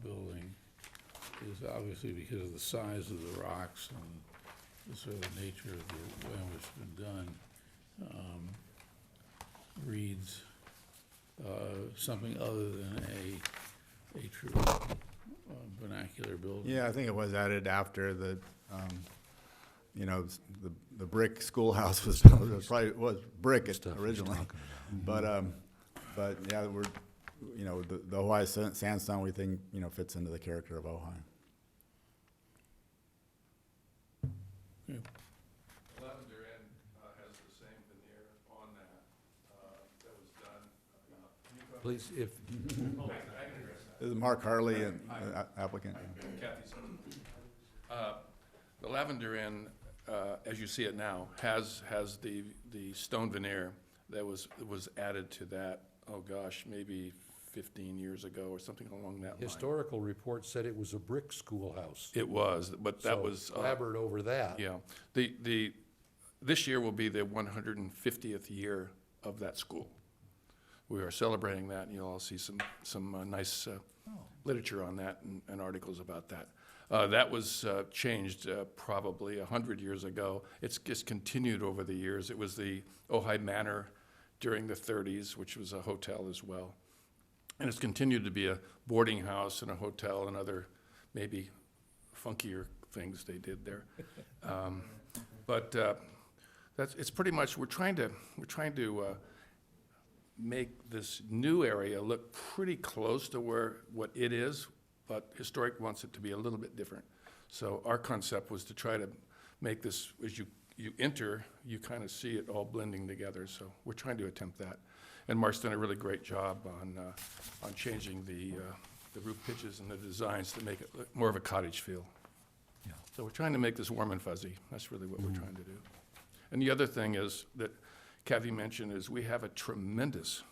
building is obviously because of the size of the rocks and the sort of nature of the way in which it's been done, reads something other than a true vernacular building. Yeah, I think it was added after the, you know, the brick schoolhouse was brick originally. But yeah, you know, the Ojai sandstone, we think, you know, fits into the character of Ojai. Yeah. Lavender Inn has the same veneer on that was done. Please, if. This is Mark Harley, and applicant. The Lavender Inn, as you see it now, has the stone veneer that was added to that, oh gosh, maybe 15 years ago or something along that line. Historical report said it was a brick schoolhouse. It was, but that was. Elaborate over that. Yeah. This year will be the 150th year of that school. We are celebrating that, and you'll all see some nice literature on that and articles about that. That was changed probably 100 years ago. It's just continued over the years. It was the Ojai Manor during the 30s, which was a hotel as well. And it's continued to be a boarding house and a hotel and other maybe funkier things they did there. But it's pretty much, we're trying to make this new area look pretty close to what it is, but Historic wants it to be a little bit different. So our concept was to try to make this, as you enter, you kind of see it all blending together. So we're trying to attempt that. And Mark's done a really great job on changing the roof pitches and the designs to make it look more of a cottage feel. Yeah. So we're trying to make this warm and fuzzy. That's really what we're trying to do. And the other thing is that Kathy mentioned is we have a tremendous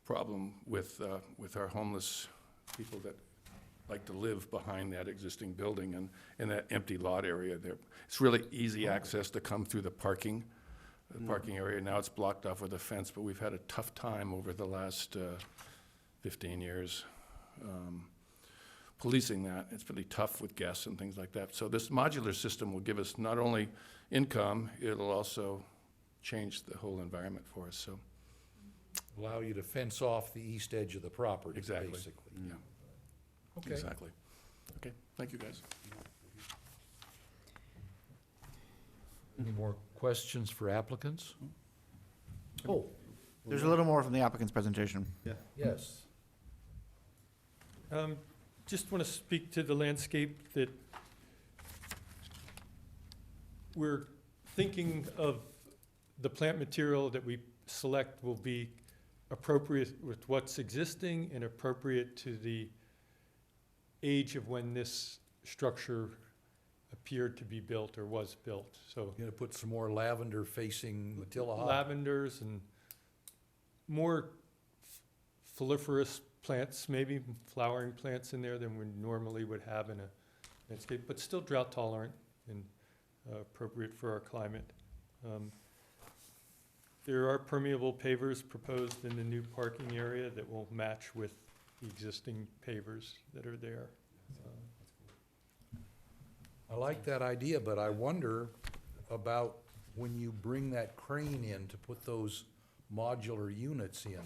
problem with our homeless people that like to live behind that existing building and in that empty lot area there. It's really easy access to come through the parking area. Now it's blocked off with a fence, but we've had a tough time over the last 15 years policing that. It's really tough with guests and things like that. So this modular system will give us not only income, it'll also change the whole environment for us. So Allow you to fence off the east edge of the property, Exactly. basically. Yeah. Okay. Exactly. Okay, thank you, guys. Any more questions for applicants? Oh, There's a little more from the applicant's presentation. yes. Just want to speak to the landscape that we're thinking of the plant material that we select will be appropriate with what's existing and appropriate to the age of when this structure appeared to be built or was built. So Gonna put some more lavender facing Matilla High. lavenders and more foliferous plants, maybe flowering plants in there than we normally would have in a landscape, but still drought tolerant and appropriate for our climate. There are permeable pavers proposed in the new parking area that will match with the existing pavers that are there. I like that idea, but I wonder about when you bring that crane in to put those modular units in,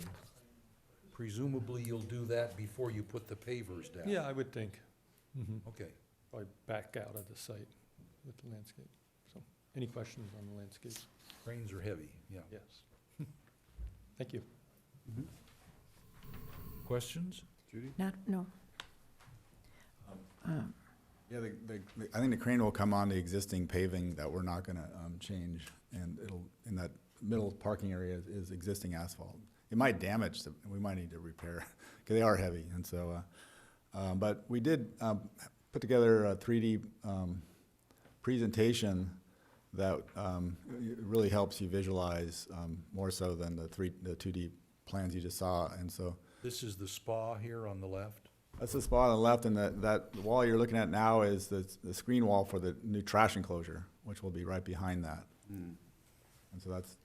presumably you'll do that before you put the pavers down. Yeah, I would think. Okay. Probably back out of the site with the landscape. So, any questions on the landscape? Cranes are heavy, yeah. Yes. Thank you. Questions? Judy? Not, no. Yeah, I think the crane will come on the existing paving that we're not gonna, change, and it'll, in that middle parking area is existing asphalt. It might damage, we might need to repair, because they are heavy, and so, but we did, put together a 3D, presentation that, really helps you visualize, more so than the 2D plans you just saw, and so. This is the spa here on the left? That's the spot on the left, and that wall you're looking at now is the screen wall for the new trash enclosure, which will be right behind that. And so that's,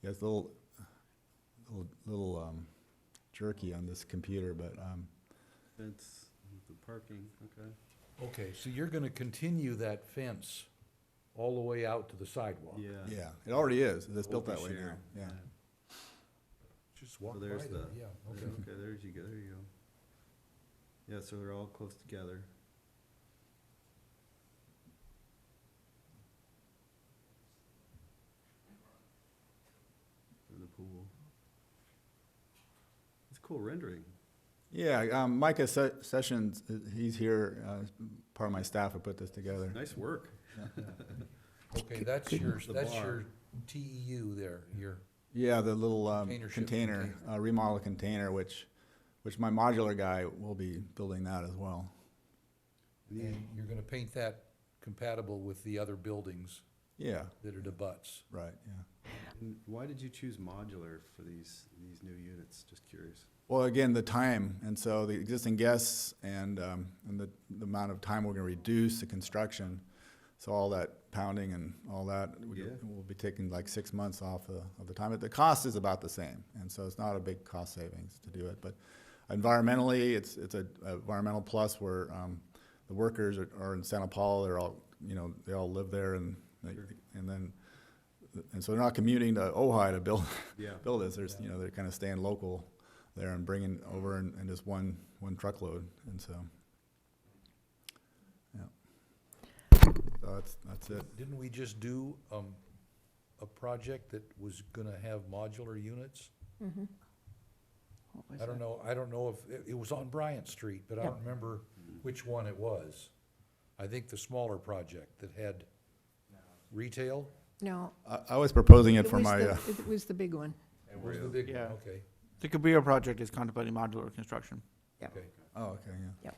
yeah, it's a little jerky on this computer, but, Fence, the parking, okay. Okay, so you're gonna continue that fence all the way out to the sidewalk? yeah, it already is. It's built that way now, Shared, yeah. Just walk So by there's there, the- yeah, okay. Okay, there you go, there you go. Yeah, so they're all close together. And the pool. It's cool rendering. Yeah, Micah Sessions, he's here, part of my staff who put this together. Nice work. Okay, that's your, The that's bar. your TEU there, your, Yeah, the little Container ship container, remodel container, which my modular guy will be building that as well. and you're gonna paint that compatible with the other buildings Yeah, that it abuts. right, yeah. And why did you choose modular for these new units? Just curious. Well, again, the time, and so the existing guests and the amount of time we're gonna reduce the construction. So all that pounding and all that, Yeah. will be taking like 6 months off of the time. But the cost is about the same, and so it's not a big cost savings to do it. But environmentally, it's a environmental plus where the workers are in Santa Paula, they're all, they all live there, and so they're not commuting to Ojai to build Yeah. build this. There's, they're kind of staying local there and bringing over in just one truckload, and so, yeah. So that's it. Didn't we just do, a project that was gonna have modular units? What was I don't that? know if, it was on Bryant Street, but I don't remember which one it was. I think the smaller project that had retail. No. I was proposing it for was my, It was the big one. Where's the big one? Yeah. Okay, The Cabrillo project is contemplating modular construction, okay. oh, okay, yeah.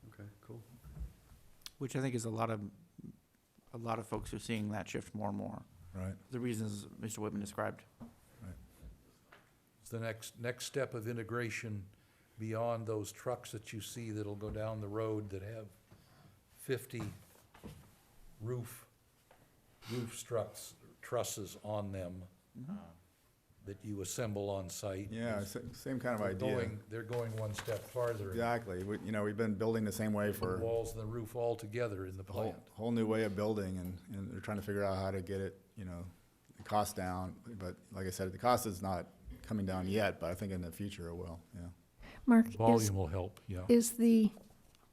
Okay, cool. which I think is a lot of folks are seeing that shift more and more. Right. The reasons Mr. Whitman described. It's the next step of integration beyond those trucks that you see that'll go down the road that have 50 roof trusses on them that you assemble on site. Yeah, same kind of idea. They're going one step farther. Exactly. We've been building the same way The for walls and the roof all together in the a plant. whole new way of building, and they're trying to figure out how to get it, the cost down. But like I said, the cost is not coming down yet, but I think in the future it will, yeah. Mark, Volume will help, yeah. is the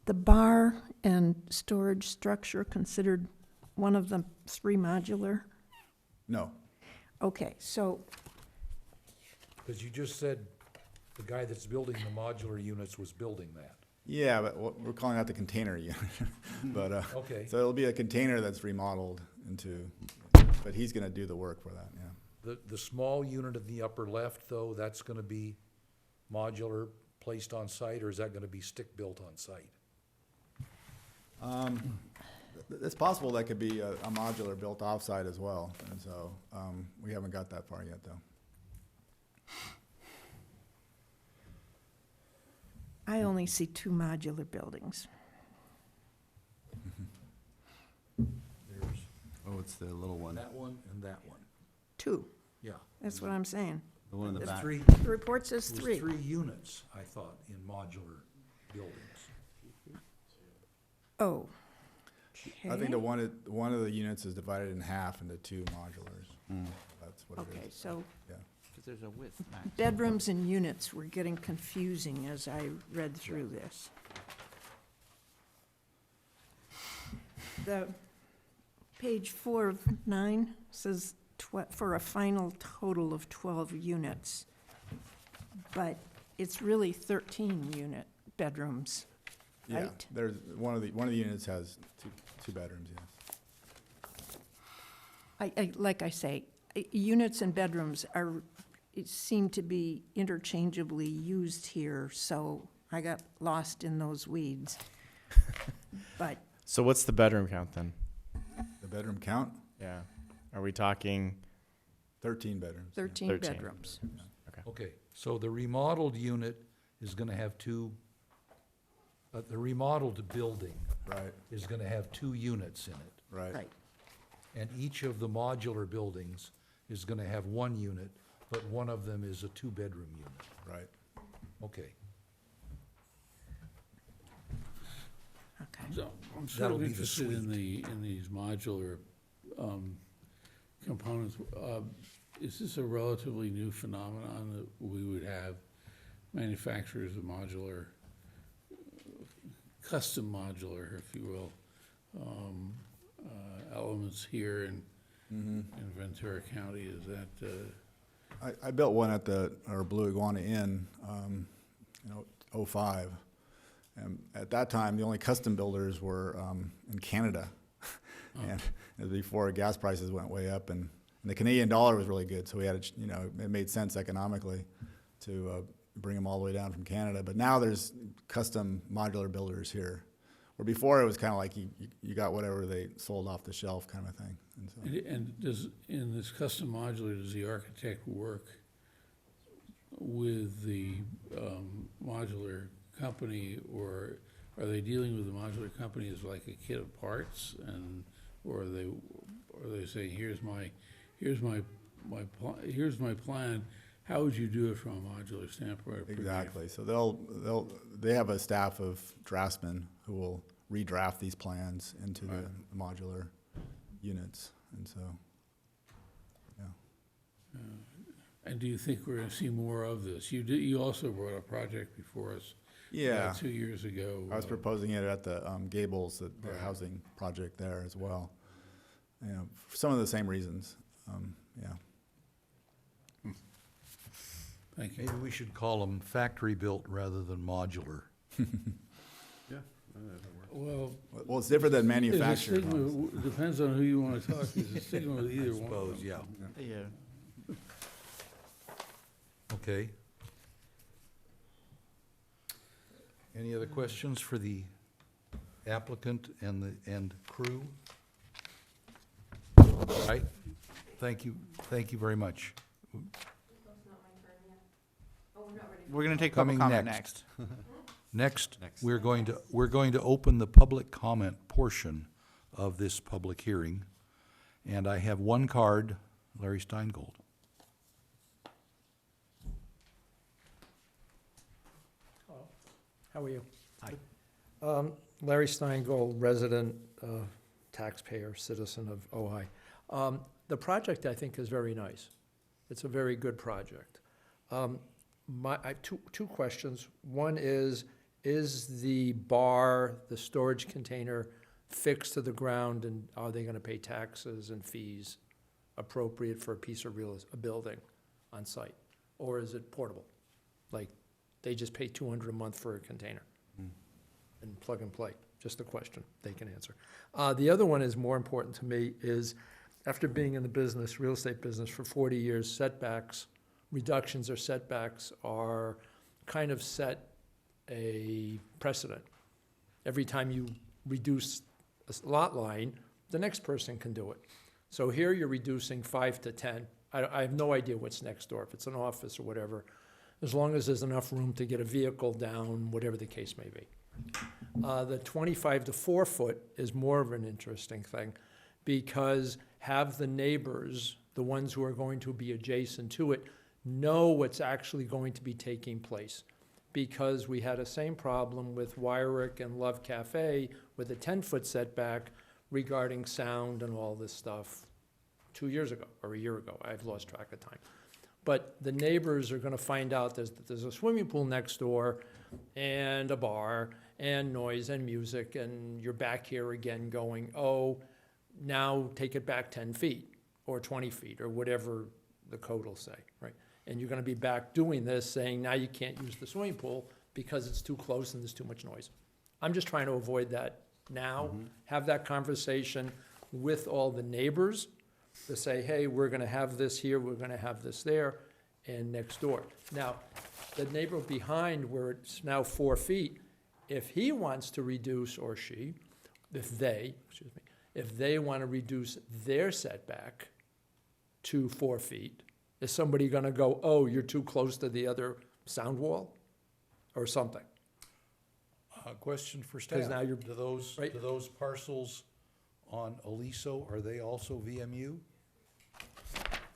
bar and storage structure considered one of the 3 modular? No, Okay, so, Because you just said the guy that's building the modular units was building that. yeah, but we're calling that the container unit. But, Okay. so it'll be a container that's remodeled into, but he's gonna do the work for that, yeah. The small unit in the upper left, though, that's gonna be modular, placed on site, or is that gonna be stick-built on site? It's possible that could be a modular built offsite as well, and so, we haven't got that far yet, though. I only see 2 modular buildings. There's Oh, it's the little one. that one and that one, 2, yeah. that's what I'm saying. The one in the There's back. 3, The report says there's 3. 3 units, I thought, in modular buildings. Oh, I think the one of the units is divided in half into two modulars. Mm. That's what it Okay, is. so Because there's a width max. bedrooms and units were getting confusing as I read through this. The page 4 of 9 says for a final total of 12 units, but it's really 13 unit bedrooms, Yeah, right? there's, one of the units has two bedrooms, yes. Like I say, units and bedrooms seem to be interchangeably used here, so I got lost in those weeds. But So what's the bedroom count then? The bedroom count, Yeah. Are we talking? 13 bedrooms. 13 13. bedrooms. Okay, so the remodeled unit is gonna have two, the remodeled building Right, is gonna have two units in it. right. Right. And each of the modular buildings is gonna have one unit, but one of them is a two-bedroom unit. Right. Okay, Okay. So I'm sort That'll of be the interested in suite. in these modular components. Is this a relatively new phenomenon that we would have manufacturers of modular, custom modular, if you will, elements here in Ventura County? Is that, I built one at our Blue Iguana Inn, '05. And at that time, the only custom builders were in Canada. And it was before gas prices went way up, and the Canadian dollar was really good, so we had, it made sense economically to bring them all the way down from Canada. But now there's custom modular builders here, where before it was kind of like you got whatever they sold off the shelf kind of thing. And so, and does, in this custom modular, does the architect work with the modular company, or are they dealing with the modular company as like a kit of parts, and or are they saying, here's my plan, how would you do it from a modular standpoint? exactly. So they have a staff of draftsmen who will redraft these plans into the modular units, and so, yeah. And do you think we're gonna see more of this? You also brought a project before us. Yeah. 2 years ago. I was proposing it at the Gables, the Right. housing project there as well. For some of the same reasons. Yeah. Thank you. maybe we should call them factory-built rather than modular. Yeah, that works. Well, Well, it's different than there's a manufactured stigma, homes. depends on who you wanna talk to, there's a stigma with either one of Suppose, them. yeah. Yeah. Okay. Any other questions for the applicant and crew? All right, thank you very much. We're gonna take public Coming comment next. next. Next, we're going to open the public comment portion of this public hearing. And I have one card, Larry Steingold. How are you? Hi. Larry Steingold, resident, taxpayer, citizen of Ojai. The project, I think, is very nice. It's a very good project. I have two questions. One is the bar, the storage container fixed to the ground, and are they gonna pay taxes and fees appropriate for a piece of a building on site? Or is it portable? Like, they just pay $200 a month for a container and plug and play? Just a question they can answer. The other one is more important to me, is after being in the business, real estate business for 40 years, setbacks, reductions or setbacks are kind of set a precedent. Every time you reduce a lot line, the next person can do it. So here you're reducing 5 to 10. I have no idea what's next door, if it's an office or whatever, as long as there's enough room to get a vehicle down, whatever the case may be. The 25 to 4 foot is more of an interesting thing, because have the neighbors, the ones who are going to be adjacent to it, know what's actually going to be taking place. Because we had the same problem with Wyrick and Love Cafe with a 10-foot setback, regarding sound and all this stuff 2 years ago or a year ago. I've lost track of time. But the neighbors are gonna find out there's a swimming pool next door and a bar and noise and music, and you're back here again going, oh, now take it back 10 feet or 20 feet or whatever the code will say, right? And you're gonna be back doing this, saying now you can't use the swimming pool because it's too close and there's too much noise. I'm just trying to avoid that now, have that conversation with all the neighbors to say, hey, we're gonna have this here, we're gonna have this there, and next door. Now, the neighbor behind where it's now 4 feet, if he wants to reduce, or she, if they wanna reduce their setback to 4 feet, is somebody gonna go, oh, you're too close to the other sound wall? Or something? Question for staff. 'Cause now you're- Do those parcels on Aliso, are they also VMU?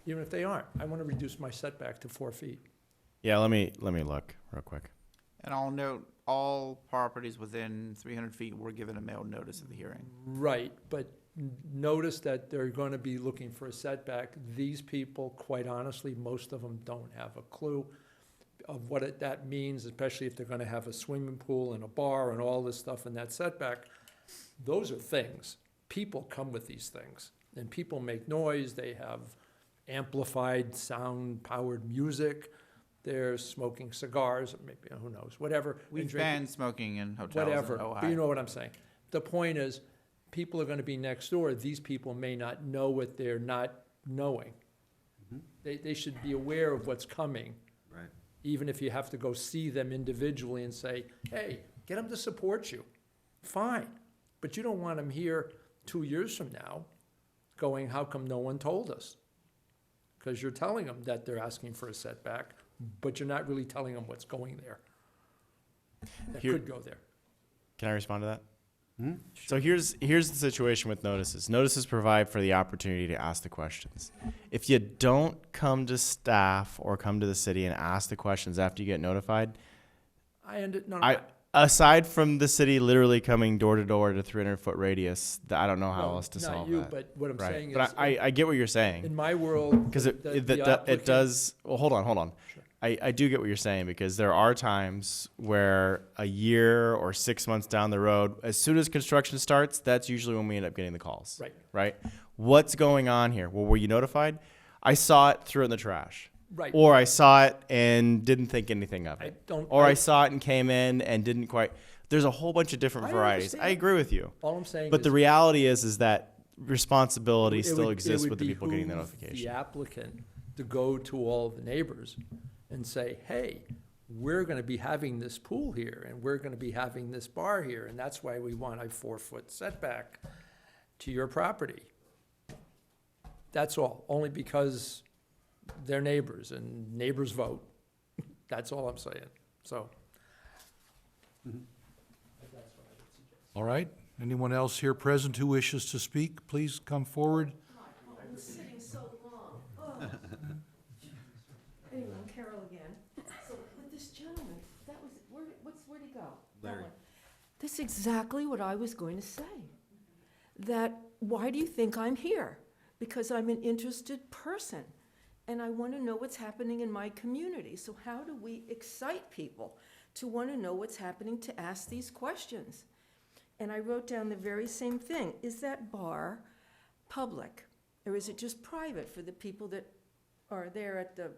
Even if they aren't, I wanna reduce my setback to 4 feet. Yeah, let me look real quick. And I'll note, all properties within 300 feet were given a mailed notice of the hearing. Right, but notice that they're gonna be looking for a setback. These people, quite honestly, most of them don't have a clue of what that means, especially if they're gonna have a swimming pool and a bar and all this stuff in that setback. Those are things. People come with these things, and people make noise, they have amplified sound-powered music, they're smoking cigars, maybe, who knows, whatever. and We've drinking- banned smoking in hotels Whatever, in but Ojai. you know what I'm saying. The point is, people are gonna be next door, these people may not know what they're not knowing. They should be aware of what's coming. Right. Even if you have to go see them individually and say, hey, get them to support you, fine. But you don't want them here 2 years from now going, how come no one told us? Because you're telling them that they're asking for a setback, but you're not really telling them what's going there. That Here- could go there. Can I respond to that? Hmm? So here's the situation with notices. Notices provide for the opportunity to ask the questions. If you don't come to staff or come to the city and ask the questions after you get notified, aside from the city literally coming door to door to 300-foot radius, I don't know how Well, else to not solve you, that. but what I'm Right. saying But is, I get what you're saying. in my world, Because the it applicant- does, well, hold on. Sure. I do get what you're saying, because there are times where a year or 6 months down the road, as soon as construction starts, that's usually when we end up getting the calls. Right. Right? What's going on here? Well, were you notified? I saw it, threw it in the trash. Right. Or I saw it and didn't think anything of I it. don't. Or I saw it and came in and didn't quite. There's a whole bunch of different I varieties. I understand. agree with you. All I'm saying But is. the reality is that responsibility It still would- exists it with would the people getting the behoove notification. The applicant to go to all the neighbors and say, hey, we're gonna be having this pool here, and we're gonna be having this bar here, and that's why we want a 4-foot setback to your property. That's all, only because they're neighbors, and neighbors vote. That's all I'm saying, so. All right, anyone else here present who wishes to speak, please come forward. I've been sitting so long. Oh. Anyway, I'm Carol again. So with this gentleman, that was, where'd he go? That Larry. one. That's exactly what I was going to say. That, why do you think I'm here? Because I'm an interested person, and I want to know what's happening in my community. So how do we excite people to want to know what's happening, to ask these questions? And I wrote down the very same thing. Is that bar public, or is it just private for the people that are there at the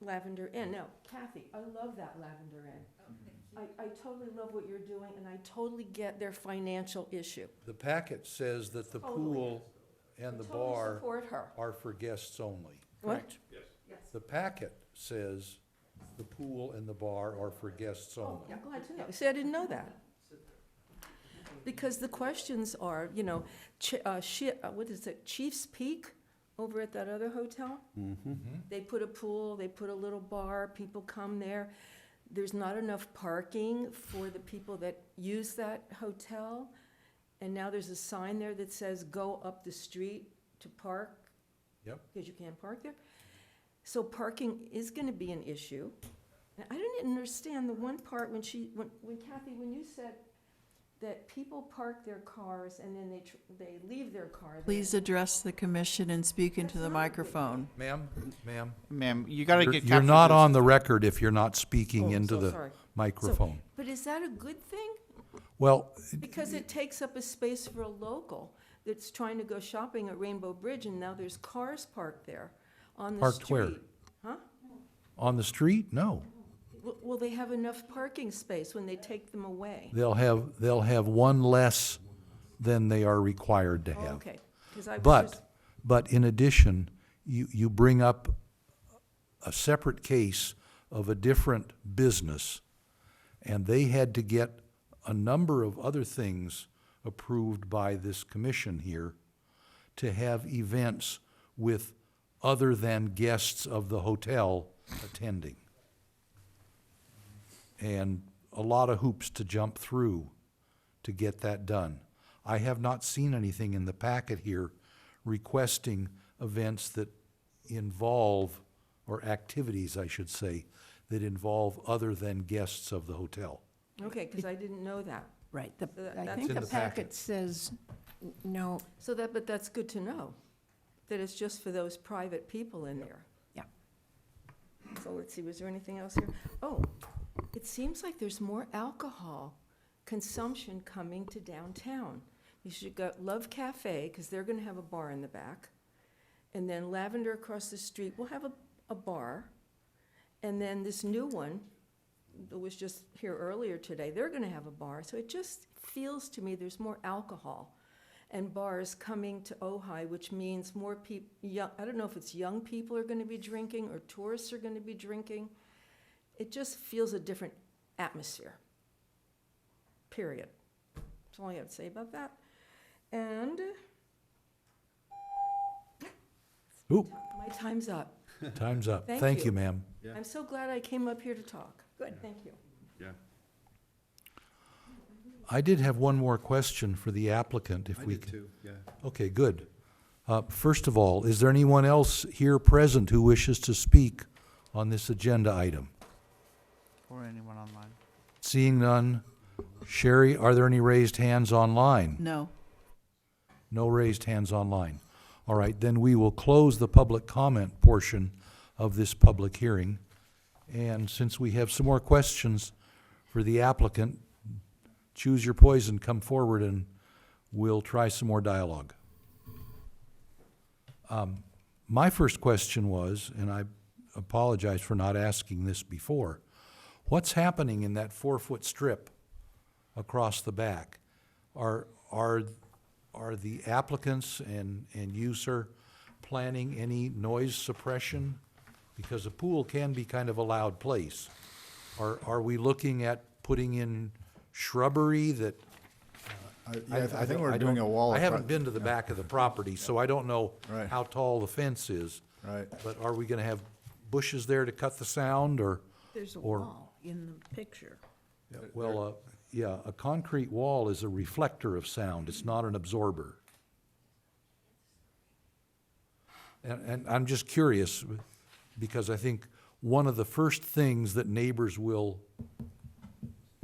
Lavender Inn? Now, Kathy, I love that Lavender Inn. I totally love what you're doing, and I totally get their financial issue. The packet says that the Totally. pool and the Totally bar support her. are for guests only. What? The packet says the pool and the bar are for guests Oh, only. I'm glad to know. See, I didn't know that. Because the questions are, you know, what is it, Chief's Peak over at that other hotel? They put a pool, they put a little bar, people come there. There's not enough parking for the people that use that hotel. And now there's a sign there that says, go up the street to park. Yep. Because you can't park there. So parking is gonna be an issue. And I didn't understand the one part when Kathy, when you said that people park their cars and then they leave their car there. Please address the commission and speak into the microphone. Ma'am, Ma'am, you gotta get. you're not on the record if you're not speaking Oh, into so the sorry. microphone. But is that a good thing? Well, Because it takes up a space for a local that's trying to go shopping at Rainbow Bridge, and now there's cars parked there on the street. Parked where? Huh? on the street? No. Will they have enough parking space when they take them away? They'll have one less than they are required to Oh, have. okay. 'Cause I was just- But in addition, you bring up a separate case of a different business, and they had to get a number of other things approved by this commission here to have events with other than guests of the hotel attending. And a lot of hoops to jump through to get that done. I have not seen anything in the packet here requesting events that involve, or activities, I should say, that involve other than guests of the hotel. Okay, because I didn't know that. Right, That- I that's- think in the the packet. packet says no. So but that's good to know, that it's just for those private people in there. Yeah. So let's see, was there anything else here? Oh, it seems like there's more alcohol consumption coming to downtown. You should go Love Cafe, because they're gonna have a bar in the back. And then Lavender across the street will have a bar. And then this new one that was just here earlier today, they're gonna have a bar. So it just feels to me there's more alcohol and bars coming to Ojai, which means more people, I don't know if it's young people are gonna be drinking or tourists are gonna be drinking. It just feels a different atmosphere, period. That's all I have to say about that. And Ooh, my time's up. time's up. Thank Thank you. you, ma'am. I'm so glad I came up here to talk. Good, thank you. Yeah. I did have one more question for the applicant, if I we did could. too, yeah. Okay, good. First of all, is there anyone else here present who wishes to speak on this agenda item? Or anyone online. Seeing none. Sherry, are there any raised hands online? No. No raised hands online. All right, then we will close the public comment portion of this public hearing. And since we have some more questions for the applicant, choose your poison, come forward, and we'll try some more dialogue. My first question was, and I apologize for not asking this before, what's happening in that 4-foot strip across the back? Are the applicants and you, sir, planning any noise suppression? Because a pool can be kind of a loud place. Are we looking at putting in shrubbery that? I think we're I doing don't- a wall. I haven't across- been to the back of the property, so I don't know Right. how tall the fence is. Right. But are we gonna have bushes there to cut the sound, or? There's a Or- wall in the picture. Well, yeah, a concrete wall is a reflector of sound, it's not an absorber. And I'm just curious, because I think one of the first things that neighbors will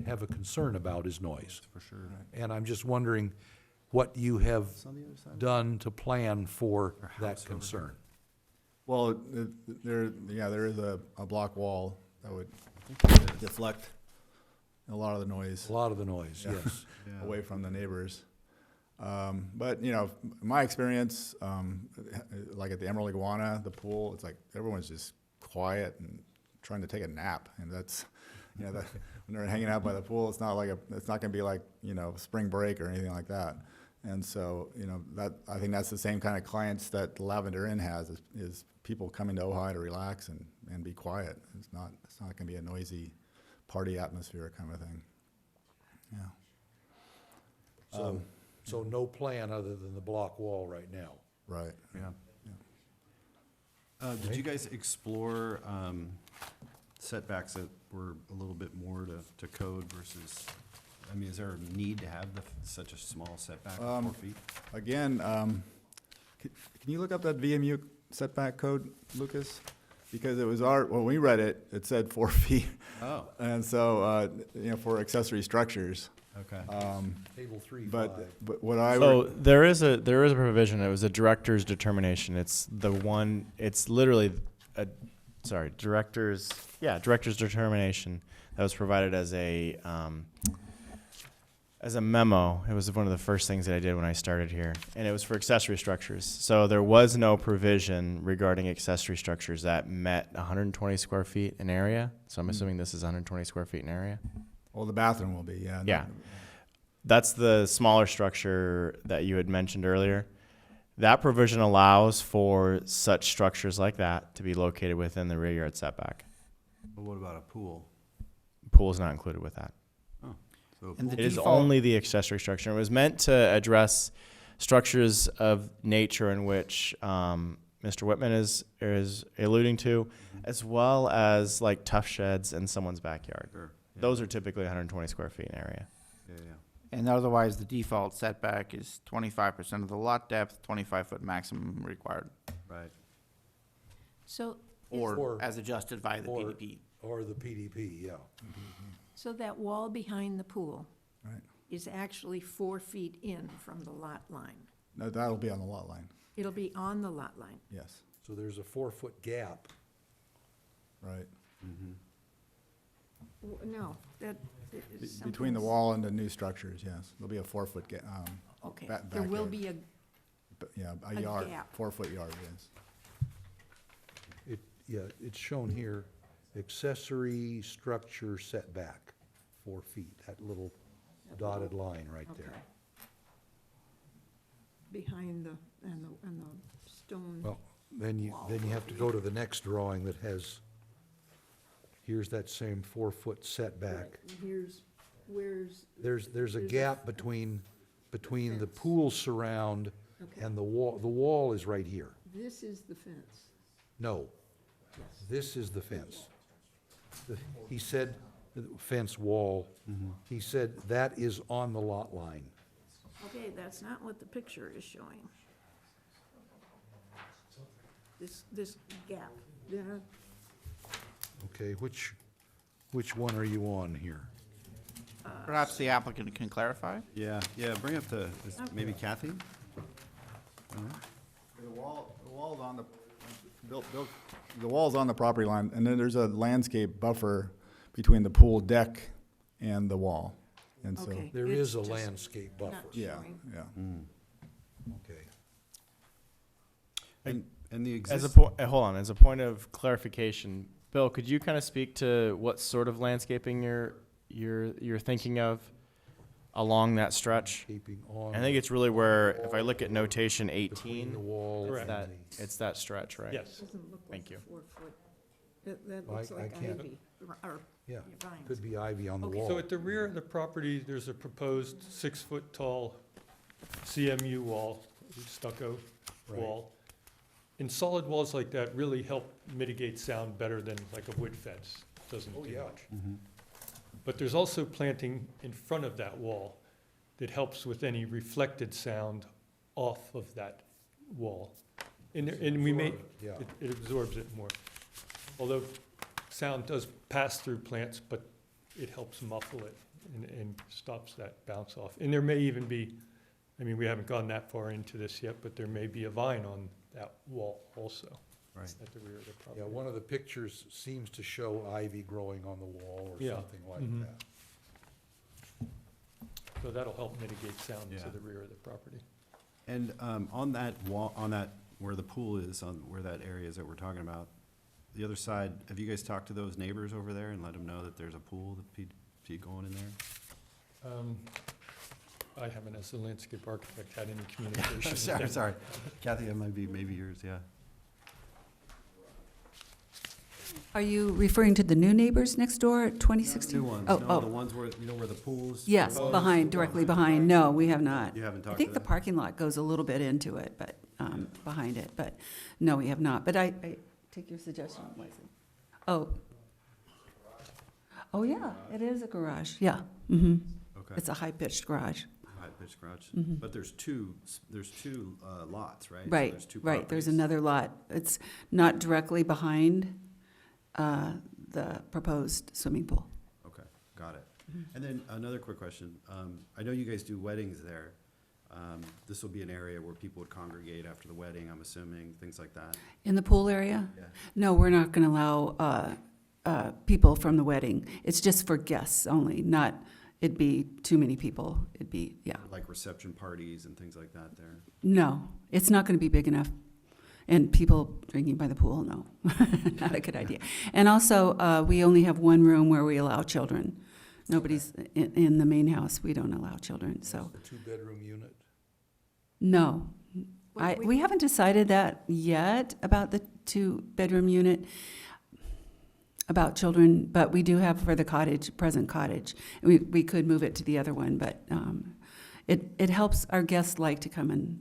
have a concern about is noise. For sure. And I'm just wondering what you have on the other side. done to plan for Or house that over here. concern. Well, there is a block wall that would deflect a lot of the noise A lot of the noise, Yeah. yes. Yeah. away from the neighbors. But, my experience, like at the Emerald Iguana, the pool, it's like everyone's just quiet and trying to take a nap. And that's, when they're hanging out by the pool, it's not gonna be like, spring break or anything like that. And so, I think that's the same kind of clients that Lavender Inn has, is people coming to Ojai to relax and be quiet. It's not gonna be a noisy party atmosphere kind of thing. Yeah. So no plan other than the block wall right now. Right. Yeah. Did you guys explore setbacks that were a little bit more to code versus, is there a need to have such a small setback of 4 feet? Again, can you look up that VMU setback code, Lucas? Because it was when we read it, it said 4 feet. Oh. And so, for accessory structures. Okay. Table 3, 5. But what I So would, there is a provision. It was a director's determination. It's literally director's determination that was provided as a memo. It was one of the first things that I did when I started here, and it was for accessory structures. So there was no provision regarding accessory structures that met 120 square feet in area. So I'm assuming this is 120 square feet in area. well, the bathroom will be, yeah. Yeah. That's the smaller structure that you had mentioned earlier. That provision allows for such structures like that to be located within the rear yard setback. But what about a pool? Pool is not included with that. Oh, so And the It is default- only the accessory structure. It was meant to address structures of nature in which Mr. Whitman is alluding to, as well as like tough sheds in someone's backyard. Sure. Yeah. Those are typically 120 square feet in area. Yeah, yeah. And otherwise, the default setback is 25% of the lot depth, 25-foot maximum required, Right. So, or as adjusted by the or- PDP. Or the PDP, yeah. so that wall behind the pool Right. is actually 4 feet in from the lot line. No, that'll be on the lot line, It'll be on the lot line. yes, So there's a 4-foot gap. right. No, that is something. Between the wall and the new structures, yes. There'll be a 4-foot Okay, back there will yard. be a, Yeah, a a yard, gap. 4-foot yard, yes. Yeah, it's shown here, accessory structure setback, 4 feet, that little dotted line right okay. there. Behind and the stone. Well, then you have to go to the next drawing that has, here's that same 4-foot setback. Where's, There's a gap between the fence. pool surround okay, and the wall. The wall is right here. this is the fence. No, this is the fence. He said, the fence wall, he said that is on the lot line. Okay, that's not what the picture is showing. This gap, there, Okay, which one are you on here? Perhaps the applicant can clarify? Yeah, yeah, bring up maybe Kathy? The wall's on the wall's on the property line, and then there's a landscape buffer between the pool deck and the wall. And so, okay. There it's is a just landscape buffer. not yeah, showing. yeah. Okay. And the As exist, as a point of clarification, Bill, could you kind of speak to what sort of landscaping you're thinking of along that stretch? Keeping on. I think it's really where, if I look at notation between 18, the wall Correct. and it's that stretch, right? Yes. Doesn't look like Thank a you. 4-foot. That I- looks I like can't- ivy, or Yeah, vines. could be ivy on the Okay. wall. So at the rear of the property, there's a proposed 6-foot tall CMU wall, stucco Right. wall. And solid walls like that really help mitigate sound better than like a wood fence. Doesn't Oh, do yeah. much. But there's also planting in front of that wall that helps with any reflected sound off of that wall. And we may, Yeah. it absorbs it more. Although sound does pass through plants, but it helps muffle it and stops that bounce off. And there may even be, I mean, we haven't gone that far into this yet, but there may be a vine on that wall also. Right. At the rear of the Yeah, property. one of the pictures seems to show ivy growing on the wall or Yeah. something like Mhm. that. So that'll help mitigate sound Yeah. to the rear of the property. and on that wall, where the pool is, on where that area is that we're talking about, the other side, have you guys talked to those neighbors over there and let them know that there's a pool that be going in there? I haven't, as the landscape architect, had any communication. with Sorry, them. sorry. Kathy, that might be maybe yours, yeah. Are you referring to the new neighbors next door at 2016? New ones, Oh, no, oh. the ones where, where the pool's. Yes, proposed? behind, directly behind. No, we have not. You haven't I talked to think the them? parking lot goes a little bit into it, but, behind it, but no, we have not. But I take your suggestion, Leslie. Oh. Oh, yeah, it is a garage, yeah. Mm-hmm. Okay. It's a high-pitched garage. High-pitched garage. Mhm. But there's two lots, right? So Right, there's two right. There's properties. another lot. It's not directly behind the proposed swimming pool. Okay, got it. And then another quick question. I know you guys do weddings there. This will be an area where people would congregate after the wedding, I'm assuming, things like that. In the pool area? Yeah. No, we're not going to allow people from the wedding. It's just for guests only, not, it'd be too many people. It'd be, yeah. Like reception parties and things like that there. No, it's not going to be big enough. And people drinking by the pool, no, not a good idea. And also, we only have one room where we allow children. Nobody's in the main house. We don't allow children, so. The two-bedroom unit? No. We haven't decided that yet about the two-bedroom unit, about children, but we do have for the cottage, present cottage. We could move it to the other one, but it helps our guests like to come and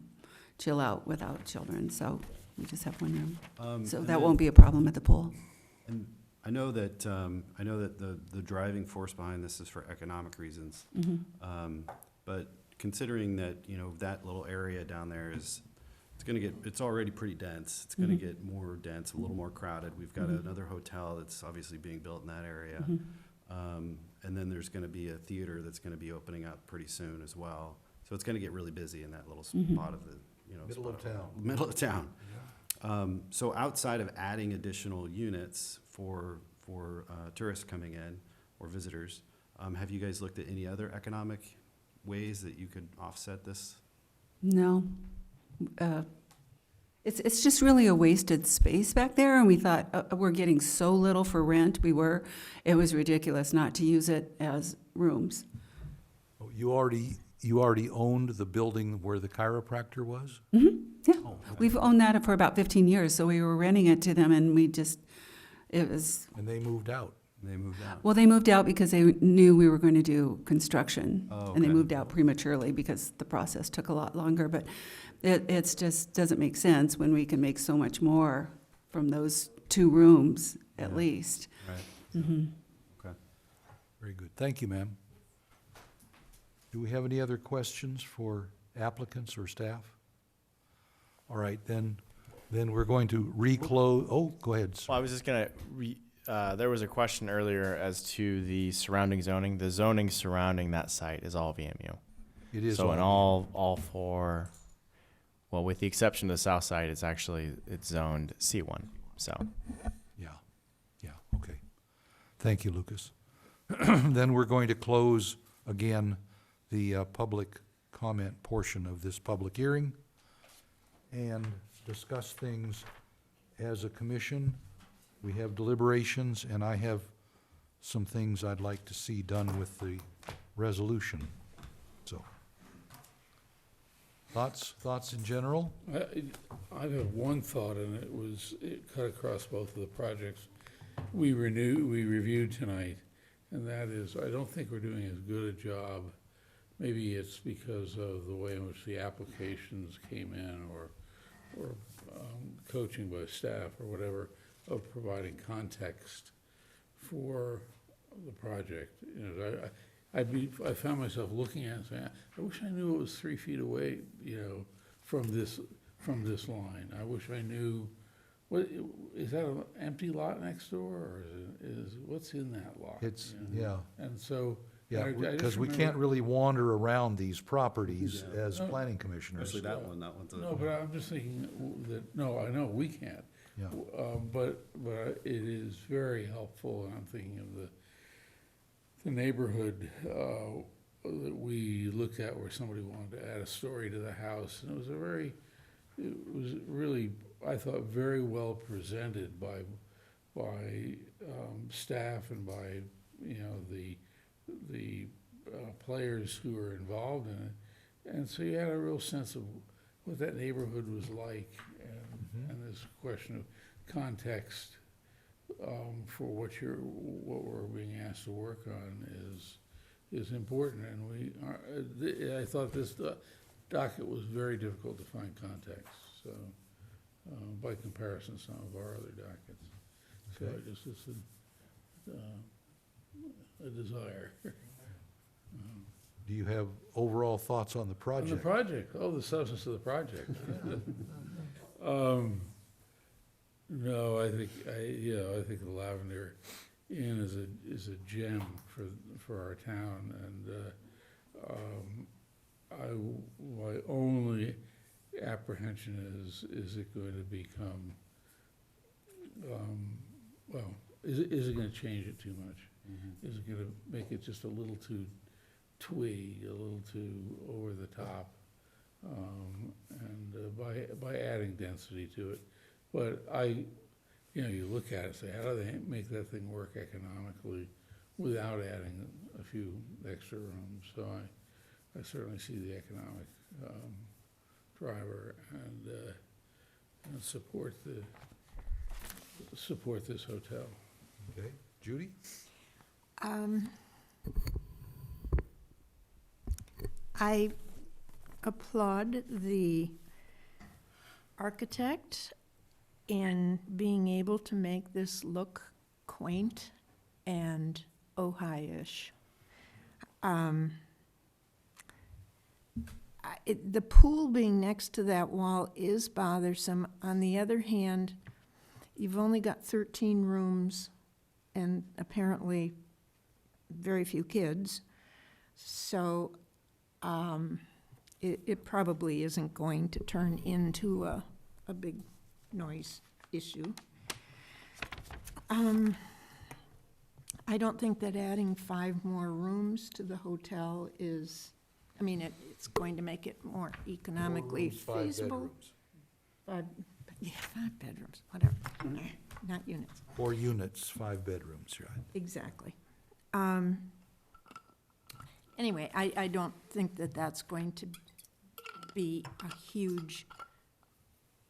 chill out without children, so we just have one room. So that won't be a problem at the pool. And I know that the driving force behind this is for economic reasons. But considering that, you know, that little area down there it's already pretty dense. It's gonna get more dense, a little more crowded. We've got another hotel that's obviously being built in that area. And then there's gonna be a theater that's gonna be opening up pretty soon as well. So it's gonna get really busy in that little spot of the, you know. Middle of town. Middle of town. So outside of adding additional units for tourists coming in or visitors, have you guys looked at any other economic ways that you could offset this? No. It's just really a wasted space back there, and we thought, we're getting so little for rent. It was ridiculous not to use it as rooms. Oh, you already owned the building where the chiropractor was? Yeah. Oh, okay. We've owned that for about 15 years, so we were renting it to them, and it was, And they moved out? They moved out. well, they moved out because they knew we were going to do construction. Oh, And they okay. moved out prematurely because the process took a lot longer, but it's just doesn't make sense when we can make so much more from those 2 rooms at Yeah. least. Right. Okay. Very good. Thank you, ma'am. Do we have any other questions for applicants or staff? All right, then we're going to reclose, go ahead. sir. Well, I was just gonna there was a question earlier as to the surrounding zoning. The zoning surrounding that site is all VMU. It is. So in all four, well, with the exception of the south side, it's zoned C1, so. Yeah, okay. Thank you, Lucas. Then we're going to close again the public comment portion of this public hearing and discuss things as a commission. We have deliberations, and I have some things I'd like to see done with the resolution. So, thoughts in general? I have one thought, and it cut across both of the projects we reviewed tonight, and that is, I don't think we're doing as good a job. Maybe it's because of the way in which the applications came in, or coaching by staff or whatever, of providing context for the project. You know, I found myself looking at it and saying, I wish I knew it was 3 feet away, you know, from this line. I wish I knew, what, is that an empty lot next door, or is what's in that lot? It's, you know? yeah. And so. Yeah, I just because we remember- can't really wander around these properties Yeah. as No. planning commissioners. Especially that one's a. No, but I'm just thinking that, no, I know, we can't. Yeah. But it is very helpful, and I'm thinking of the neighborhood that we looked at where somebody wanted to add a story to the house, and it was really, I thought, very well presented by staff and by, you know, the players who were involved in it. And so you had a real sense of what that neighborhood was like, and this question of context for what we're being asked to work on is important. And I thought this docket was very difficult to find context, so by comparison to some of our other dockets. So Okay. I just, it's a desire. Do you have overall thoughts on the On the project? project, the substance of the project. No, I think the lavender Inn is a gem for our town, and my only apprehension is it going to become, well, is it going to change it too much? Is it going to make it just a little too twee, a little too over the top? And by adding density to it. But you look at it, say, how do they make that thing work economically without adding a few extra rooms? So I certainly see the economic driver and support this hotel. Okay, Judy? I applaud the architect in being able to make this look quaint and Ojai-ish. The pool being next to that wall is bothersome. On the other hand, you've only got 13 rooms and apparently very few kids. So it probably isn't going to turn into a big noise issue. I don't think that adding 5 more rooms to the hotel is, I mean, it's going to make it more economically feasible. 5 bedrooms, whatever, not units. 4 units, 5 bedrooms, right? Exactly. Anyway, I don't think that that's going to be a huge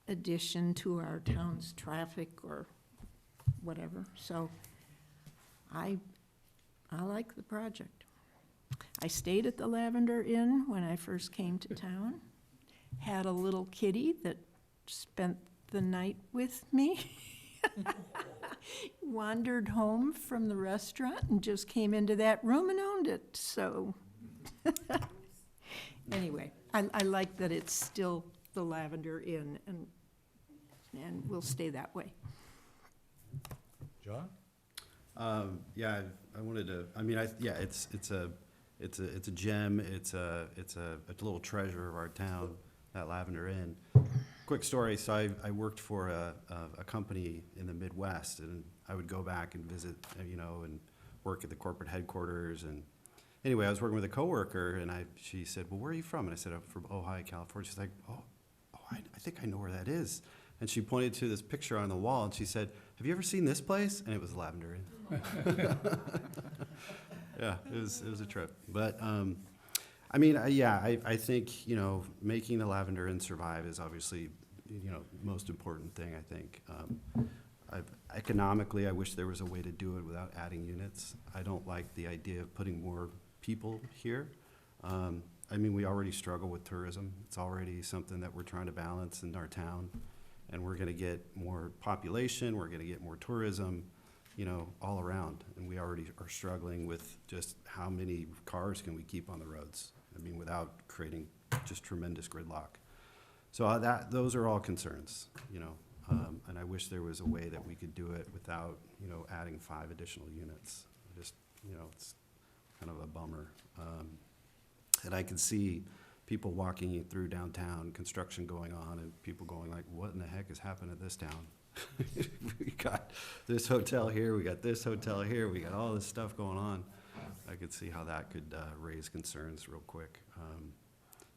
addition to our town's traffic or whatever, so I like the project. I stayed at the Lavender Inn when I first came to town, had a little kitty that spent the night with me. Wandered home from the restaurant and just came into that room and owned it, so. Anyway, I like that it's still the Lavender Inn, and will stay that way. John? Yeah, I wanted to, I mean, yeah, it's a gem, it's a little treasure of our town, that Lavender Inn. Quick story, so I worked for a company in the Midwest, and I would go back and visit, and work at the corporate headquarters. And anyway, I was working with a coworker, and she said, well, where are you from? And I said, I'm from Ojai, California. She's like, oh, I think I know where that is. And she pointed to this picture on the wall, and she said, have you ever seen this place? And it was Lavender Inn. Yeah, it was a trip. But I mean, I think, making the Lavender Inn survive is obviously, most important thing, I think. Economically, I wish there was a way to do it without adding units. I don't like the idea of putting more people here. I mean, we already struggle with tourism. It's already something that we're trying to balance in our town. And we're gonna get more population, we're gonna get more tourism, all around. And we already are struggling with just how many cars can we keep on the roads? I mean, without creating just tremendous gridlock. So those are all concerns, and I wish there was a way that we could do it without, adding 5 additional units. Just, it's kind of a bummer. And I can see people walking through downtown, construction going on, and people going like, what in the heck has happened to this town? We got this hotel here, we got this hotel here, we got all this stuff going on. I could see how that could raise concerns real quick.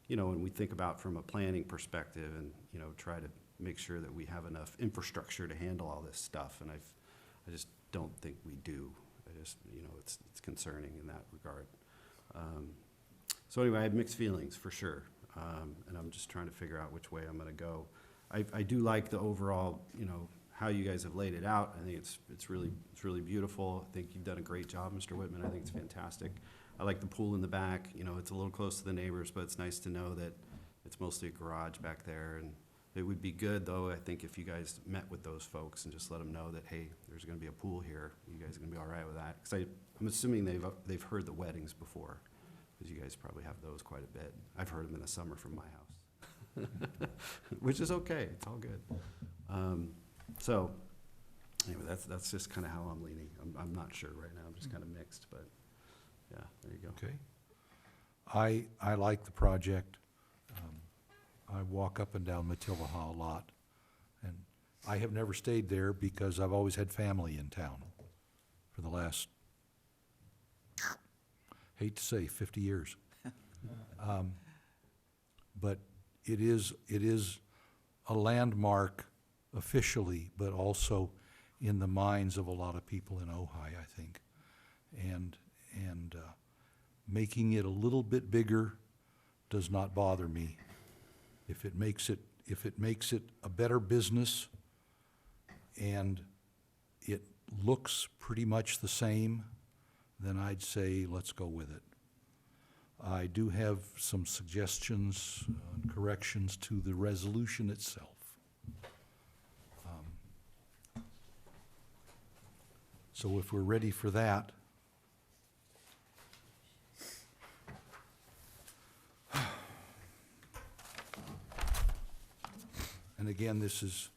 When we think about from a planning perspective and, try to make sure that we have enough infrastructure to handle all this stuff, and I just don't think we do. It's concerning in that regard. So anyway, I have mixed feelings for sure, and I'm just trying to figure out which way I'm gonna go. I do like the overall, how you guys have laid it out. I think it's really beautiful. I think you've done a great job, Mr. Whitman. I think it's fantastic. I like the pool in the back. It's a little close to the neighbors, but it's nice to know that it's mostly a garage back there. And it would be good, though, I think, if you guys met with those folks and just let them know that, hey, there's gonna be a pool here. You guys are gonna be all right with that? Because I'm assuming they've heard the weddings before, because you guys probably have those quite a bit. I've heard them in the summer from my house, which is okay. It's all good. So Anyway, that's just kind of how I'm leaning. I'm not sure right now. I'm just kind of mixed, but yeah, there you go. Okay. I like the project. I walk up and down Matilaha a lot, and I have never stayed there because I've always had family in town for the last, hate to say, 50 years. But it is a landmark officially, but also in the minds of a lot of people in Ojai, I think. And making it a little bit bigger does not bother me. If it makes it a better business and it looks pretty much the same, then I'd say let's go with it. I do have some suggestions and corrections to the resolution itself. So if we're ready for that, and again, this is,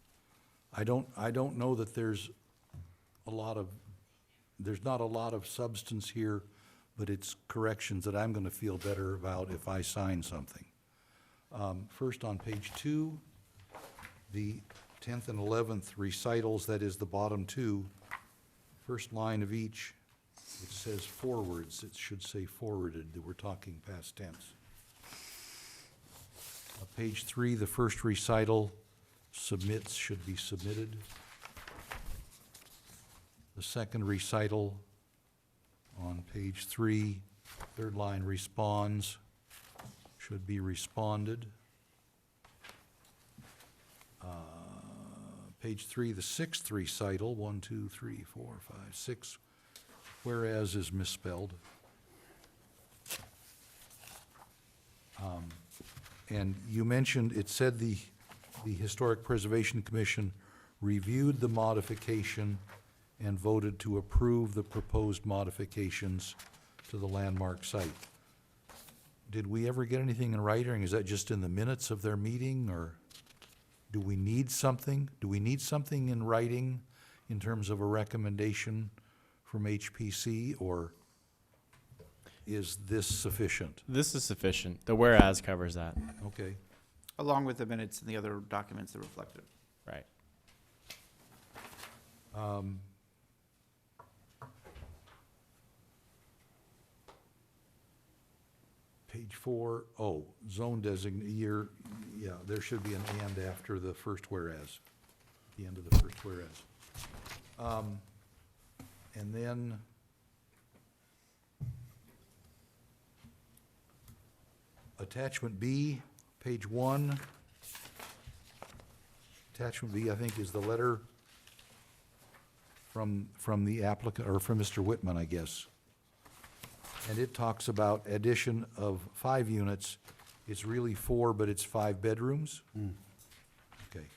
I don't know that there's not a lot of substance here, but it's corrections that I'm gonna feel better about if I sign something. First, on page 2, the 10th and 11th recitals, that is the bottom two, first line of each, it says forwards. It should say forwarded, that we're talking past tense. Page 3, the first recital, submits should be submitted. The second recital on page 3, third line, responds, should be responded. Page 3, the sixth recital, 1, 2, 3, 4, 5, 6, whereas is misspelled. And you mentioned, it said the Historic Preservation Commission reviewed the modification and voted to approve the proposed modifications to the landmark site. Did we ever get anything in writing? Is that just in the minutes of their meeting, or do we need something? Do we need something in writing in terms of a recommendation from HPC, or is this sufficient? This is sufficient. The whereas covers that. Okay. Along with the minutes and the other documents that reflect it. Right. Page 4, zone year, yeah, there should be an and after the first whereas, the end of the first whereas. And then attachment B, page 1. Attachment B, I think, is the letter from the applicant, or from Mr. Whitman, I guess. And it talks about addition of 5 units. It's really 4, but it's 5 bedrooms? Okay.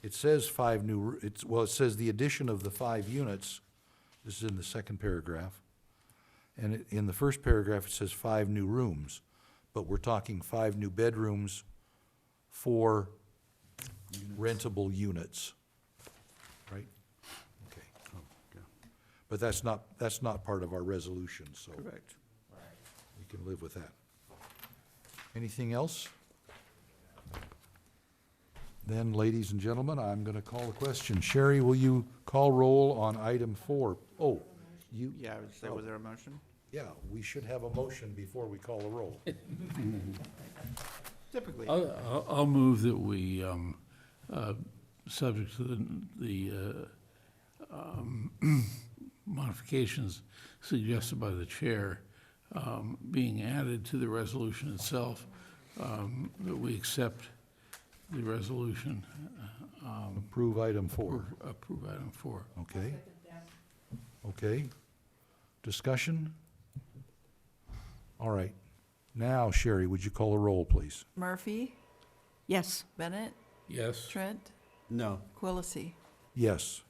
It says 5 new, it says the addition of the 5 units, this is in the second paragraph. And in the first paragraph, it says 5 new rooms, but we're talking 5 new bedrooms, 4 rentable units, right? Okay. But that's not part of our resolution, so. Correct. We can live with that. Anything else? Then, ladies and gentlemen, I'm gonna call the question. Sherry, will you call roll on item 4? Oh, you, Yeah, I would say, was there a motion? yeah, we should have a motion before we call a roll. Typically. I'll move that we, subject to the modifications suggested by the chair, being added to the resolution itself, that we accept the resolution. Approve item 4. Approve item 4. Okay. Okay. Discussion? All right. Now, Sherry, would you call a roll, please? Murphy, Yes. Bennett, Yes? Trent, No. Quillisi. Yes.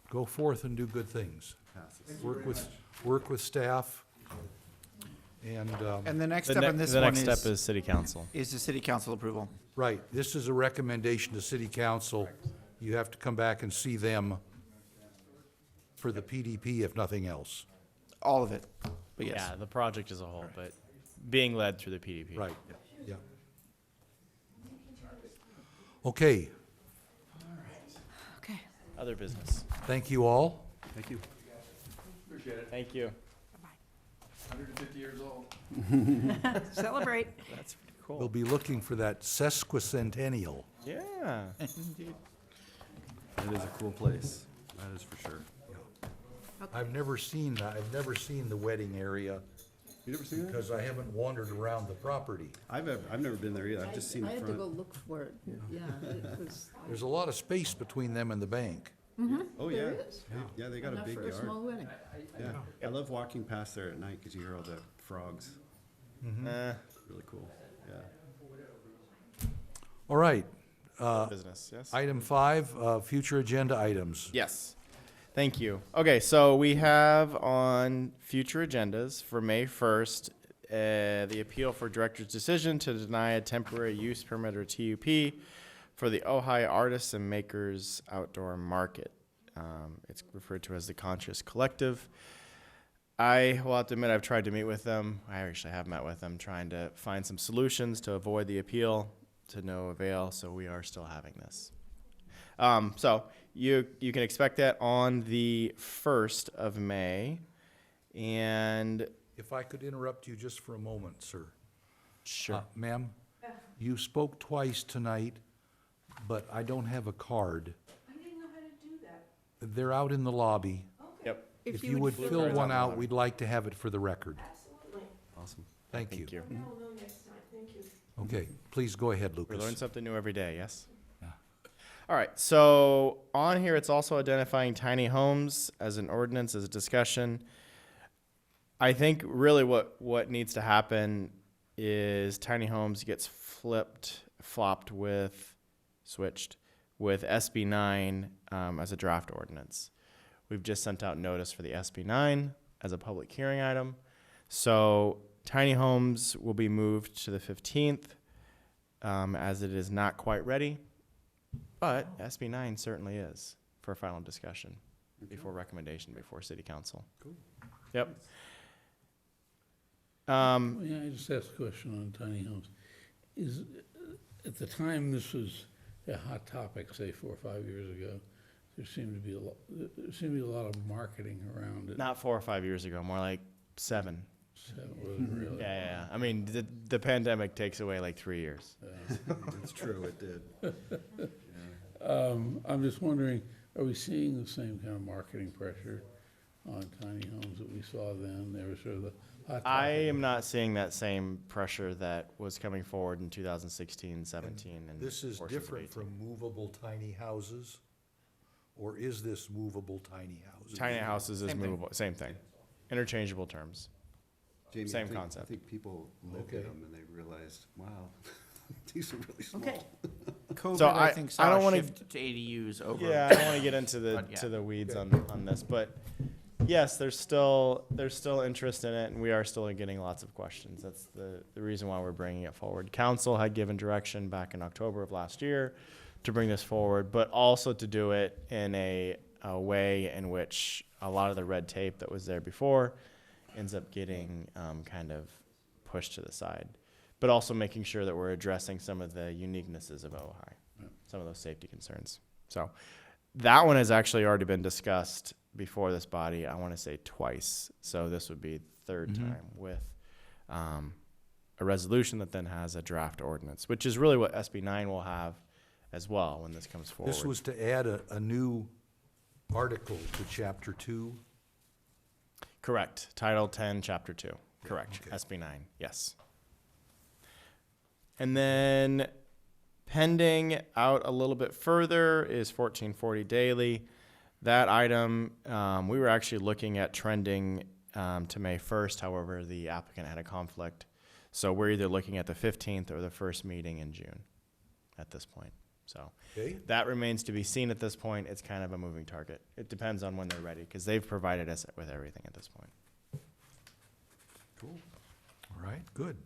Go forth and do good things. Passes. Work with staff And the next The step ne- on this the one next step is city council. is the city council approval. right, this is a recommendation to city council. You have to come back and see them for the PDP, if nothing else. All of it, but yes. Yeah, the project as a whole, but being led through the PDP. Right, yeah. Okay, Okay. Other business. thank you all. Thank you. Appreciate it. Thank you. 150 years old. Celebrate. That's pretty cool. We'll be looking for that sesquicentennial. Yeah. Indeed. It is a cool place. That is for sure. I've never seen the wedding area You never seen that? because I haven't wandered around the property. I've never been there either. I've just seen I the had to go front. look for it. Yeah, it was. There's a lot of space between them and the bank. Oh, yeah. There is. Yeah, they got a Enough big for a yard. small wedding. Yeah. I love walking past there at night because you hear all the frogs. Really cool. Yeah. All right, Business, yes? item 5, future agenda items. Yes. Thank you. Okay, so we have on future agendas for May 1st, the appeal for director's decision to deny a temporary use permit or TUP for the Ojai Artists and Makers Outdoor Market. It's referred to as the Conscious Collective. I will have to admit I've tried to meet with them. I actually have met with them, trying to find some solutions to avoid the appeal, to no avail, so we are still having this. So you can expect that on the 1st of May, and If I could interrupt you just for a moment, sir. sure. Ma'am, you spoke twice tonight, but I don't have a card. I didn't know how to do that. They're out in the lobby. Yep. If you would fill cards one out out, loud. we'd like to have it for the record. Absolutely. Awesome. Thank you. Thank you. I'll know next time. Thank you. Okay, please go ahead, We learn Lucas. something new every day, yes? Yeah. All right, so on here, it's also identifying tiny homes as an ordinance, as a discussion. I think really what needs to happen is tiny homes gets flopped with, switched with SB 9 as a draft ordinance. We've just sent out notice for the SB 9 as a public hearing item. So tiny homes will be moved to the 15th as it is not quite ready. But SB 9 certainly is for final discussion before recommendation before city council. Cool. Yep. Yeah, I just asked a question on tiny homes. Is, at the time this was a hot topic, say 4 or 5 years ago, there seemed to be a lot of marketing around it. Not 4 or 5 years ago, more like 7. So it wasn't really. Yeah. I mean, the pandemic takes away like 3 years. That's true, it did. I'm just wondering, are we seeing the same kind of marketing pressure on tiny homes that we saw then? They were sort of the hot topic. I am not seeing that same pressure that was coming forward in 2016, 17, and This is portions of different 18. from movable tiny houses? Or is this movable tiny houses? Tiny houses is Same thing. movable, same thing. Interchangeable terms. Jamie, Same I think- concept. I think people looked Okay. at them and they realized, wow, these are really small. Okay. COVID, So I I think, don't saw a wanna- shift to ADUs over. Yeah, I don't want to get into the But, yeah. to the weeds Okay. on this, but yes, there's still interest in it, and we are still getting lots of questions. That's the reason why we're bringing it forward. Council had given direction back in October of last year to bring this forward, but also to do it in a way in which a lot of the red tape that was there before ends up getting kind of pushed to the side, but also making sure that we're addressing some of the uniquenesses of Ojai, some of those safety concerns. So that one has actually already been discussed before this body, I want to say twice. So this would be the third time with a resolution that then has a draft ordinance, which is really what SB 9 will have as well when this comes forward. This was to add a new article to chapter 2. Correct. Title 10, Chapter 2. Correct. okay. SB 9. Yes. And then pending out a little bit further is 1440 daily. That item, we were actually looking at trending to May 1st. However, the applicant had a conflict. So we're either looking at the 15th or the first meeting in June at this point. So Okay? that remains to be seen at this point. It's kind of a moving target. It depends on when they're ready because they've provided us with everything at this point. Cool. All right, good.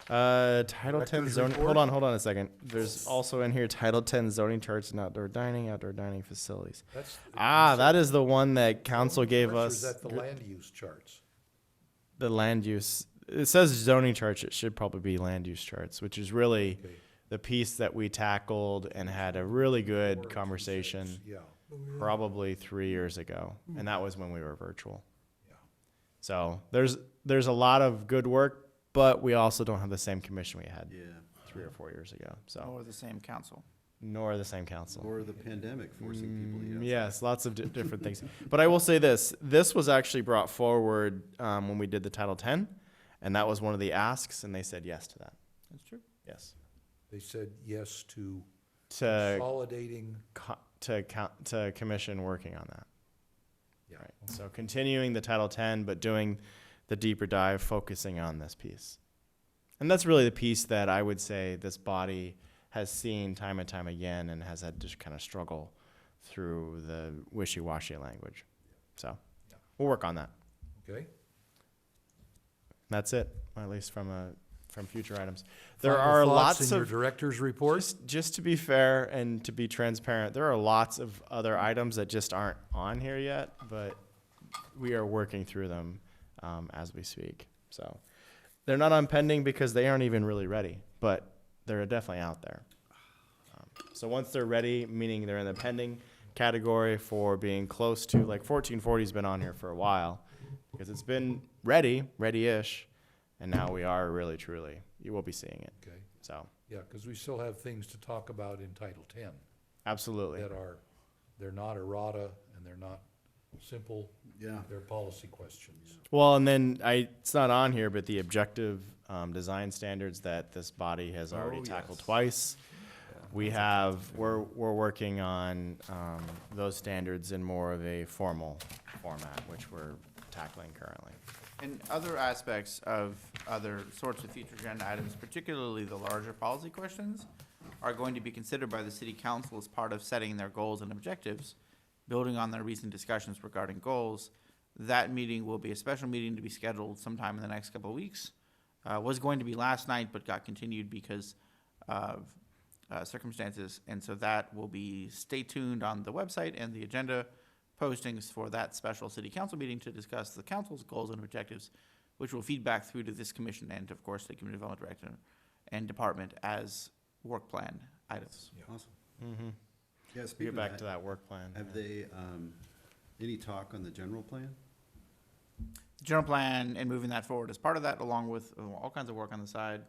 Title 10 Director's zoning, report? hold on a second. There's also in here Title 10 zoning charts and outdoor dining facilities. That's the That is the one that council gave Or us. is that the land use charts? The land use, it says zoning charts, it should probably be land use charts, which is really Okay. the piece that we tackled and had a really good conversation Yeah, probably 3 years ago, and that was when we were virtual. yeah. So there's a lot of good work, but we also don't have the same commission we had Yeah. 3 or 4 years ago. So Or the same council. nor the same council. Or the pandemic forcing people to eat outside. Yes, lots of different things. But I will say this, this was actually brought forward when we did the Title 10, and that was one of the asks, and they said yes to that. That's true. Yes. They said yes to To consolidating. to commission working on that. Yeah. Right. So continuing the Title 10, but doing the deeper dive, focusing on this piece. And that's really the piece that I would say this body has seen time and time again and has had to kind of struggle through the wishy-washy language. So we'll work on that. Okay. That's it, or at least from future items. There Final are thoughts lots in your of director's report. just to be fair and to be transparent, there are lots of other items that just aren't on here yet, but we are working through them as we speak. So they're not on pending because they aren't even really ready, but they're definitely out there. So once they're ready, meaning they're in the pending category for being close to, like 1440's been on here for a while because it's been ready-ish, and now we are really, truly, you will be seeing it. Okay. So Yeah, because we still have things to talk about in Title 10 absolutely. that are, they're not errata and they're not simple. Yeah. They're policy questions. Well, and then it's not on here, but the objective design standards that this body has already tackled twice. We're working on those standards in more of a formal format, which we're tackling currently. And other aspects of other sorts of future agenda items, particularly the larger policy questions, are going to be considered by the city council as part of setting their goals and objectives, building on their recent discussions regarding goals. That meeting will be a special meeting to be scheduled sometime in the next couple of weeks. Was going to be last night, but got continued because of circumstances. And so that will be, stay tuned on the website and the agenda postings for that special city council meeting to discuss the council's goals and objectives, which will feed back through to this commission and, of course, the community development director and department as work plan items. Awesome. Mm-hmm. Yeah, Get speaking of back that, to that work plan. have they, any talk on the general plan? General plan and moving that forward as part of that, along with all kinds of work on the side,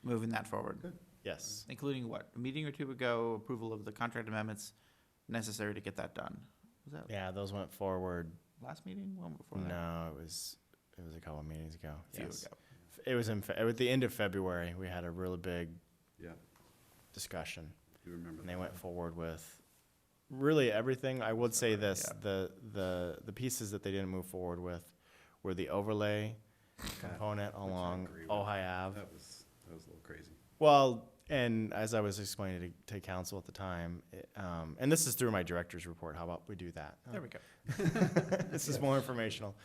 moving that forward. Good. Yes. Including what, a meeting or two ago, approval of the contract amendments necessary to get that done. Was that Yeah, those went forward. last meeting, one before that? No, it was a couple of meetings ago. A few Yes. ago. It was at the end of February. We had a really big Yeah, discussion, do you remember and they that? went forward with really everything. I would say this: Yeah. the pieces that they didn't move forward with were the overlay component along agree with. Ojai Ave. That was a little crazy. Well, and as I was explaining to council at the time, and this is through my director's report. How about we do that? There we go. This is more informational.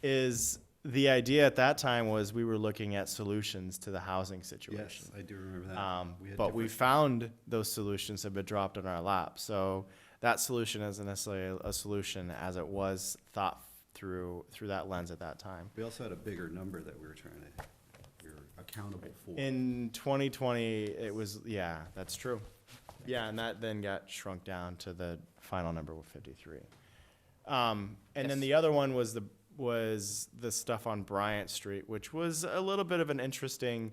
Is the idea at that time was we were looking at solutions to the housing situation. Yes, I do remember that. We had But we different- found those solutions have been dropped in our lap. So that solution isn't necessarily a solution as it was thought through that lens at that time. We also had a bigger number that we were accountable for. In 2020, it was, yeah, that's true. Yeah, and that then got shrunk down to the final number of 53. And then the other one was the stuff on Bryant Street, which was a little bit of an interesting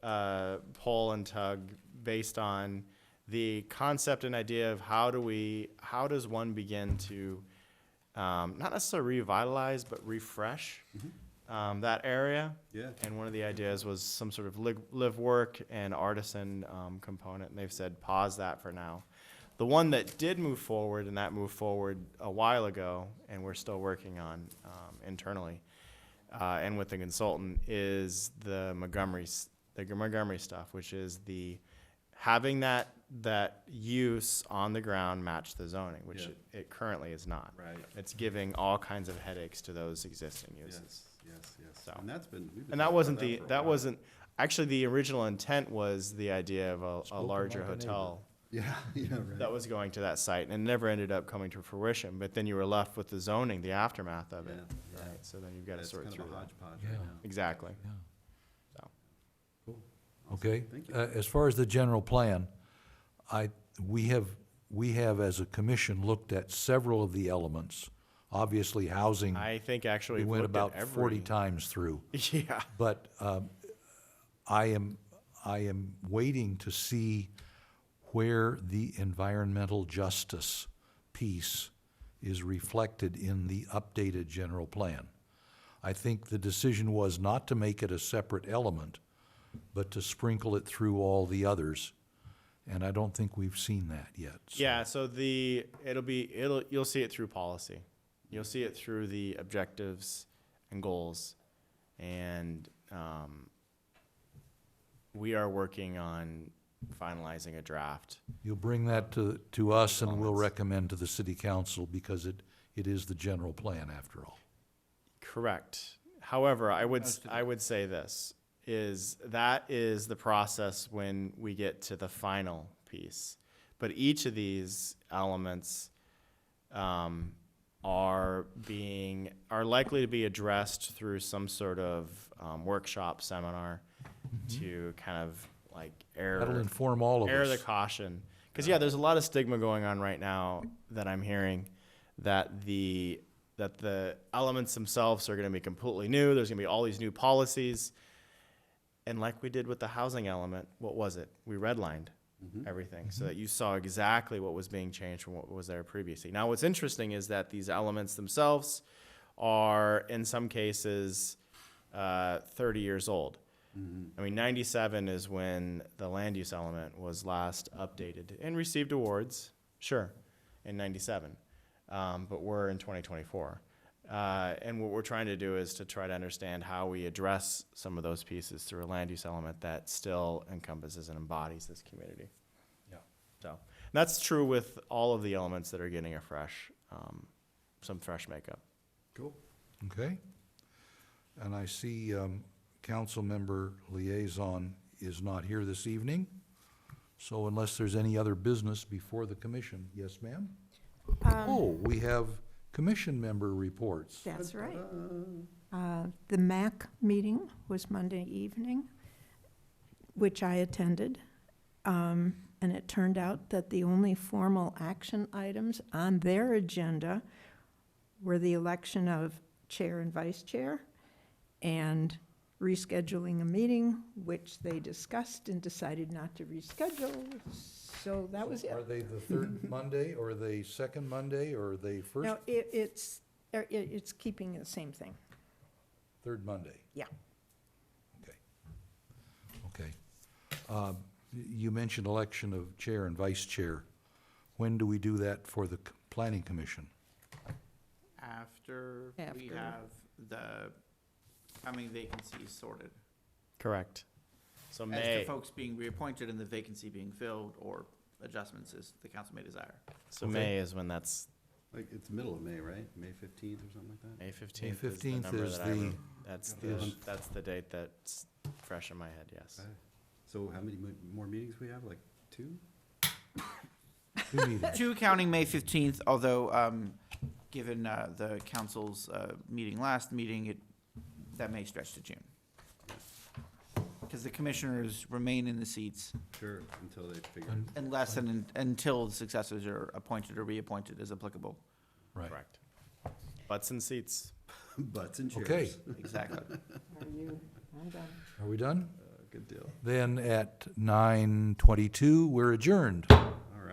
pull and tug based on the concept and idea of how does one begin to not necessarily revitalize, but refresh that area. Yeah. And one of the ideas was some sort of live work and artisan component, and they've said pause that for now. The one that did move forward, and that moved forward a while ago, and we're still working on internally and with the consultant, is the Montgomery stuff, which is having that use on the ground match the zoning, which Yeah. it currently is not. Right. It's giving all kinds of headaches to those existing uses. Yes, Yes, yes. So- And that's been, we've been And that talking wasn't about the, for a that while. wasn't, actually, the original intent was the idea of a Spoken larger like a neighbor. hotel Yeah, yeah, right. that was going to that site, and it never ended up coming to fruition, but then you were left with the zoning, the aftermath of it. Yeah, yeah. Right, so then you've got to It's sort kind through of a that. hodgepodge Yeah. right now. Exactly. Yeah. So. Cool. Awesome. Okay, Thank you. as far as the general plan, we have as a commission looked at several of the elements. Obviously, housing, I think actually we we've went looked at about 40 every- times through. Yeah. But I am waiting to see where the environmental justice piece is reflected in the updated general plan. I think the decision was not to make it a separate element, but to sprinkle it through all the others. And I don't think we've seen that yet. So- Yeah, so you'll see it through policy. You'll see it through the objectives and goals. And we are working on finalizing a draft. You'll bring that to us and we'll Elements. recommend to the city council because it is the general plan after all. Correct. However, I would, Most of it. I would say this, is that is the process when we get to the final piece. But each of these elements are likely to be addressed through some sort of workshop, seminar to kind of like That'll inform all of air the us. caution. Because, yeah, there's a lot of stigma going on right now that I'm hearing that the elements themselves are going to be completely new. There's going to be all these new policies. And like we did with the housing element, what was it? We redlined everything so that you saw exactly what was being changed from what was there previously. Now, what's interesting is that these elements themselves are, in some cases, 30 years old. I mean, 97 is when the land use element was last updated and received awards, sure, in 97. But we're in 2024. And what we're trying to do is to try to understand how we address some of those pieces through a land use element that still encompasses and embodies this community. Yeah. So, and that's true with all of the elements that are getting a some fresh makeup. Cool. Okay? And I see council member liaison is not here this evening. So unless there's any other business before the commission, yes, ma'am? Oh, we have commission member reports. That's right. The MAC meeting was Monday evening, which I attended. And it turned out that the only formal action items on their agenda were the election of chair and vice chair and rescheduling a meeting, which they discussed and decided not to reschedule. So that was it. Are they the third Monday, or are they second Monday, or are they first, No, it's keeping the same thing. third Monday? Yeah. Okay. You mentioned election of chair and vice chair. When do we do that for the planning commission? After we After. have the coming vacancies sorted. Correct. So As May, to folks being reappointed and the vacancy being filled, or adjustments as the council may desire. so Okay. May is when that's, Like, it's middle of May, right? May 15th or something like that? May 15th is the 15th number is that I the- wrote. That's the date that's fresh in my head, yes. Okay. So how many more meetings we have? Like 2? 2 meetings. 2 counting May 15th, although, given the council's meeting last meeting, that may stretch to June. Because the commissioners remain in the seats Sure, until they figure. unless and until the successors are appointed or reappointed as applicable. Right. Correct. Butts and seats. Butts and chairs. Okay. Exactly. I'm done. Are we done? Good deal. Then at 9:22, we're adjourned.